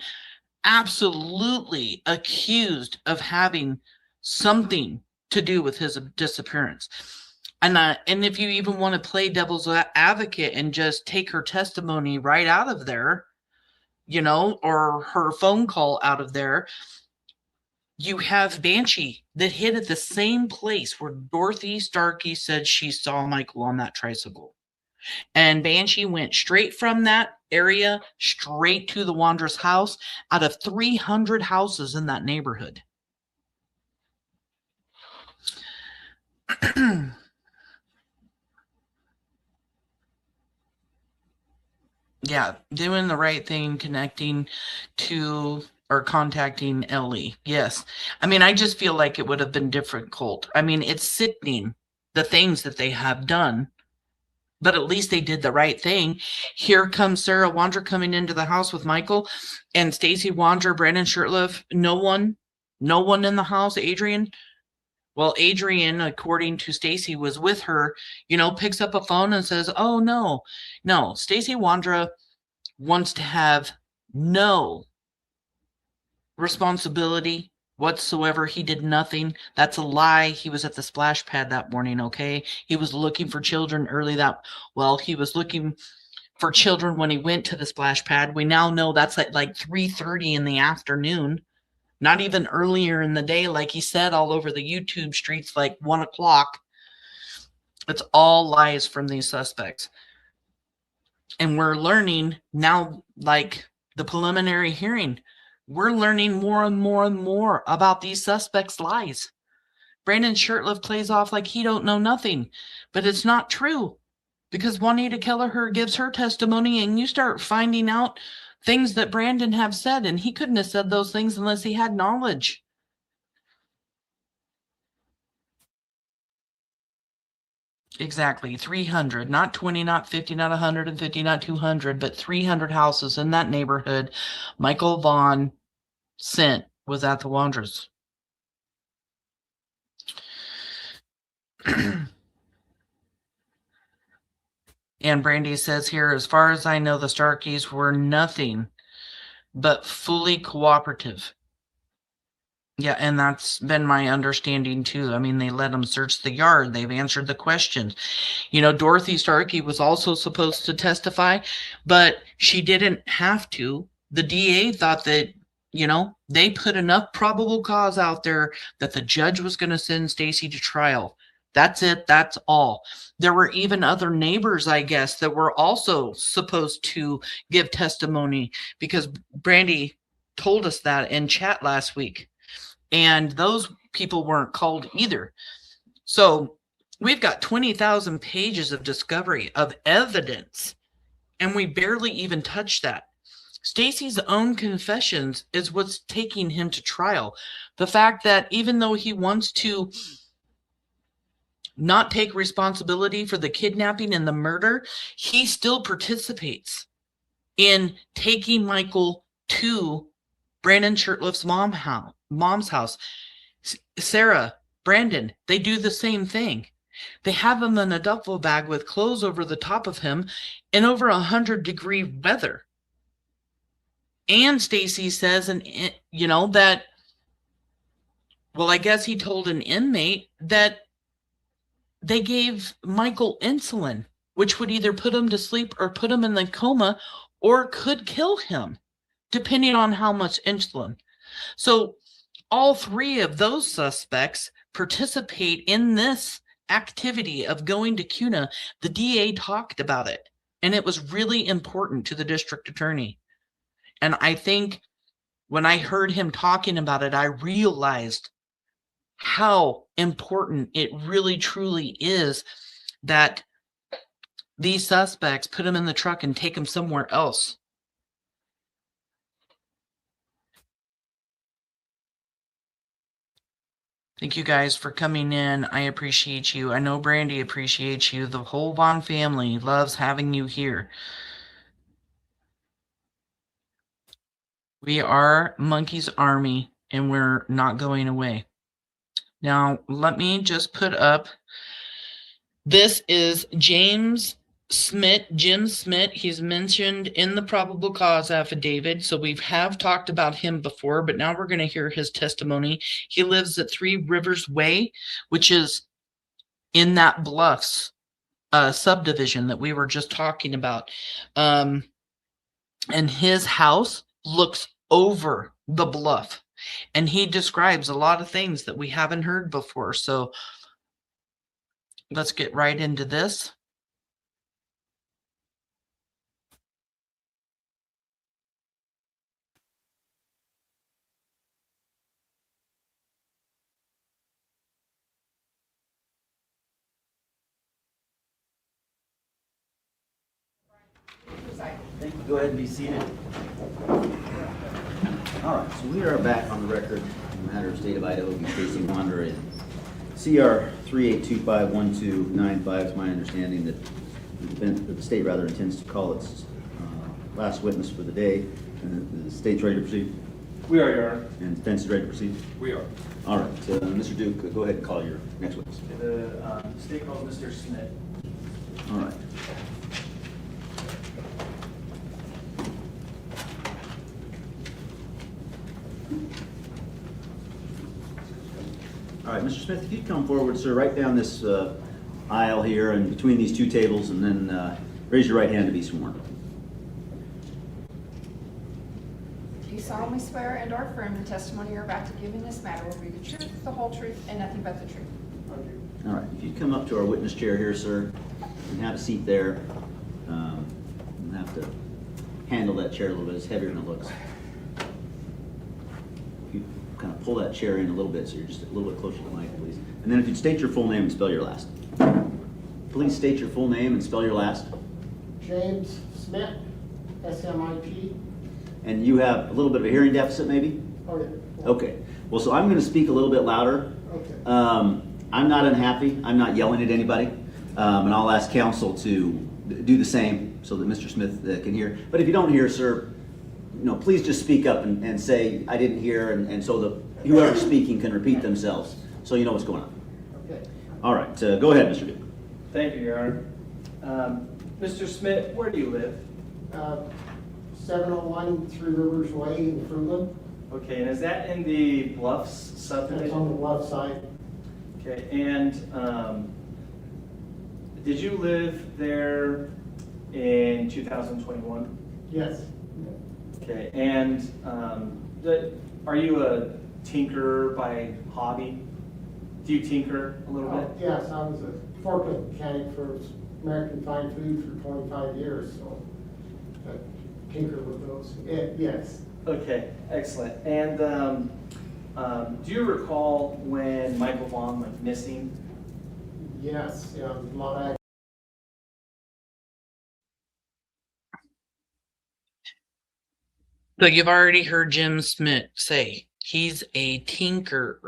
absolutely accused of having something to do with his disappearance. And if you even want to play devil's advocate and just take her testimony right out of there, or her phone call out of there, you have Banshee that hit at the same place where Dorothy Starkey said she saw Michael on that tricycle. And Banshee went straight from that area straight to the Wandra's house out of 300 houses in that neighborhood. Yeah, doing the right thing, connecting to or contacting Ellie. Yes. I mean, I just feel like it would have been difficult. I mean, it's sickening the things that they have done, but at least they did the right thing. Here comes Sarah Wandra coming into the house with Michael and Stacy Wandra, Brandon Shirtliff. No one in the house. Adrian. Well, Adrian, according to Stacy, was with her, picks up a phone and says, oh, no, Stacy Wandra wants to have no responsibility whatsoever. He did nothing. That's a lie. He was at the splash pad that morning, okay? He was looking for children he was looking for children when he went to the splash pad. We now know that's at like 3:30 in the afternoon. Not even earlier in the day, like he said, all over the YouTube streets, like 1 o'clock. It's all lies from these suspects. And we're learning now, like the preliminary hearing, we're learning more and more and more about these suspects' lies. Brandon Shirtliff plays off like he don't know nothing, but it's not true, because Juanita Kelleher gives her testimony and you start finding out things that Brandon have said, and he couldn't have said those things unless he had knowledge. Exactly. 300, not 20, not 50, not 150, not 200, but 300 houses in that neighborhood. Michael Vaughan was at the Wandra's. And Brandy says here, as far as I know, the Starkeys were nothing but fully cooperative. Yeah, and that's been my understanding too. I mean, they let them search the yard. They've answered the questions. Dorothy Starkey was also supposed to testify, but she didn't have to. The DA thought that, they put enough probable cause out there that the judge was going to send Stacy to trial. That's it. That's all. There were even other neighbors, I guess, that were also supposed to give testimony, because Brandy told us that in chat last week. And those people weren't called either. So we've got 20,000 pages of discovery of evidence, and we barely even touched that. Stacy's own confessions is what's taking him to trial. The fact that even though he wants to not take responsibility for the kidnapping and the murder, he still participates in taking Michael to Brandon Shirtliff's mom's house. Sarah, Brandon, they do the same thing. They have him in a duffel bag with clothes over the top of him in over 100-degree weather. And Stacy says, that, well, I guess he told an inmate that they gave Michael insulin, which would either put him to sleep or put him in the coma or could kill him, depending on how much insulin. So all three of those suspects participate in this activity of going to CUNA. The DA talked about it, and it was really important to the district attorney. And I think when I heard him talking about it, I realized how important it really truly is that these suspects put him in the truck and take him somewhere else. Thank you guys for coming in. I appreciate you. I know Brandy appreciates you. The whole Vaughan family loves having you here. We are Monkey's Army, and we're not going away. Now, let me just put up, this is James Smit, Jim Smit. He's mentioned in the probable cause affidavit, so we have talked about him before, but now we're going to hear his testimony. He lives at 3 Rivers Way, which is in that Bluffs subdivision that we were just talking about. And his house looks over the bluff, and he describes a lot of things that we haven't heard before. So let's get right into this. Thank you. Go ahead and be seated. All right, so we are back on the record in the matter of State of Idaho v. STACEY WONDRA'S. CR 38251295. It's my understanding that the state intends to call its last witness for the day. And the state's ready to proceed? We are, Your Honor. And the defense is ready to proceed? We are. All right, Mr. Duke, go ahead and call your next witness. The state calls Mr. Smit. All right. All right, Mr. Smith, if you'd come forward, sir, right down this aisle here and between these two tables, and then raise your right hand to be sworn. Do you solemnly swear and or affirm the testimony you're about to give in this matter will be the truth, the whole truth, and nothing but the truth? All right, if you'd come up to our witness chair here, sir, and have a seat there. You'll have to handle that chair a little bit. It's heavier than it looks. If you kind of pull that chair in a little bit so you're just a little bit closer to the mic, please. And then if you'd state your full name and spell your last. Please state your full name and spell your last. James Smit, S-M-I-T. And you have a little bit of a hearing deficit, maybe? Oh, yeah. Okay. Well, so I'm going to speak a little bit louder. Okay. I'm not unhappy. I'm not yelling at anybody. And I'll ask counsel to do the same so that Mr. Smith can hear. But if you don't hear, sir, please just speak up and say, I didn't hear, and so that whoever's speaking can repeat themselves so you know what's going on. Okay. All right. Go ahead, Mr. Duke. Thank you, Your Honor. Mr. Smit, where do you live? 701 Three Rivers Way in Fruitland. Okay, and is that in the Bluffs subdivision? It's on the left side. Okay, and did you live there in 2021? Yes. Okay, and are you a tinkerer by hobby? Do you tinker a little bit? Yes, I was a forklift mechanic for American Fine Foods for 25 years, so I tinker with those. Yes. Okay, excellent. And do you recall when Michael Vaughan went missing? Yes, yeah, a lot of. So you've already heard Jim Smit say he's a tinker,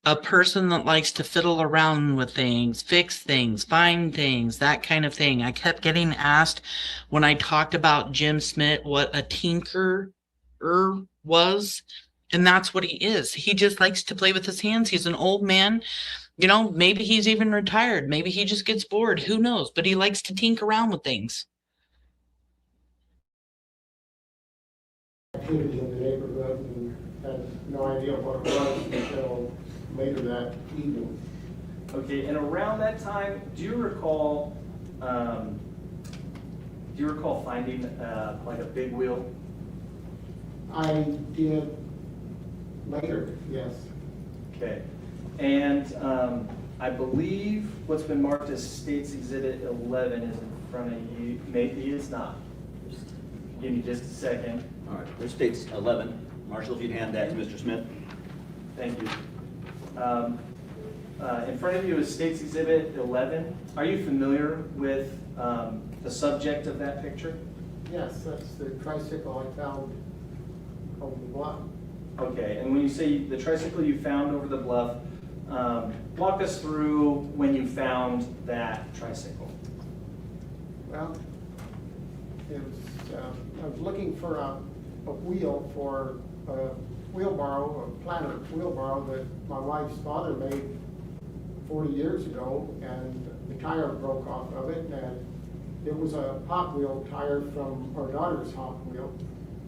a person that likes to fiddle around with things, fix things, find things, that kind of thing. I kept getting asked when I talked about Jim Smit what a tinker was, and that's what he is. He just likes to play with his hands. He's an old man. Maybe he's even retired. Maybe he just gets bored. Who knows? But he likes to tinker around with things. Activity in the neighborhood and had no idea what it was until later that evening. Okay, and around that time, do you recall finding like a big wheel? I did later, yes. Okay, and I believe what's been marked as State's Exhibit 11 is in front of you. Maybe it's not. Give me just a second. All right, there's State's 11. Marshall, if you'd hand that to Mr. Smith. Thank you. In front of you is State's Exhibit 11. Are you familiar with the subject of that picture? Yes, that's the tricycle I found over the bluff. Okay, and when you say the tricycle you found over the bluff, walk us through when you found that tricycle. Well, it was, I was looking for a wheel for a wheelbarrow, a planter wheelbarrow that my wife's father made 40 years ago, and the tire broke off of it, and it was a Hot Wheel tire from our daughter's Hot Wheel.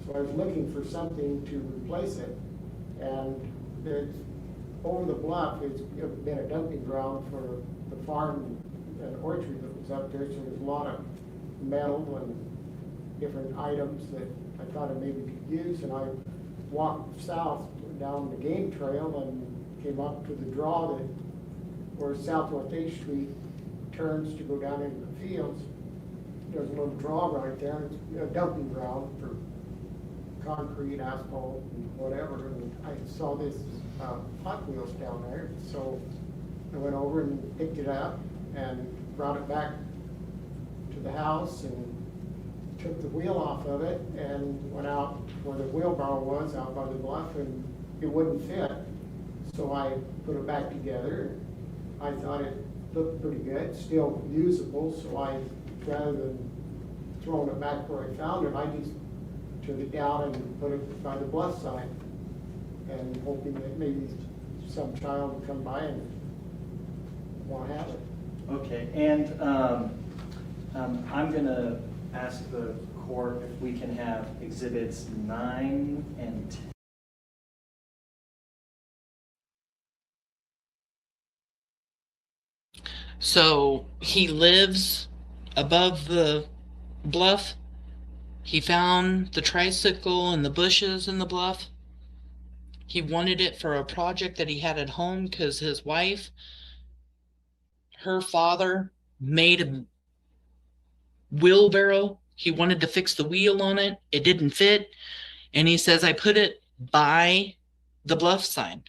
So I was looking for something to replace it, and it's over the bluff. It's been a dumping ground for the farm and orchard that was up there, so there's a lot of metal and different items that I thought I maybe could use, and I walked south down the game trail and came up to the draw that where Southwest 8th Street turns to go down into the fields. There's a little draw right there. It's a dumping ground for concrete, asphalt, and whatever. And I saw this Hot Wheels down there, so I went over and picked it up and brought it back to the house and took the wheel off of it and went out where the wheelbarrow was, out by the bluff, and it wouldn't fit. So I put it back together. I thought it looked pretty good, still usable, so I, rather than throwing it back where I found it, I just took it down and put it by the bluff side, and hoping that maybe some child would come by and want to have it. Okay, and I'm going to ask the court if we can have exhibits 9 and 10. So he lives above the bluff. He found the tricycle in the bushes in the bluff. He wanted it for a project that he had at home because his wife, her father, made a wheelbarrow. He wanted to fix the wheel on it. It didn't fit. And he says, I put it by the bluff sign.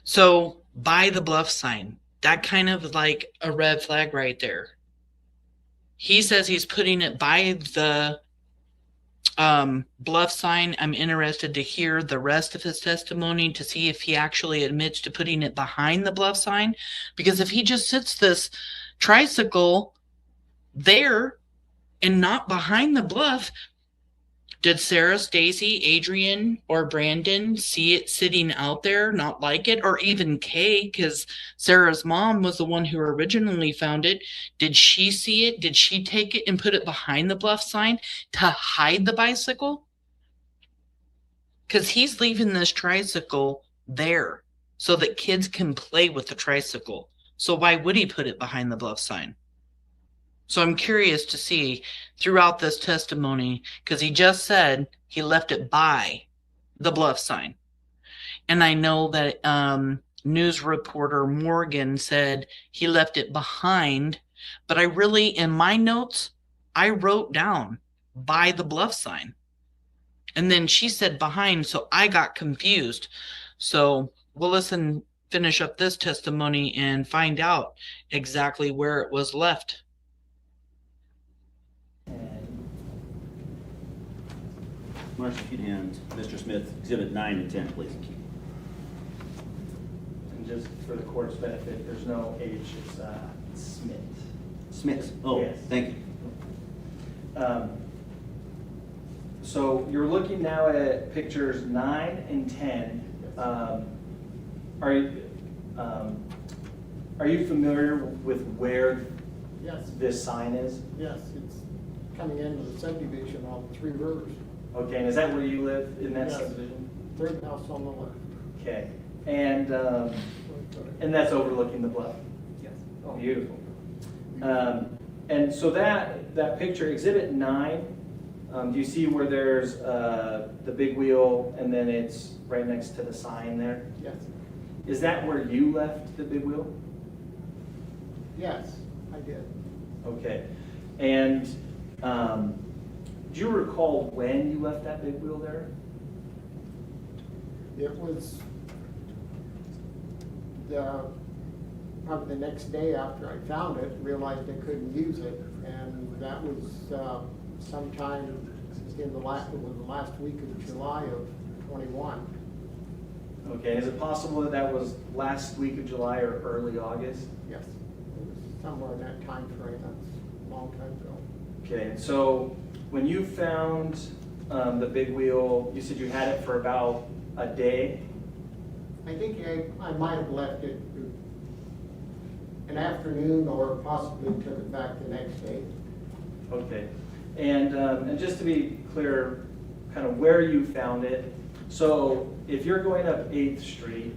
So by the bluff sign, that kind of like a red flag right there. He says he's putting it by the bluff sign. I'm interested to hear the rest of his testimony to see if he actually admits to putting it behind the bluff sign. Because if he just sits this tricycle there and not behind the bluff, did Sarah, Stacy, Adrian, or Brandon see it sitting out there, not like it, or even Kay, because Sarah's mom was the one who originally found it. Did she see it? Did she take it and put it behind the bluff sign to hide the bicycle? Because he's leaving this tricycle there so that kids can play with the tricycle. So why would he put it behind the bluff sign? So I'm curious to see throughout this testimony, because he just said he left it by the bluff sign. And I know that news reporter Morgan said he left it behind, but I really, in my notes, I wrote down by the bluff sign. And then she said behind, so I got confused. So we'll finish up this testimony and find out exactly where it was left. Marcia, if you'd hand Mr. Smith exhibit 9 and 10, please. And just for the court's benefit, there's no H, it's Smit. Smith. Oh, yes. Thank you. So you're looking now at pictures 9 and 10. Are you familiar with where this sign is? Yes, it's coming into the subdivision on 3 Rivers. Okay, and is that where you live in that subdivision? Third house on the left. Okay, and that's overlooking the bluff. Yes. Oh, beautiful. And so that picture, exhibit 9, do you see where there's the big wheel and then it's right next to the sign there? Yes. Is that where you left the big wheel? Yes, I did. Okay, and do you recall when you left that big wheel there? It was probably the next day after I found it, realized I couldn't use it, and that was sometime in the last week of July of 21. Okay, is it possible that was last week of July or early August? Yes, it was somewhere in that time frame. That's a long time ago. Okay, and so when you found the big wheel, you said you had it for about a day? I think I might have left it an afternoon or possibly took it back the next day. Okay, and just to be clear, kind of where you found it. So if you're going up 8th Street,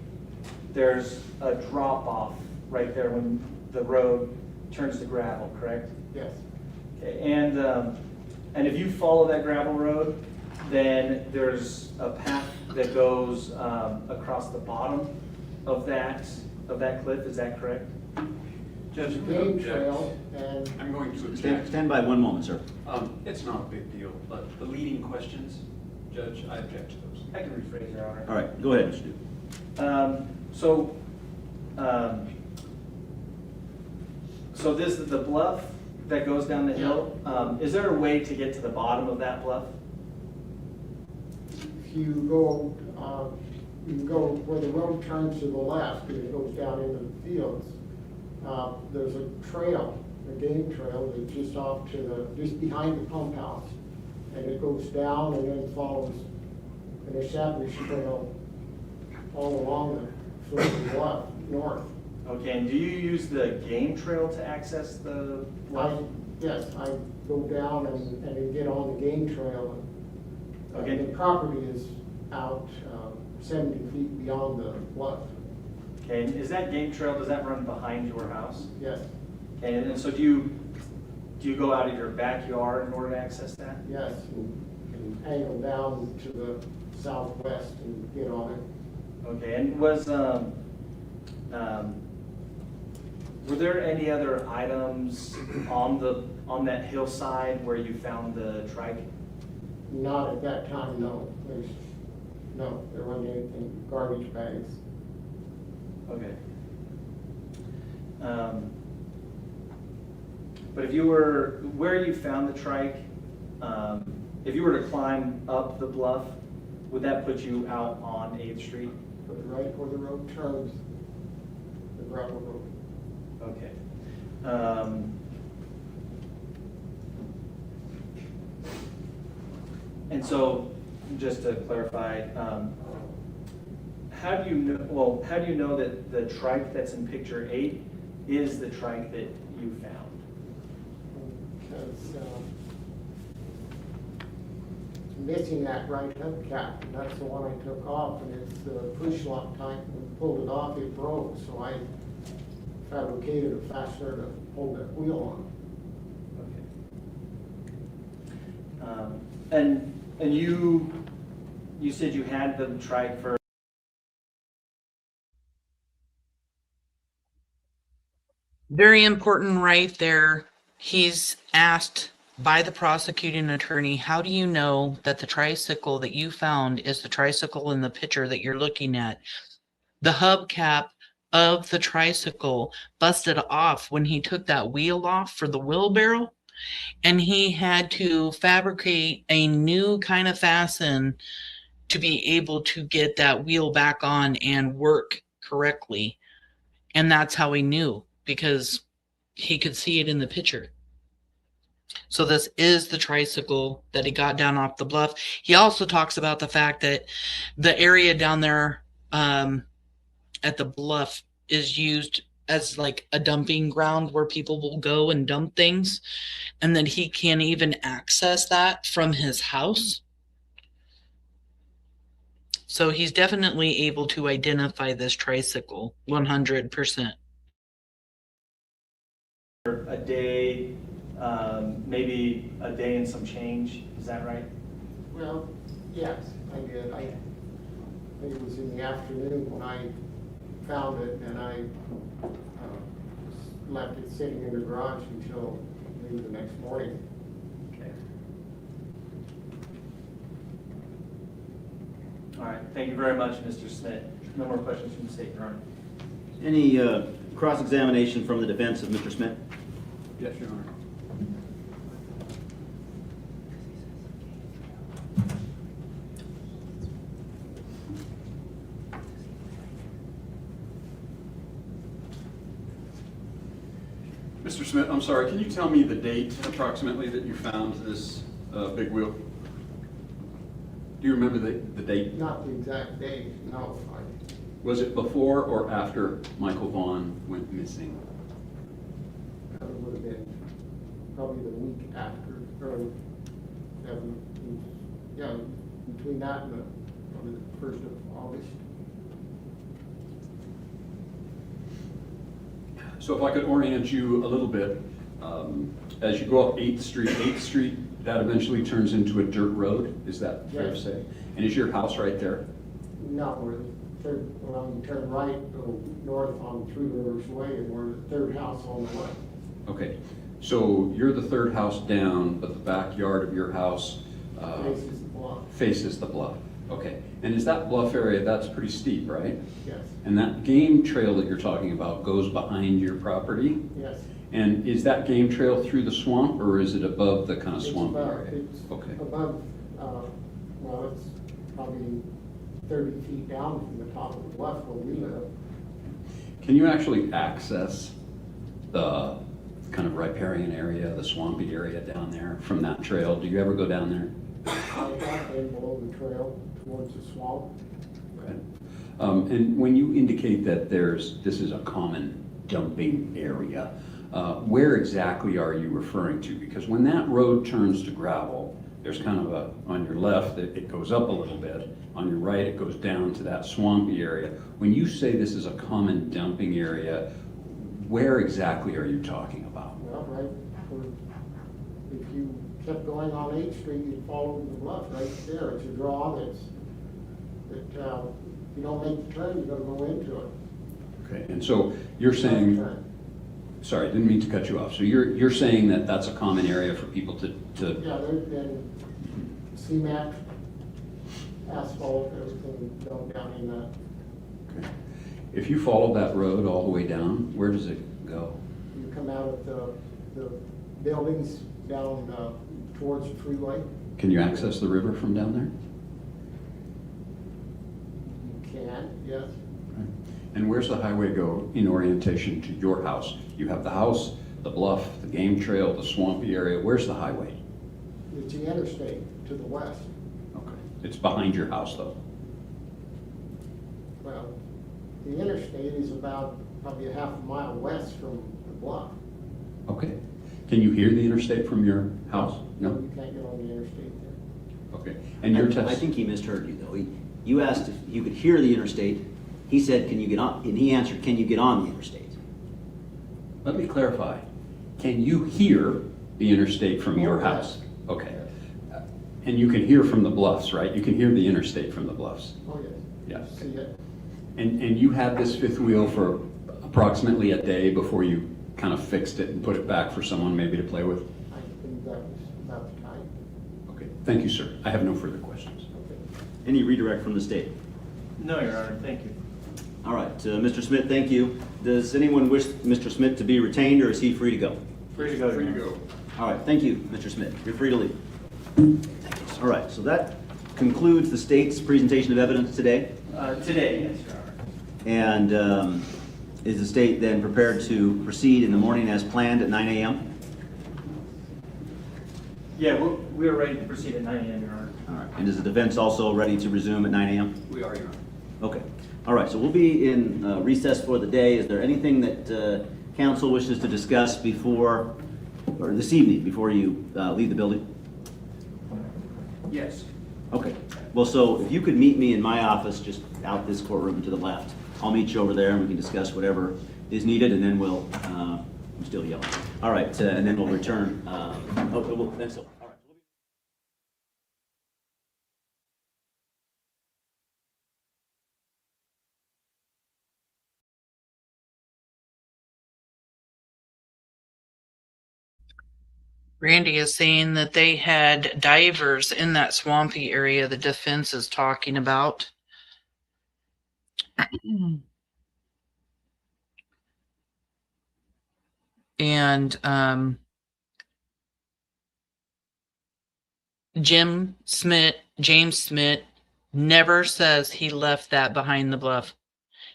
there's a drop off right there when the road turns to gravel, correct? Yes. Okay, and if you follow that gravel road, then there's a path that goes across the bottom of that cliff. Is that correct? Judge, Game trail, and I'm going to object. Stand by 1 moment, sir. It's not a big deal, but the leading questions, Judge, I object to those. I can rephrase, Your Honor. All right, go ahead, Mr. Duke. So this is the bluff that goes down the hill. Is there a way to get to the bottom of that bluff? If you go, you can go where the road turns to the left and it goes down into the fields. There's a trail, a game trail that's just off to the, just behind the pump house. And it goes down and then follows an established trail all along the foot of the bluff, north. Okay, and do you use the game trail to access the bluff? Yes, I go down and then get on the game trail. Okay. The property is out 70 feet beyond the bluff. Okay, and is that game trail, does that run behind your house? Yes. Okay, and so do you go out of your backyard in order to access that? Yes, and angle down to the southwest and get on it. Okay, and was were there any other items on that hillside where you found the trike? Not at that time, no. There wasn't anything, garbage bags. Okay. But if you were, where you found the trike, if you were to climb up the bluff, would that put you out on 8th Street? But right where the road turns, the gravel road. Okay. And so, just to clarify, how do you know that the trike that's in picture 8 is the trike that you found? Because missing that right hubcap, and that's the one I took off, and it's the push lock type. When I pulled it off, it broke, so I fabricated a fastener to hold that wheel on. Okay. And you said you had the trike for. Very important right there. He's asked by the prosecuting attorney, how do you know that the tricycle that you found is the tricycle in the picture that you're looking at? The hubcap of the tricycle busted off when he took that wheel off for the wheelbarrow, and he had to fabricate a new kind of fasten to be able to get that wheel back on and work correctly. And that's how he knew, because he could see it in the picture. So this is the tricycle that he got down off the bluff. He also talks about the fact that the area down there at the bluff is used as like a dumping ground where people will go and dump things, and that he can't even access that from his house. So he's definitely able to identify this tricycle 100%. A day, maybe a day and some change, is that right? Well, yes, I did. I think it was in the afternoon when I found it, and I left it sitting in the garage until maybe the next morning. Okay. All right, thank you very much, Mr. Smit. No more questions from the state, Your Honor. Any cross-examination from the defense of Mr. Smit? Yes, Your Honor. Mr. Smit, I'm sorry, can you tell me the date approximately that you found this big wheel? Do you remember the date? Not the exact date, no. Was it before or after Michael Vaughan went missing? It would have been probably the week after, or between that and probably the 1st of August. So if I could orient you a little bit, as you go up 8th Street, that eventually turns into a dirt road, is that fair to say? And is your house right there? No, we're when you turn right, go north on Three Rivers Way, and we're the third house on the left. Okay, so you're the third house down, but the backyard of your house Faces the bluff. faces the bluff. Okay, and is that bluff area, that's pretty steep, right? Yes. And that game trail that you're talking about goes behind your property? Yes. And is that game trail through the swamp, or is it above the kind of swamp area? It's Okay. above, well, it's probably 30 feet down from the top of the bluff where we live. Can you actually access the kind of riparian area, the swampy area down there from that trail? Do you ever go down there? I got in below the trail towards the swamp. Okay. And when you indicate that this is a common dumping area, where exactly are you referring to? Because when that road turns to gravel, there's kind of on your left, it goes up a little bit. On your right, it goes down to that swampy area. When you say this is a common dumping area, where exactly are you talking about? Well, right, if you kept going on 8th Street, you'd follow the bluff right there. It's a draw that you don't make the turn, you're gonna go into it. Okay, and so you're saying, sorry, didn't mean to cut you off. So you're saying that that's a common area for people to Yeah, there's been cement, asphalt, everything dumped down in that. Okay. If you follow that road all the way down, where does it go? You come out of the buildings down towards the freeway. Can you access the river from down there? You can, yes. And where's the highway go in orientation to your house? You have the house, the bluff, the game trail, the swampy area. Where's the highway? It's the interstate to the west. Okay. It's behind your house though. Well, the interstate is about probably a half a mile west from the bluff. Okay. Can you hear the interstate from your house? No? You can't get on the interstate there. Okay. And your test? I think he misheard you though. You asked if you could hear the interstate. He said, can you get on, and he answered, can you get on the interstate? Let me clarify. Can you hear the interstate from your house? Okay. And you can hear from the bluffs, right? You can hear the interstate from the bluffs. Oh, yes. Yeah. See it. And you had this fifth wheel for approximately a day before you kind of fixed it and put it back for someone maybe to play with? I think that was about the time. Okay. Thank you, sir. I have no further questions. Okay. Any redirect from the state? No, Your Honor, thank you. All right, Mr. Smit, thank you. Does anyone wish Mr. Smit to be retained, or is he free to go? Free to go, Your Honor. All right, thank you, Mr. Smit. You're free to leave. All right, so that concludes the state's presentation of evidence today. Today, yes, Your Honor. And is the state then prepared to proceed in the morning as planned at 9 a.m.? Yeah, we are ready to proceed at 9 a.m., Your Honor. All right, and is the defense also ready to resume at 9 a.m.? We are, Your Honor. Okay. All right, so we'll be in recess for the day. Is there anything that council wishes to discuss before, or this evening, before you leave the building? Yes. Okay. Well, so if you could meet me in my office, just out this courtroom to the left, I'll meet you over there and we can discuss whatever is needed, and then we'll, I'm still yelling. All right, and then we'll return. That's all. BRANDI is saying that they had divers in that swampy area the defense is talking about. And James Smit never says he left that behind the bluff.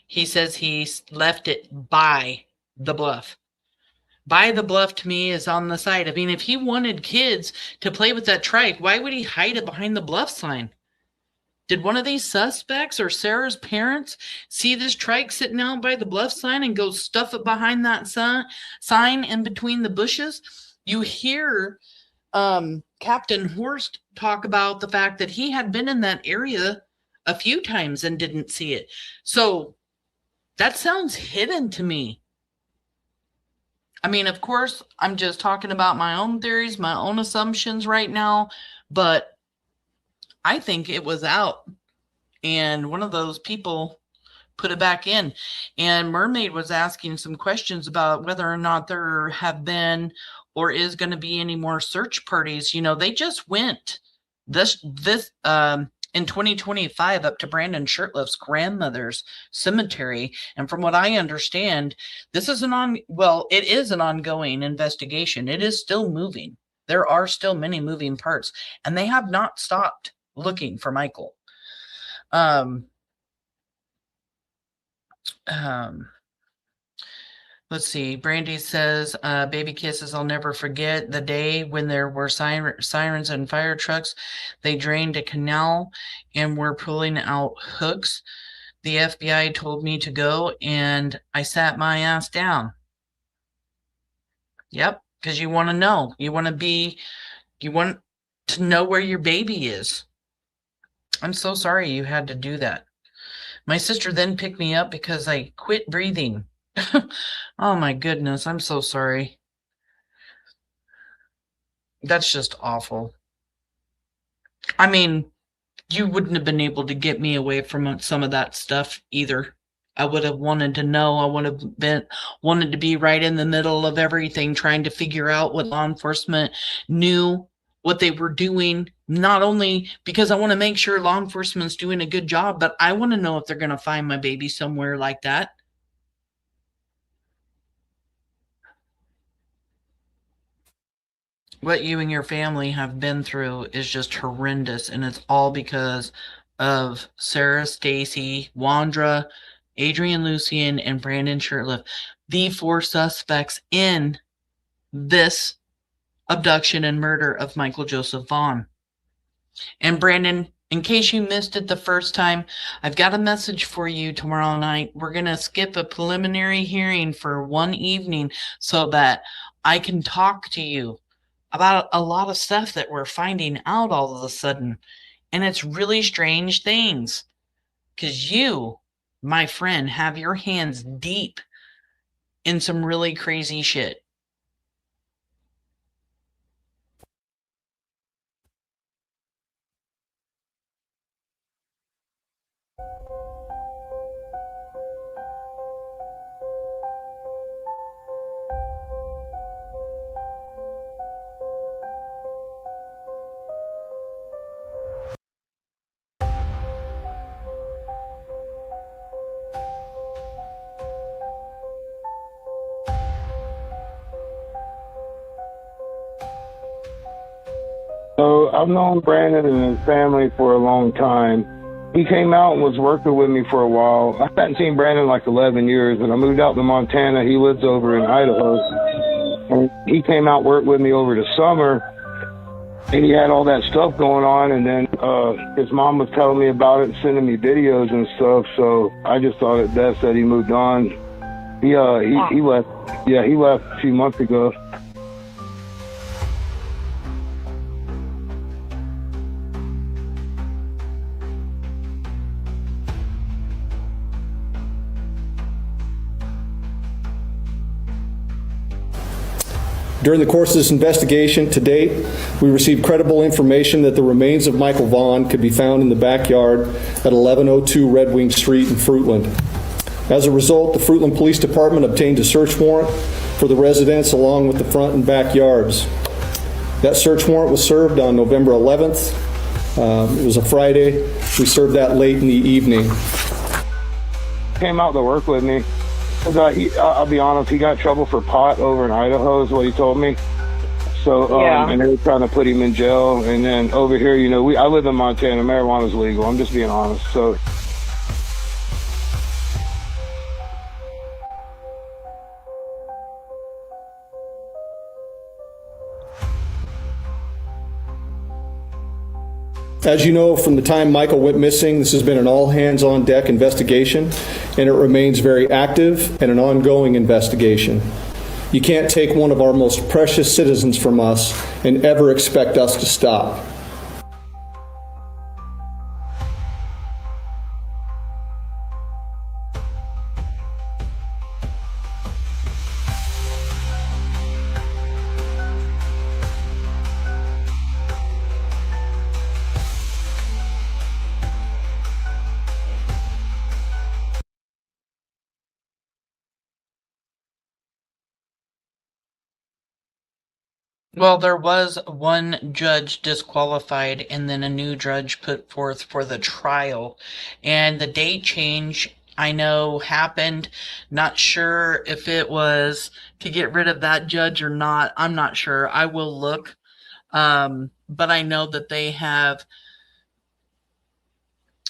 He says he left it by the bluff. By the bluff to me is on the side. I mean, if he wanted kids to play with that trike, why would he hide it behind the bluff sign? Did one of these suspects or Sarah's parents see this trike sitting out by the bluff sign and go stuff it behind that sign in between the bushes? You hear Captain Horst talk about the fact that he had been in that area a few times and didn't see it. So that sounds hidden to me. I mean, of course, I'm just talking about my own theories, my own assumptions right now, but I think it was out and one of those people put it back in. And Mermaid was asking some questions about whether or not there have been or is going to be any more search parties. You know, they just went this in 2025 up to Brandon Shirtliff's grandmother's cemetery. And from what I understand, this is it is an ongoing investigation. It is still moving. There are still many moving parts, and they have not stopped looking for Michael. Let's see. Brandy says, baby kisses, I'll never forget the day when there were sirens and fire trucks. They drained a canal and were pulling out hooks. The FBI told me to go, and I sat my ass down. Yep, because you want to know. You want to know where your baby is. I'm so sorry you had to do that. My sister then picked me up because I quit breathing. Oh my goodness, I'm so sorry. That's just awful. I mean, you wouldn't have been able to get me away from some of that stuff either. I would have wanted to know. I would have wanted to be right in the middle of everything, trying to figure out what law enforcement knew, what they were doing, not only because I want to make sure law enforcement's doing a good job, but I want to know if they're going to find my baby somewhere like that. What you and your family have been through is just horrendous, and it's all because of Sarah, Stacy, Wondra, Adrian Lucien, and Brandon Shirtliff, the 4 suspects in this abduction and murder of Michael Joseph Vaughan. And Brandon, in case you missed it the first time, I've got a message for you tomorrow night. We're going to skip a preliminary hearing for one evening so that I can talk to you about a lot of stuff that we're finding out all of a sudden. And it's really strange things. Because you, my friend, have your hands deep in some really crazy shit. So I've known Brandon and his family for a long time. He came out and was working with me for a while. I hadn't seen Brandon in like 11 years, and I moved out to Montana. He lives over in Idaho. And he came out, worked with me over the summer, and he had all that stuff going on, and then his mom was telling me about it and sending me videos and stuff, so I just thought it best that he moved on. He left. Yeah, he left a few months ago. During the course of this investigation to date, we received credible information that the remains of Michael Vaughan could be found in the backyard at 1102 Red Wing Street in Fruitland. As a result, the Fruitland Police Department obtained a search warrant for the residence along with the front and backyards. That search warrant was served on November 11th. It was a Friday. We served that late in the evening. Came out to work with me. I'll be honest, he got in trouble for pot over in Idaho is what he told me. So, and they were trying to put him in jail. And then over here, you know, I live in Montana. Marijuana's legal. I'm just being honest. So. As you know, from the time Michael went missing, this has been an all-hands-on-deck investigation, and it remains very active and an ongoing investigation. You can't take one of our most precious citizens from us and ever expect us to stop. Well, there was one judge disqualified and then a new judge put forth for the trial. And the date change, I know, happened. Not sure if it was to get rid of that judge or not. I'm not sure. I will look. But I know that they have,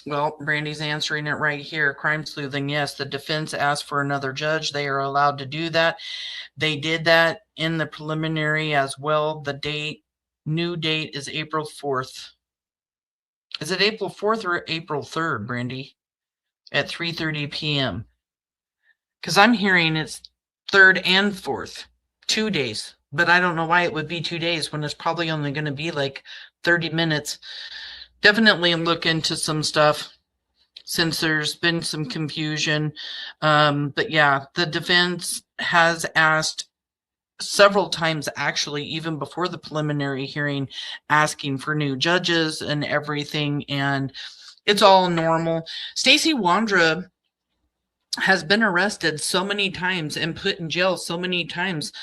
well, Brandy's answering it right here. Crime sleuthing, yes, the defense asked for another judge. They are allowed to do that. They did that in the preliminary as well. The new date is April 4th. Is it April 4th or April 3rd, Brandy? At 3:30 p.m. Because I'm hearing it's 3rd and 4th. 2 days. But I don't know why it would be 2 days when it's probably only going to be like 30 minutes. Definitely look into some stuff since there's been some confusion. But yeah, the defense has asked several times, actually, even before the preliminary hearing, asking for new judges and everything, and it's all normal. STACEY Wondra has been arrested so many times and put in jail so many times.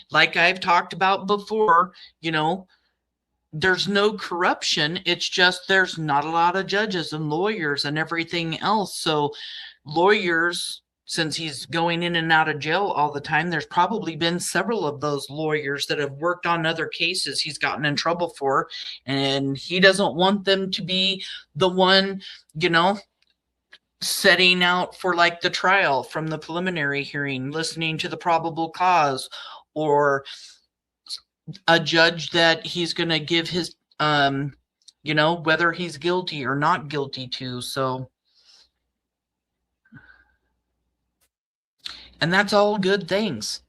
Like I've talked about before, you know, there's no corruption. It's just there's not a lot of judges and lawyers and everything else. So lawyers, since he's going in and out of jail all the time, there's probably been several of those lawyers that have worked on other cases he's gotten in trouble for, and he doesn't want them to be the one, you know, setting out for like the trial from the preliminary hearing, listening to the probable cause, or a judge that he's going to give his, you know, whether he's guilty or not guilty to. So, and that's all good things.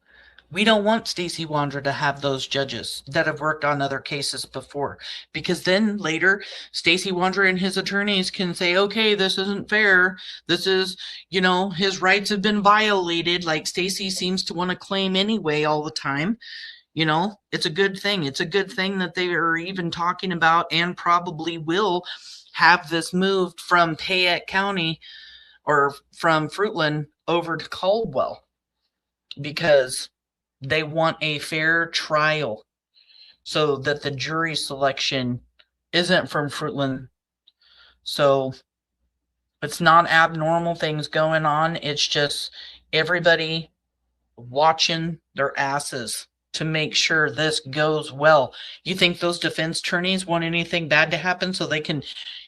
We don't want STACEY Wondra to have those judges that have worked on other cases before, because then later STACEY Wondra and his attorneys can say, okay, this isn't fair. This is, you know, his rights have been violated, like STACEY seems to want to claim anyway all the time. You know, it's a good thing. It's a good thing that they are even talking about and probably will have this moved from Payette County or from Fruitland over to Caldwell, because they want a fair trial so that the jury selection isn't from Fruitland. So it's not abnormal things going on. It's just everybody watching their asses to make sure this goes well. You think those defense attorneys want anything bad to happen so they can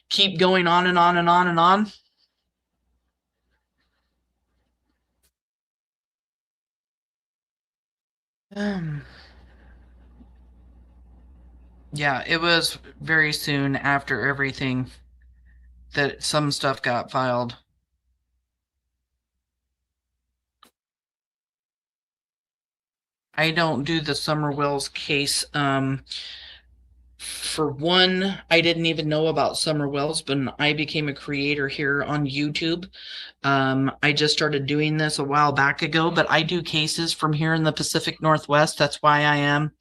keep going on and on and on and on? Yeah, it was very soon after everything that some stuff got filed. I don't do the Summer Wells case. For one, I didn't even know about Summer Wells, but I became a creator here on YouTube. I just started doing this a while back ago, but I do cases from here in the Pacific Northwest. That's why I am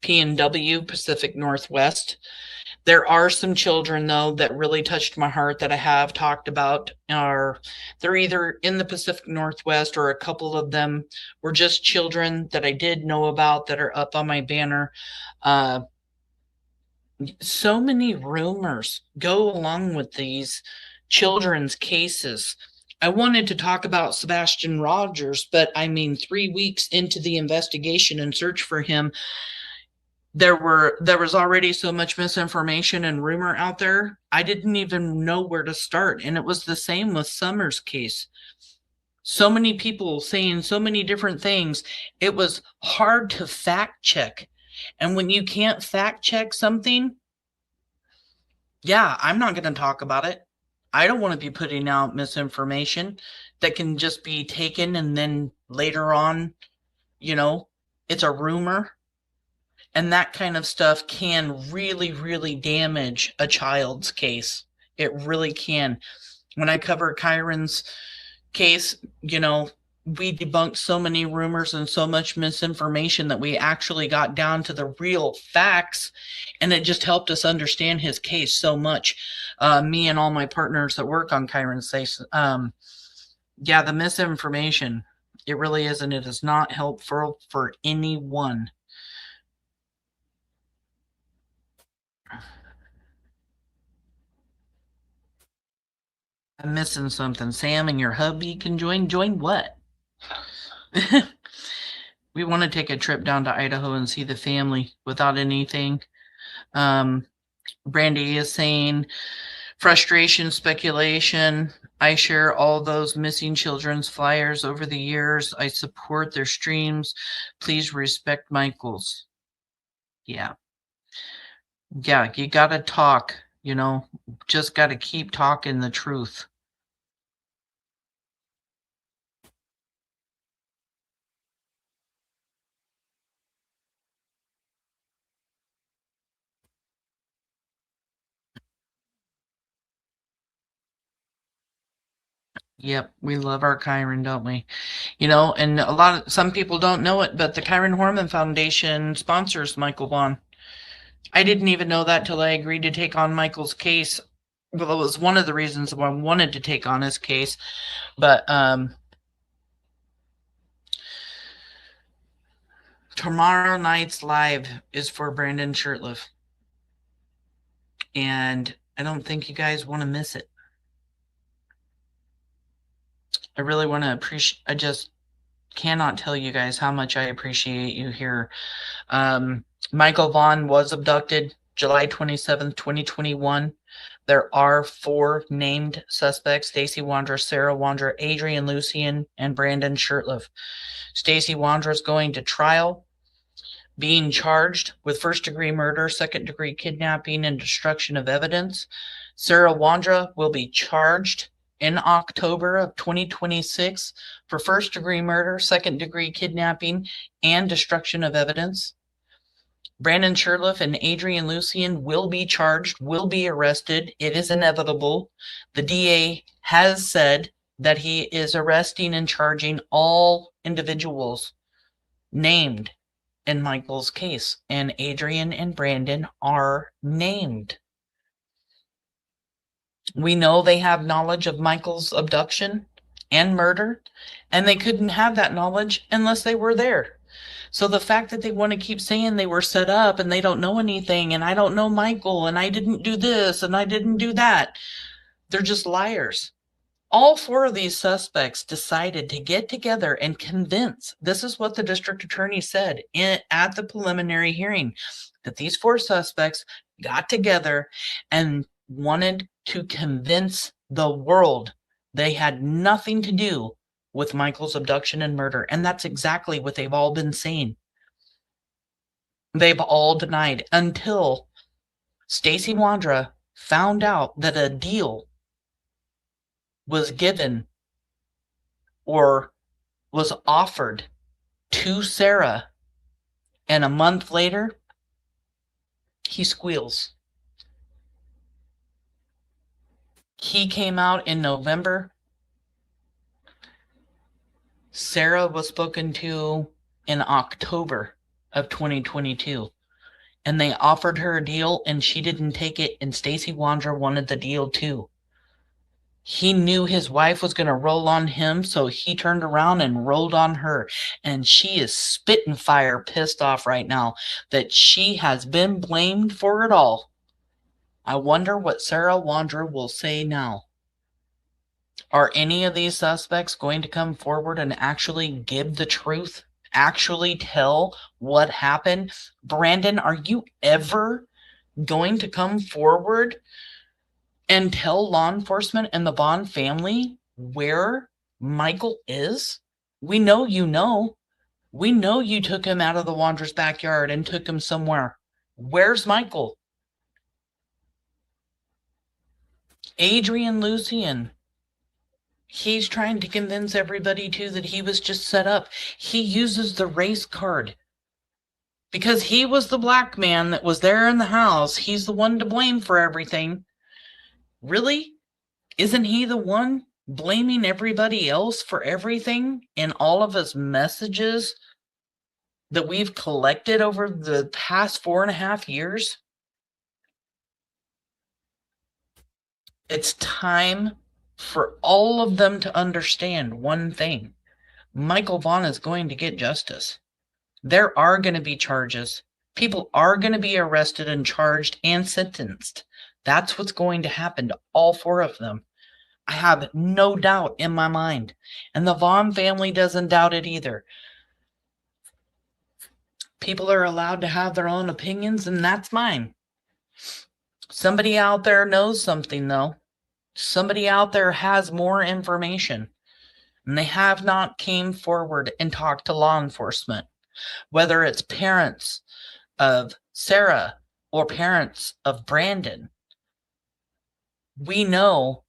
PNW, Pacific Northwest. There are some children, though, that really touched my heart that I have talked about. They're either in the Pacific Northwest, or a couple of them were just children that I did know about that are up on my banner. So many rumors go along with these children's cases. I wanted to talk about Sebastian Rogers, but I mean, 3 weeks into the investigation and search for him, there was already so much misinformation and rumor out there. I didn't even know where to start. And it was the same with Summer's case. So many people saying so many different things. It was hard to fact check. And when you can't fact check something, yeah, I'm not going to talk about it. I don't want to be putting out misinformation that can just be taken and then later on, you know, it's a rumor. And that kind of stuff can really, really damage a child's case. It really can. When I cover Kyron's case, you know, we debunked so many rumors and so much misinformation that we actually got down to the real facts, and it just helped us understand his case so much. Me and all my partners that work on Kyron's case, yeah, the misinformation, it really is, and it is not helpful for anyone. I'm missing something. Sam and your hubby can join. Join what? We want to take a trip down to Idaho and see the family without anything. Brandy is saying frustration, speculation. I share all those missing children's flyers over the years. I support their streams. Please respect Michael's. Yeah. Yeah, you got to talk, just got to keep talking the truth. Yep, we love our Chiron, don't we? And some people don't know it, but the Chiron Hormone Foundation sponsors Michael Vaughan. I didn't even know that till I agreed to take on Michael's case. Well, it was one of the reasons why I wanted to take on his case. But tomorrow night's live is for Brandon Shirtliff. And I don't think you guys want to miss it. I really want to appreciate, I just cannot tell you guys how much I appreciate you here. Michael Vaughan was abducted July 27th, 2021. There are 4 named suspects: STACEY Wondra, Sarah Wondra, Adrian Lucien, and Brandon Shirtliff. STACEY Wondra is going to trial, being charged with first-degree murder, second-degree kidnapping, and destruction of evidence. Sarah Wondra will be charged in October of 2026 for first-degree murder, second-degree kidnapping, and destruction of evidence. Brandon Shirtliff and Adrian Lucien will be charged, will be arrested. It is inevitable. The DA has said that he is arresting and charging all individuals named in Michael's case, and Adrian and Brandon are named. We know they have knowledge of Michael's abduction and murder, and they couldn't have that knowledge unless they were there. So the fact that they want to keep saying they were set up and they don't know anything, and I don't know Michael, and I didn't do this, and I didn't do that, they're just liars. All 4 of these suspects decided to get together and convince, this is what the district attorney said at the preliminary hearing, that these 4 suspects got together and wanted to convince the world they had nothing to do with Michael's abduction and murder. And that's exactly what they've all been saying. They've all denied until STACEY Wondra found out that a deal was given or was offered to Sarah, and a month later, he squeals. He came out in November. Sarah was spoken to in October of 2022, and they offered her a deal, and she didn't take it, and STACEY Wondra wanted the deal too. He knew his wife was going to roll on him, so he turned around and rolled on her, and she is spitting fire, pissed off right now that she has been blamed for it all. I wonder what Sarah Wondra will say now. Are any of these suspects going to come forward and actually give the truth? Actually tell what happened? Brandon, are you ever going to come forward and tell law enforcement and the Vaughan family where Michael is? We know you know. We know you took him out of the Wandra's backyard and took him somewhere. Where's Michael? Adrian Lucien. He's trying to convince everybody too that he was just set up. He uses the race card because he was the black man that was there in the house. He's the one to blame for everything. Really? Isn't he the one blaming everybody else for everything in all of his messages that we've collected over the past 4.5 years? It's time for all of them to understand one thing. Michael Vaughan is going to get justice. There are going to be charges. People are going to be arrested and charged and sentenced. That's what's going to happen to all 4 of them. I have no doubt in my mind. And the Vaughan family doesn't doubt it either. People are allowed to have their own opinions, and that's mine. Somebody out there knows something, though. Somebody out there has more information, and they have not came forward and talked to law enforcement, whether it's parents of Sarah or parents of Brandon. We know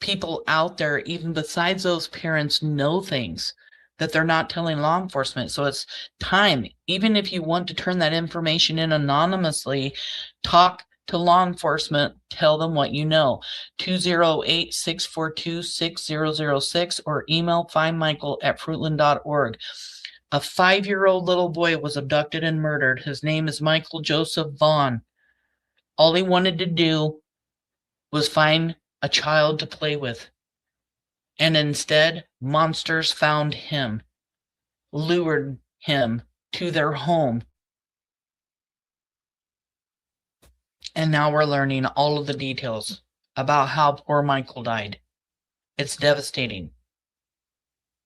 people out there, even besides those parents, know things that they're not telling law enforcement. So it's time, even if you want to turn that information in anonymously, talk to law enforcement, tell them what you know. 208-642-6006 or email findmichael@fruitland.org. A 5-year-old little boy was abducted and murdered. His name is Michael Joseph Vaughan. All he wanted to do was find a child to play with. And instead, monsters found him, lured him to their home. And now we're learning all of the details about how poor Michael died. It's devastating.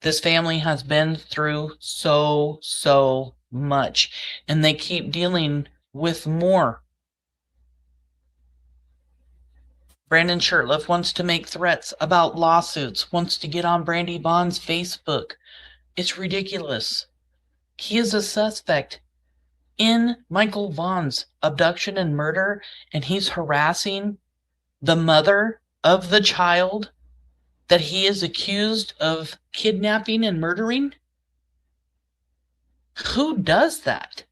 This family has been through so much, and they keep dealing with more. Brandon Shirtliff wants to make threats about lawsuits, wants to get on BRANDI Vaughn's Facebook. It's ridiculous. He is a suspect in Michael Vaughn's abduction and murder, and he's harassing the mother of the child that he is accused of kidnapping and murdering. Who does that?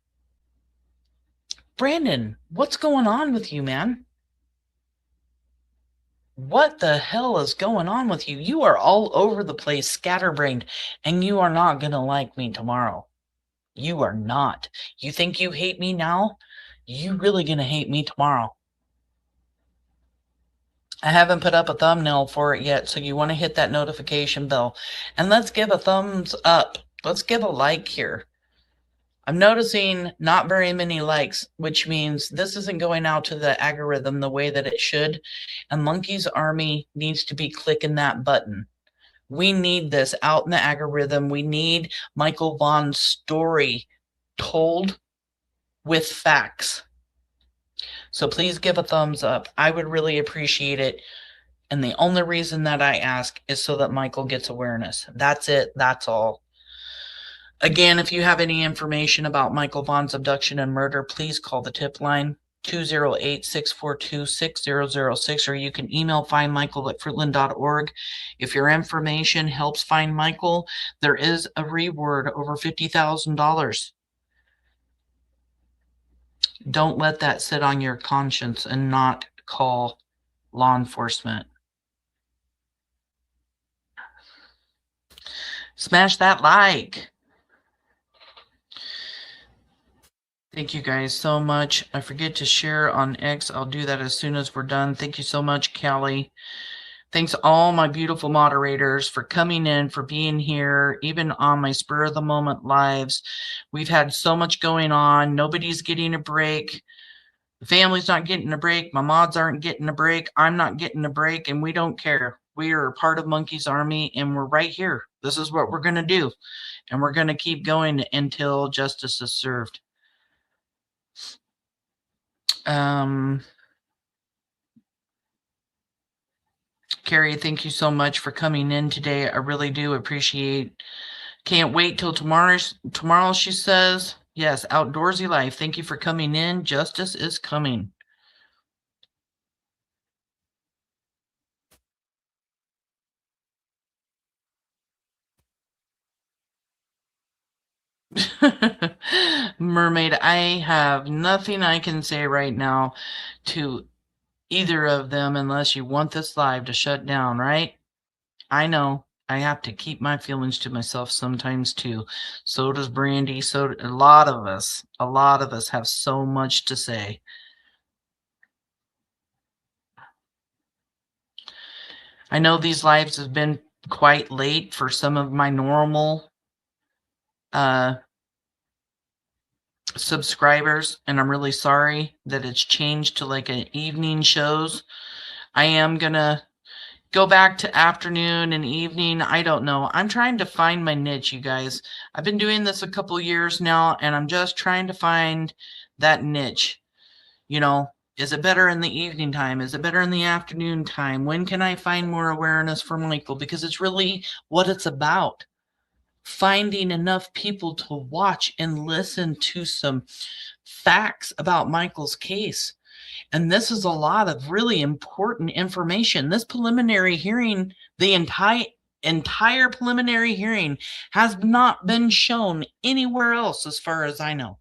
Brandon, what's going on with you, man? What the hell is going on with you? You are all over the place, scatterbrained, and you are not going to like me tomorrow. You are not. You think you hate me now? You really going to hate me tomorrow. I haven't put up a thumbnail for it yet, so you want to hit that notification bell. And let's give a thumbs up. Let's give a like here. I'm noticing not very many likes, which means this isn't going out to the algorithm the way that it should. And Monkey's Army needs to be clicking that button. We need this out in the algorithm. We need Michael Vaughn's story told with facts. So please give a thumbs up. I would really appreciate it. And the only reason that I ask is so that Michael gets awareness. That's it. That's all. Again, if you have any information about Michael Vaughn's abduction and murder, please call the tip line 208-642-6006, or you can email findmichael@fruitland.org. If your information helps find Michael, there is a reward over $50,000. Don't let that sit on your conscience and not call law enforcement. Smash that like. Thank you guys so much. I forget to share on X. I'll do that as soon as we're done. Thank you so much, Callie. Thanks all my beautiful moderators for coming in, for being here, even on my spur of the moment lives. We've had so much going on. Nobody's getting a break. The family's not getting a break. My mods aren't getting a break. I'm not getting a break, and we don't care. We are a part of Monkey's Army, and we're right here. This is what we're going to do, and we're going to keep going until justice is served. Carrie, thank you so much for coming in today. I really do appreciate. Can't wait till tomorrow, she says. Yes, outdoorsy life. Thank you for coming in. Justice is coming. Mermaid, I have nothing I can say right now to either of them unless you want this live to shut down, right? I know I have to keep my feelings to myself sometimes too. So does BRANDI. So a lot of us have so much to say. I know these lives have been quite late for some of my normal subscribers, and I'm really sorry that it's changed to like an evening shows. I am gonna go back to afternoon and evening. I don't know. I'm trying to find my niche, you guys. I've been doing this a couple years now, and I'm just trying to find that niche. You know, is it better in the evening time? Is it better in the afternoon time? When can I find more awareness for Michael? Because it's really what it's about. Finding enough people to watch and listen to some facts about Michael's case. And this is a lot of really important information. This preliminary hearing, the entire preliminary hearing has not been shown anywhere else as far as I know.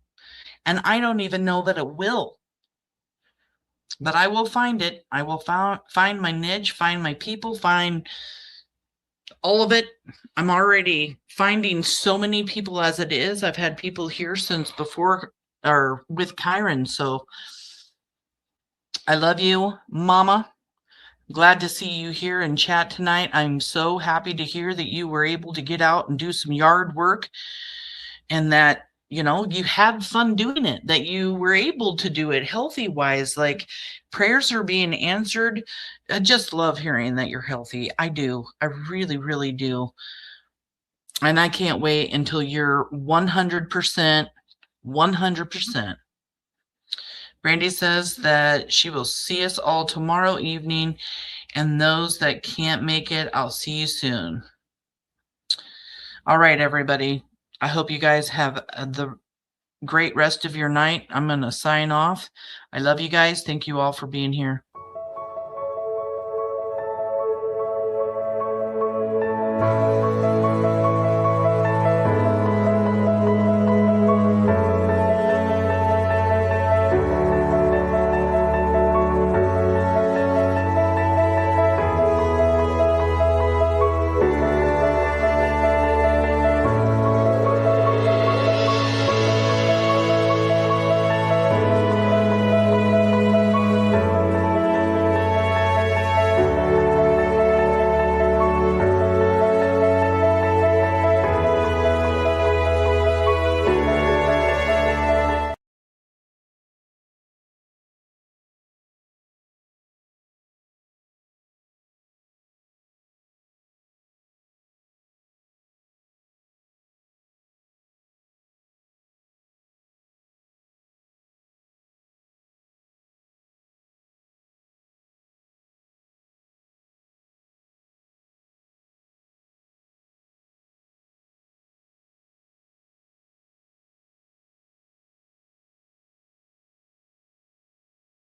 And I don't even know that it will. But I will find it. I will find my niche, find my people, find all of it. I'm already finding so many people as it is. I've had people here since before or with Kyron. So I love you, Mama. Glad to see you here in chat tonight. I'm so happy to hear that you were able to get out and do some yard work and that, you know, you had fun doing it, that you were able to do it healthy wise, like prayers are being answered. I just love hearing that you're healthy. I do. I really, really do. And I can't wait until you're 100%, 100%. Brandi says that she will see us all tomorrow evening, and those that can't make it, I'll see you soon. All right, everybody. I hope you guys have the great rest of your night. I'm going to sign off. I love you guys. Thank you all for being here.